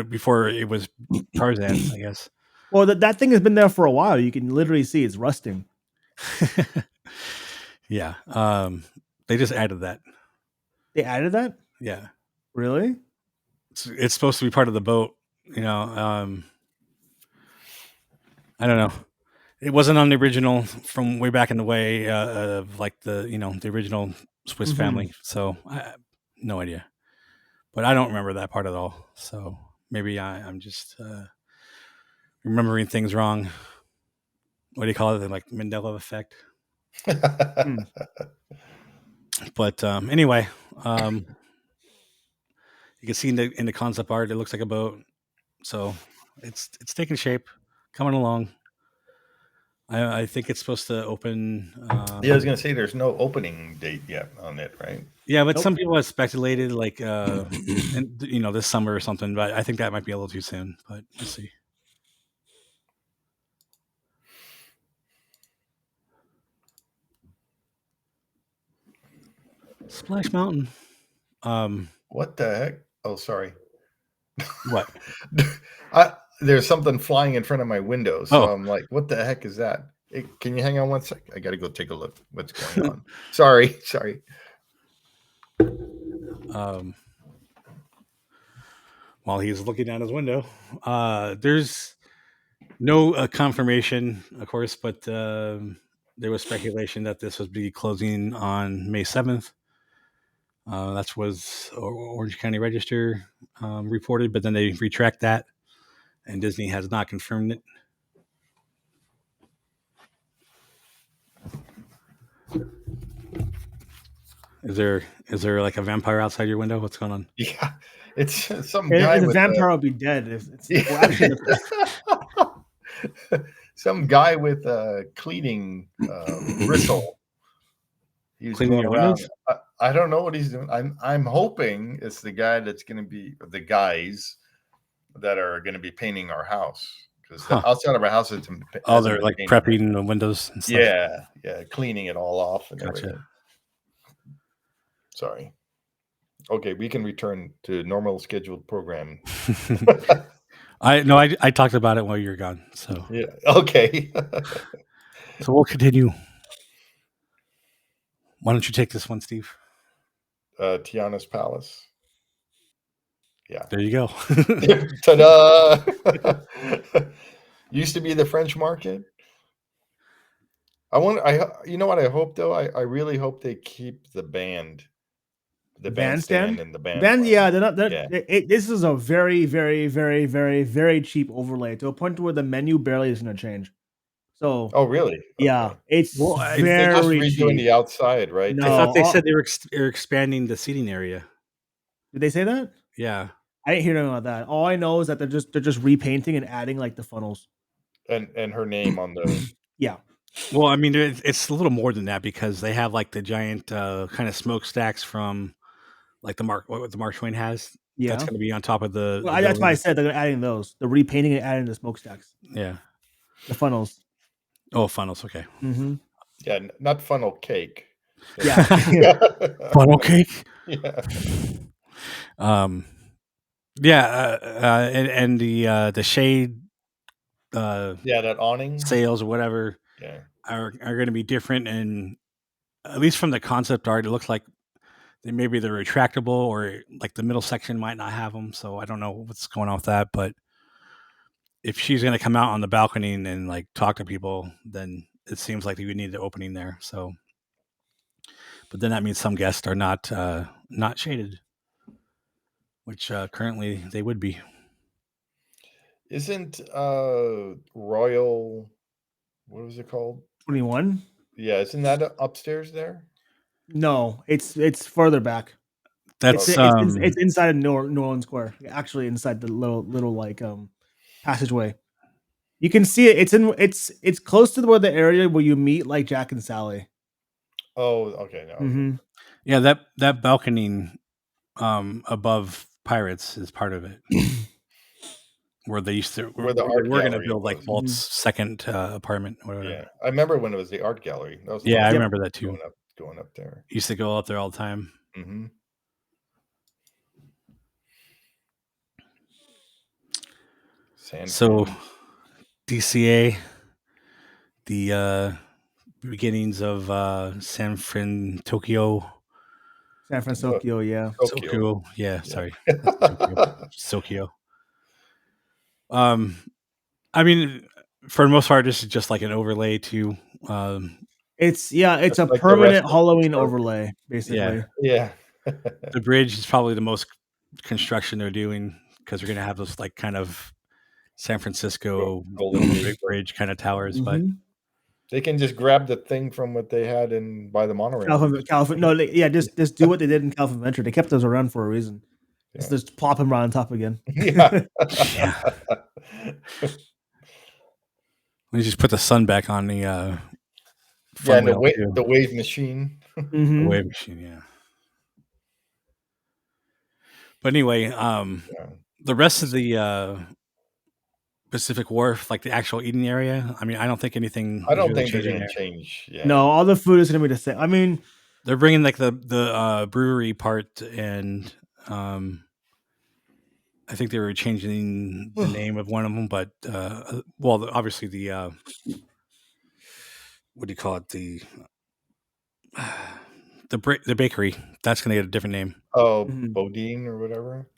before it was Tarzan, I guess. Well, that thing has been there for a while. You can literally see it's rusting. Yeah. They just added that. They added that? Yeah. Really? It's supposed to be part of the boat, I don't know. It wasn't on the original from way back in the way of like the original Swiss Family. So I have no idea. But I don't remember that part at all. So maybe I'm just remembering things wrong. What do you call it? Like Mandela effect. But anyway, you can see in the concept art, it looks like a boat. So it's taking shape, coming along. I think it's supposed to open. Yeah, I was gonna say there's no opening date yet on it, right? Yeah, but some people have speculated like, and this summer or something. But I think that might be a little too soon. But we'll see. Splash Mountain. What the heck? Oh, sorry. What? There's something flying in front of my window, so I'm like, "What the heck is that?" Hey, can you hang on one sec? I got to go take a look. What's going on? Sorry. While he's looking down his window, there's no confirmation, of course, but there was speculation that this would be closing on May 7th. That was Orange County Register reported, but then they retract that, and Disney has not confirmed it. Is there like a vampire outside your window? What's going on? Yeah, it's some guy. The vampire will be dead. Some guy with a cleaning bristle. He's cleaning your windows. I don't know what he's doing. I'm hoping it's the guy that's going to be the guys that are going to be painting our house, because outside of our house, it's they're like prepping the windows and stuff. Yeah, cleaning it all off and everything. Sorry. Okay, we can return to normal scheduled program. I talked about it while you're gone. So yeah, okay. So we'll continue. Why don't you take this one, Steve? Tiana's Palace. Yeah. There you go. Ta-da! Used to be the French Market. You know what I hope though? I really hope they keep the band. The bandstand and the band. Yeah, they're not. This is a very, very, very, very, very cheap overlay to a point where the menu barely is going to change. So. Oh really? Yeah, it's very they're just redoing the outside, right? No, I thought they said they were expanding the seating area. Did they say that? Yeah, I didn't hear anything about that. All I know is that they're just repainting and adding like the funnels and her name on the. Yeah. Well, I mean, it's a little more than that because they have like the giant kind of smokestacks from like what the Mark Twain has. Yeah, that's going to be on top of the. Well, that's why I said they're adding those. They're repainting and adding the smokestacks. Yeah, the funnels. Oh, funnels. Okay. Mm-hmm. Yeah, not funnel cake. Yeah, funnel cake. Yeah. And the shade. That awning sales or whatever. Yeah, are going to be different, and at least from the concept art, it looks like they're retractable, or like the middle section might not have them. So I don't know what's going on with that, but if she's going to come out on the balcony and like talk to people, then it seems like we would need the opening there. So, but then that means some guests are not shaded, which currently they would be. Isn't Royal, what was it called? 21? Yeah, isn't that upstairs there? No, it's further back. That's it's inside of New Orleans Square. Actually, inside the little like passageway. You can see it. It's close to where the area where you meet like Jack and Sally. Oh, okay. No. Mm-hmm. Yeah, that balcony above Pirates is part of it. Where they used to, we're going to build like Walt's second apartment or whatever. Yeah, I remember when it was the art gallery. That was I remember that too. Going up there. Used to go up there all the time. Mm-hmm. So, DCA, the beginnings of San Francisco. Yeah. Tokyo, yeah. Sorry, Tokyo. I mean, for the most part, this is just like an overlay to. It's a like permanent Halloween overlay, basically. Yeah. The bridge is probably the most construction they're doing because we're gonna have those like kind of San Francisco Golden Bridge kind of towers, but they can just grab the thing from what they had by the monorail. Just do what they did in California Adventure. They kept those around for a reason. Just plop them right on top again. Yeah. We just put the sun back on the Yeah, fun and wheel too. the wave machine. The wave machine, yeah. But anyway, the rest of the Pacific Wharf, like the actual eating area, I mean, I don't think anything I is don't really think they're changing gonna there. change. Yeah. No, all the food is gonna be the same. I mean, They're bringing like the brewery part, and I think they were changing the name of one of them, but well, obviously the what do you call it, the bakery, that's gonna get a different name. Oh, Bodine or whatever.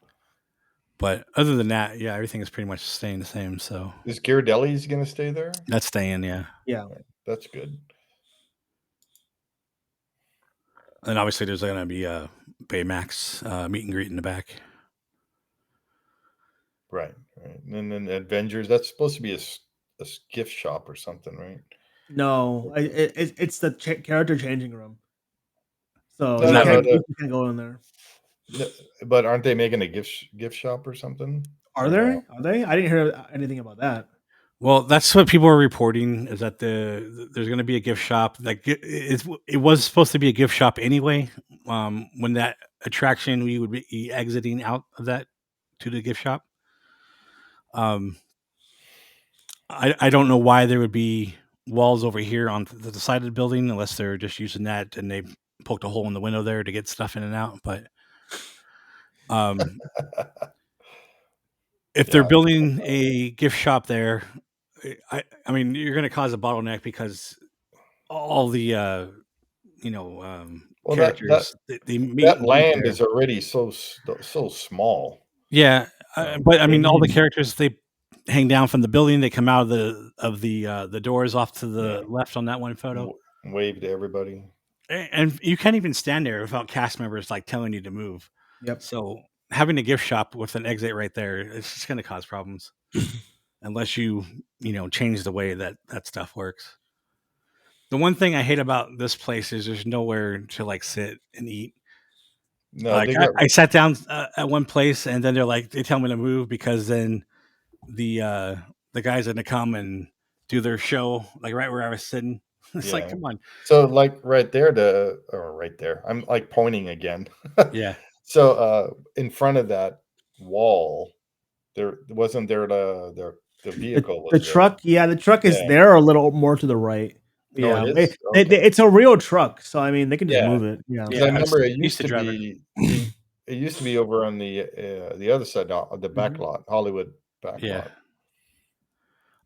But other than that, yeah, everything is pretty much staying the same. So Is Ghirardelli's gonna stay there? that's staying, yeah. Yeah, that's good. And obviously, there's going to be a Baymax meet and greet in the back. Right. And then Avengers, that's supposed to be a gift shop or something, right? no, it's the character changing room. So No, you can't go in there. But aren't they making a gift shop or something? Are there? Are they? I didn't hear anything about that. Well, that's what people are reporting, is that there's going to be a gift shop. Like it was supposed to be a gift shop anyway. When that attraction, we would be exiting out of that to the gift shop. I don't know why there would be walls over here on the side of the building, unless they're just using that and they poked a hole in the window there to get stuff in and out. But if they're building a gift shop there, I mean, you're going to cause a bottleneck because all the well, characters that land is already so small. Yeah, but I mean, all the characters, they hang down from the building. They come out of the doors off to the left on that one photo. Wave to everybody. And you can't even stand there without cast members like telling you to move. Yep. So having a gift shop with an exit right there, it's just going to cause problems unless you change the way that stuff works. The one thing I hate about this place is there's nowhere to like sit and eat. No, like I sat down at one place and then they tell me to move because then the guys are gonna come and do their show like right where I was sitting. It's like, come on. So like right there, I'm like pointing again. Yeah. So in front of that wall, there wasn't the vehicle. The truck, the truck is there a little more to the right. No, Yeah, it is? it's a real truck, so I mean they can just move it. Yeah, I remember it used to be. It used to be over on the other side, the back lot, Hollywood back lot.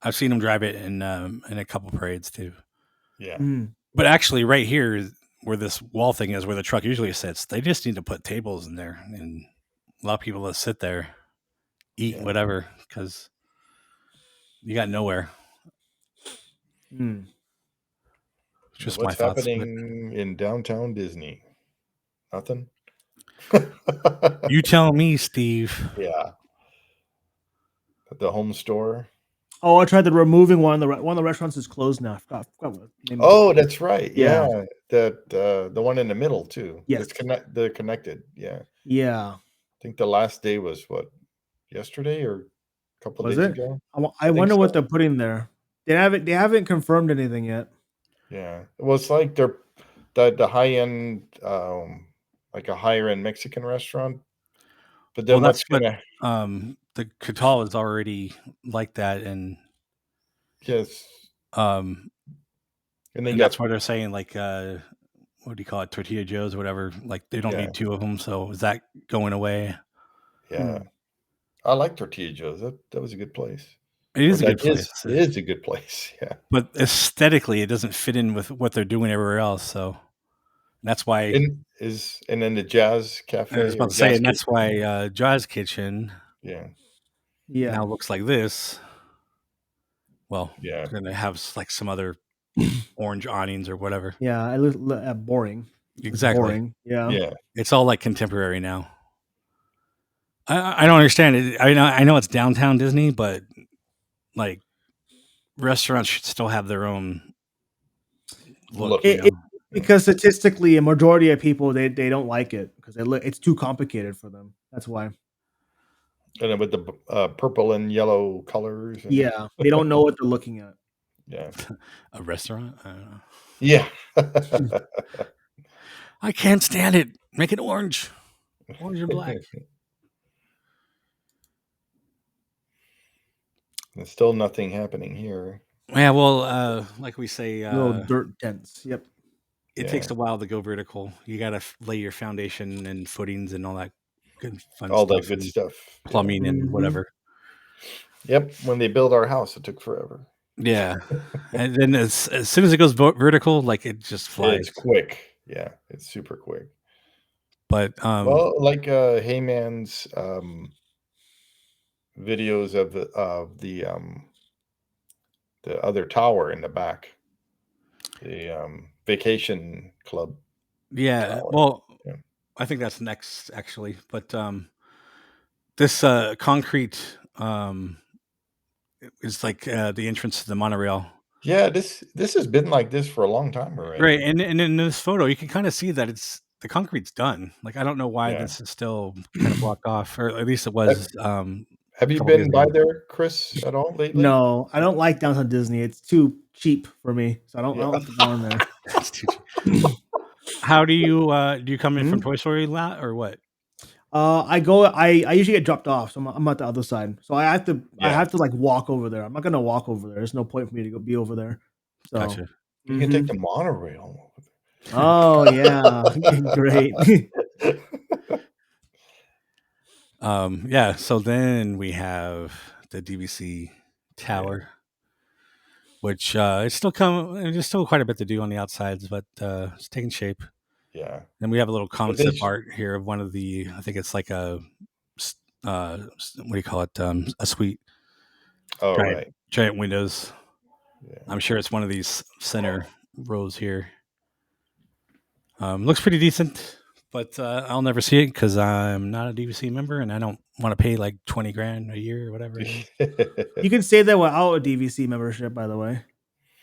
I've seen them drive it in a couple parades too. Yeah. But actually, right here where this wall thing is, where the truck usually sits, they just need to put tables in there and allow people to sit there, eat whatever, because you got nowhere. Just What's my thoughts. happening in downtown Disney? Nothing. You tell me, Steve. Yeah. The home store. Oh, I tried the removing one. One of the restaurants is closed now. I forgot what the name Oh, of it. that's right. Yeah. That the one in the middle too. Yes. They're connected. Yeah. Yeah. I think the last day was what, yesterday or a couple Was days it? ago? I wonder what they're putting there. They haven't confirmed anything yet. Yeah. It was like they're the high end like a higher end Mexican restaurant. But then that's what the Catal is already like that, and yes, and then that's why they're saying like what do you call it, Tortilla Joe's or whatever, like they don't need two of them, so is that going away? Yeah. I like Tortilla Joe's. That was a good place. It is a good place. It is a good place. Yeah. But aesthetically, it doesn't fit in with what they're doing everywhere else, so that's why. And then the Jazz Cafe. I was about to say, and that's why Jazz Kitchen. Yeah. Now looks like this. Well, yeah, they're gonna have like some other orange awnings or whatever. Yeah, it looks boring. Exactly. Boring. Yeah. It's all like contemporary now. I don't understand it. I know it's downtown Disney, but like restaurants should still have their own look. Because statistically, a majority of people they don't like it because it's too complicated for them. That's why. And then with the purple and yellow colors. And... Yeah, they don't know what they're looking at. Yeah. A restaurant? I don't know. Yeah. I can't stand it. Make it orange. Orange and black. There's still nothing happening here. Yeah, well, like we say, little dirt tents. Yep. It takes a while to go vertical. You got to lay your foundation and footings and all that good fun all stuff. that good stuff. Plumbing and whatever. Yep. When they built our house, it took forever. Yeah. And then as soon as it goes vertical, like it just flies. It's quick. Yeah. It's super quick. But well, like Heyman's videos of the other tower in the back, the vacation club. Yeah, tower. well, I think that's next actually. But this concrete is like the entrance to the monorail. Yeah, this has been like this for a long time already. Right, and in this photo, you can kind of see that the concrete's done. Like I don't know why this is still kind of blocked off, or at least it was. Have you been by there, Chris, at all lately? No, I don't like downtown Disney. It's too cheap for me, so I don't have to go in there. That's too cheap. How do you come in from Toy Story lot or what? I usually get dropped off, so I'm at the other side. So I have to like walk over there. I'm not gonna walk over there. There's no point for me to be over there. So Gotcha. You can take the monorail. Oh yeah, great. Yeah. So then we have the DVC tower, which it's still there's still quite a bit to do on the outsides, but it's taking shape. Yeah. And we have a little concept art here of one of the. I think it's like a what do you call it? A suite. Oh, right. Giant windows. Yeah. I'm sure it's one of these center rows here. Looks pretty decent, but I'll never see it because I'm not a DVC member and I don't want to pay like $20,000 a year or whatever. You can stay there without a DVC membership, by the way.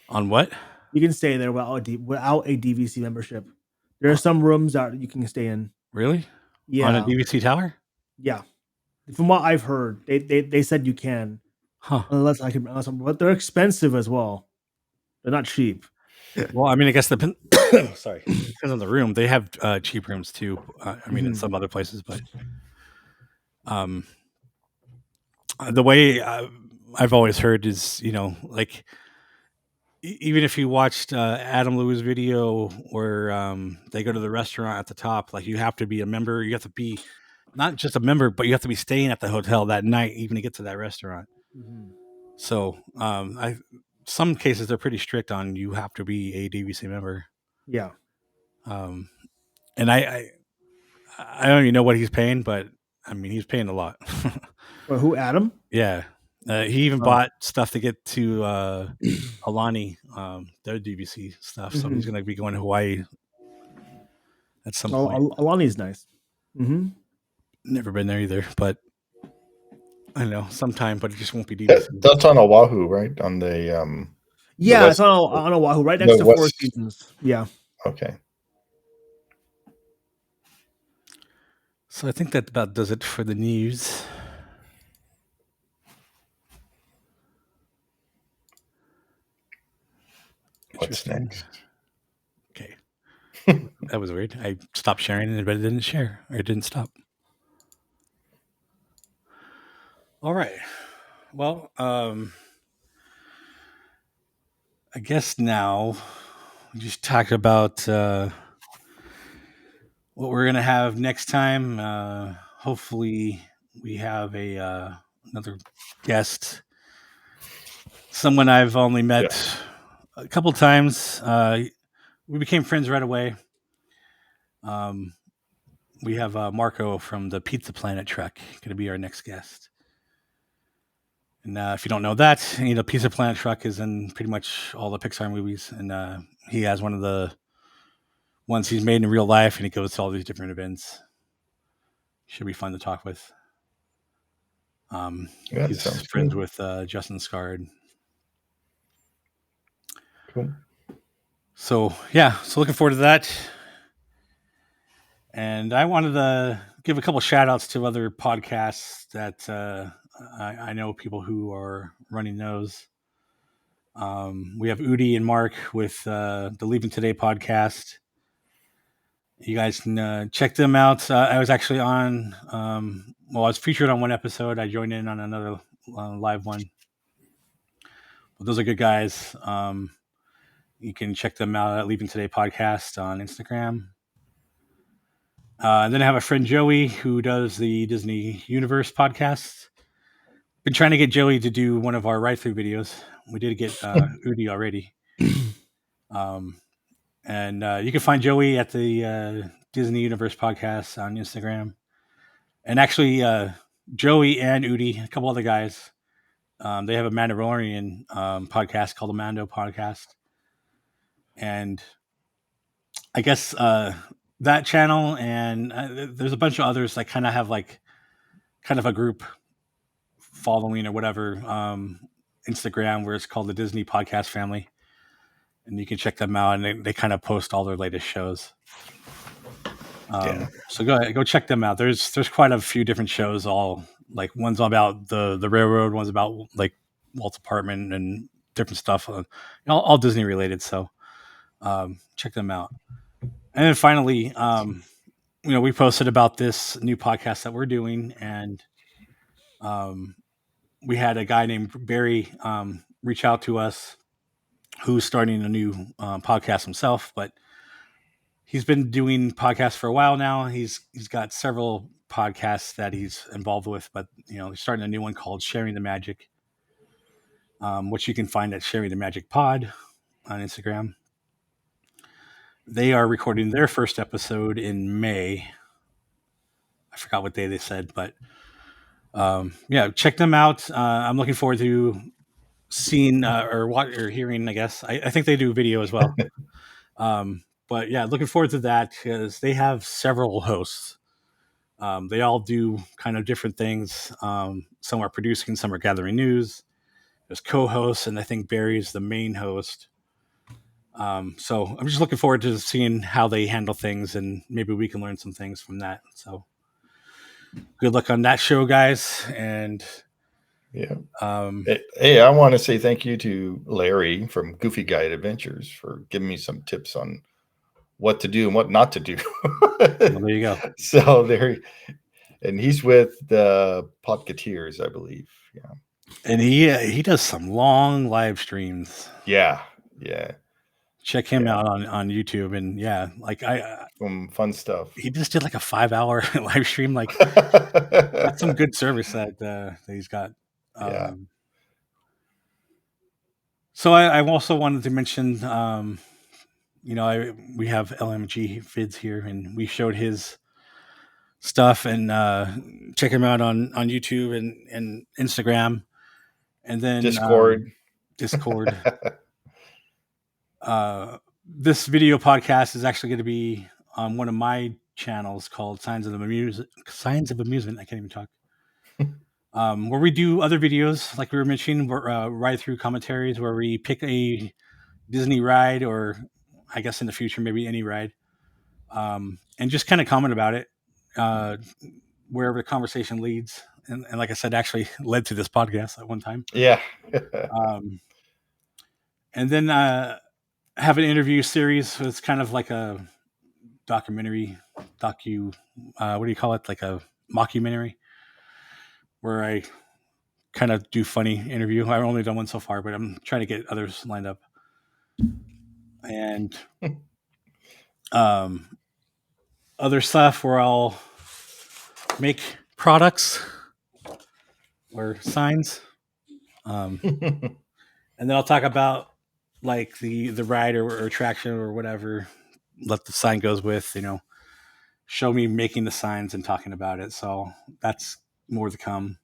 On what? You can stay there without a DVC membership. There are some rooms that you can stay in. Really? Yeah. On a DVC tower? Yeah. From what I've heard, they said you can. Huh. But they're expensive as well. They're not cheap. Well, I mean, I guess sorry, depends on the room. They have cheap rooms too. I mean, in some other places, but the way I've always heard is, like even if you watched Adam Lewis' video where they go to the restaurant at the top, like you have to be a member. You have to be not just a member, but you have to be staying at the hotel that night even to get to that restaurant. Mm-hmm. So some cases they're pretty strict on you have to be a DVC member. Yeah. And I don't even know what he's paying, but I mean he's paying a lot. Well, who, Adam? Yeah. He even bought stuff to get to Alani, their DVC stuff. So he's going to be going to Hawaii at some point. Alani's nice. Mm-hmm. Never been there either, but I don't know, sometime, but it just won't be DVC. That's on Oahu, right? On the yeah, it's on Oahu, right next to Four Seasons. Yeah. Okay. So I think that about does it for the news. What's next? Okay. That was weird. I stopped sharing it, but it didn't share, or it didn't stop. All right. Well, I guess now we just talked about what we're gonna have next time. Hopefully, we have another guest, someone I've only met a couple times. We became friends right away. We have Marco from the Pizza Planet truck going to be our next guest. And if you don't know that, Pizza Planet truck is in pretty much all the Pixar movies, and he has one of the ones he's made in real life, and he goes to all these different events. Should be fun to talk with. He's friends with Justin Scard. Cool. So looking forward to that. And I wanted to give a couple shout outs to other podcasts that I know people who are running those. We have Udi and Mark with the Leaving Today podcast. You guys can check them out. I was actually on, I was featured on one episode. I joined in on another live one. But those are good guys. You can check them out at Leaving Today podcast on Instagram. And then I have a friend, Joey, who does the Disney Universe podcast. Been trying to get Joey to do one of our Ride Thru videos. We did get Udi already. And you can find Joey at the Disney Universe podcast on Instagram. And actually, Joey and Udi, a couple other guys, they have a Mandalorian podcast called the Mando Podcast. And I guess that channel and there's a bunch of others that kind of have like kind of a group following or whatever Instagram where it's called the Disney Podcast Family. And you can check them out, and they kind of post all their latest shows. So go check them out. There's quite a few different shows. All like one's about the railroad, one's about like Walt's apartment and different stuff. All Disney related. So check them out. And then finally, we posted about this new podcast that we're doing, and we had a guy named Barry reach out to us, who's starting a new podcast himself, but he's been doing podcasts for a while now. He's got several podcasts that he's involved with, but he's starting a new one called Sharing the Magic, which you can find at Sharing the Magic Pod on Instagram. They are recording their first episode in May. I forgot what day they said, but check them out. I'm looking forward to seeing or hearing, I guess. I think they do video as well. But yeah, looking forward to that because they have several hosts. They all do kind of different things. Some are producing, some are gathering news. There's co-hosts, and I think Barry's the main host. So I'm just looking forward to seeing how they handle things, and maybe we can learn some things from that. So good luck on that show, guys. And yeah. Hey, I want to say thank you to Larry from Goofy Guide Adventures for giving me some tips on what to do and what not to do. Well, there you go. So and he's with the Podcateers, I believe. Yeah. And he does some long live streams. Yeah. Check him out on YouTube, and some fun stuff. He just did like a 5-hour live stream. Like that's some good service that he's got. So I also wanted to mention, we have LMG Vids here, and we showed his stuff, and check him out on YouTube and Instagram, and then Discord. This video podcast is actually going to be on one of my channels called Signs of Amusement. I can't even talk. Where we do other videos, like we were mentioning, Ride Thru Commentaries, where we pick a Disney ride, or I guess in the future, maybe any ride, and just kind of comment about it, wherever the conversation leads. And like I said, actually led to this podcast at one time. Yeah. And then have an interview series. So it's kind of like a documentary, what do you call it? Like a mockumentary, where I kind of do funny interview. I've only done one so far, but I'm trying to get others lined up. And other stuff where I'll make products or signs. And then I'll talk about like the ride or attraction or whatever that the sign goes with, show me making the signs and talking about it. So that's more to come.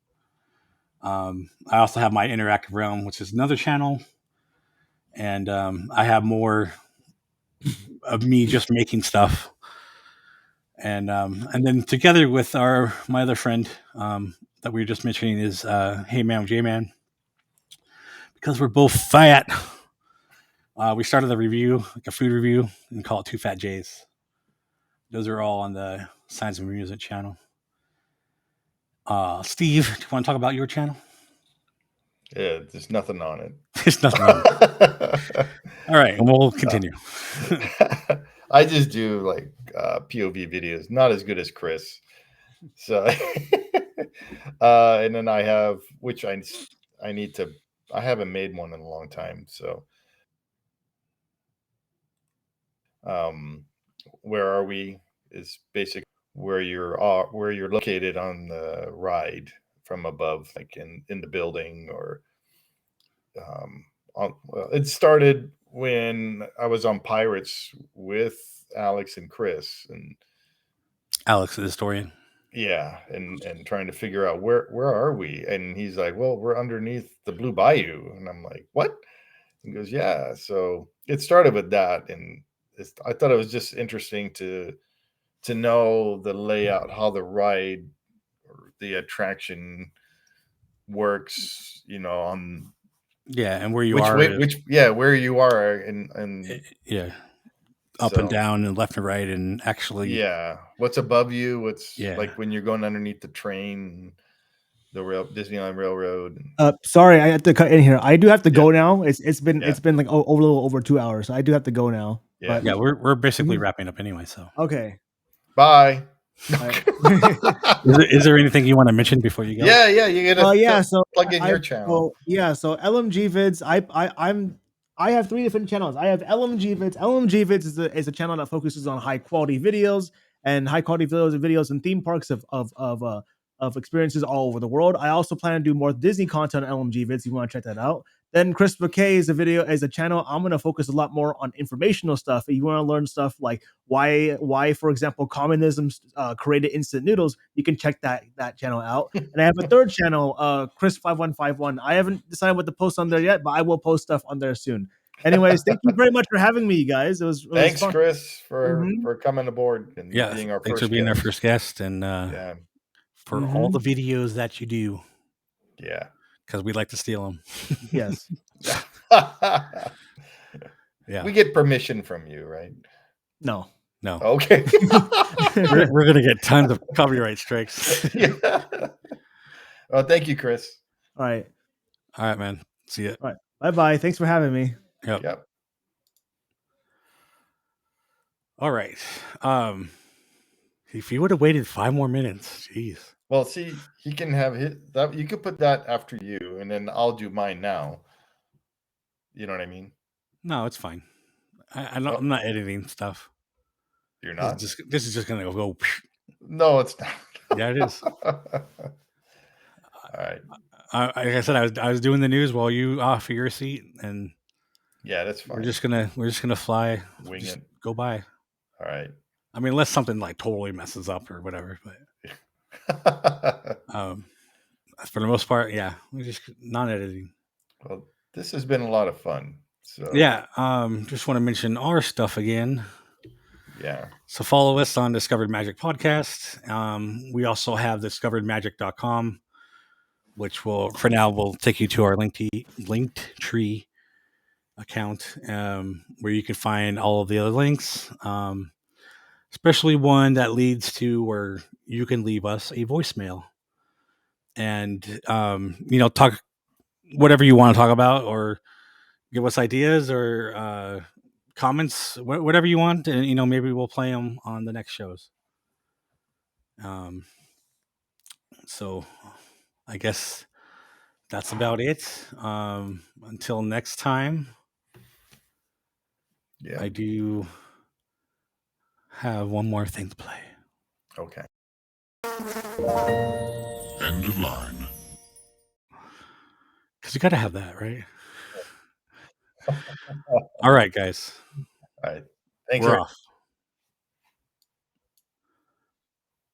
I also have my Interactive Realm, which is another channel. And I have more of me just making stuff. And then together with my other friend that we were just mentioning is Hey Man J-Man. Because we're both fat, we started a review, like a food review, and call it Two Fat J's. Those are all on the Signs of Amusement channel. Steve, do you want to talk about your channel? Yeah, there's nothing on it. There's nothing on it. All right, we'll continue. I just do like POV videos, not as good as Kris. So, and then I have, which I need to. I haven't made one in a long time. So, where are we? Is basically where you're located on the ride from above, like in the building, or well, it started when I was on Pirates with Alex and Kris, and Alex, the historian. Yeah, and trying to figure out where are we, and he's like, "Well, we're underneath the Blue Bayou," and I'm like, "What?" He goes, "Yeah." So it started with that, and I thought it was just interesting to know the layout, how the ride or the attraction works, on and where you which are, way, where you are, and up and down and left and right, and actually, what's above you, what's Yeah. like when you're going underneath the train, the Disneyland Railroad. Sorry, I have to cut in here. I do have to go now. It's been like a little over 2 hours, so I do have to go now. Yeah. But, we're basically wrapping up anyway. So okay. Bye. Is there anything you want to mention before you go? Yeah, you gotta so plug in your channel. So LMG Vids. I have 3 different channels. I have LMG Vids. LMG Vids is a channel that focuses on high quality videos and videos and theme parks of experiences all over the world. I also plan to do more Disney content on LMG Vids. If you want to check that out. Then Kris Bouquet is a channel. I'm going to focus a lot more on informational stuff. If you want to learn stuff like why, for example, communism created instant noodles, you can check that channel out. And I have a third channel, Kris5151. I haven't decided what to post on there yet, but I will post stuff on there soon. Anyways, thank you very much for having me, you guys. Thanks, fun. Kris, for coming aboard and being our thanks first for being guest. our first guest, and for all the videos that you do. Yeah. Because we like to steal them. Yes. Yeah. We get permission from you, right? No. Okay. we're going to get tons of copyright strikes. Yeah. Well, thank you, Kris. All right, man. See ya. All right. Bye-bye. Thanks for having me. Yep. All right. If you would have waited 5 more minutes, jeez. Well, see, he can have that. You could put that after you, and then I'll do mine now. You know what I mean? No, it's fine. I'm not editing stuff. You're not. This is just gonna go. No, it's not. Yeah, it is. All right. Like I said, I was doing the news while you off your seat, and yeah, that's fine. We're just gonna fly, wing it, go by. All right. I mean, unless something like totally messes up or whatever, but for the most part, yeah, we're just non-editing. Well, this has been a lot of fun. So yeah, just want to mention our stuff again. Yeah. So follow us on Discovered Magic Podcast. We also have discoveredmagic.com, which will take you to our Linktree account, where you can find all of the other links, especially one that leads to where you can leave us a voicemail and talk whatever you want to talk about, or give us ideas or comments, whatever you want, and maybe we'll play them on the next shows. So I guess that's about it. Until next time. Yeah. I do have one more thing to play. Okay. End of line. Because you got to have that, right? All right, guys. All right. Thanks. We're off.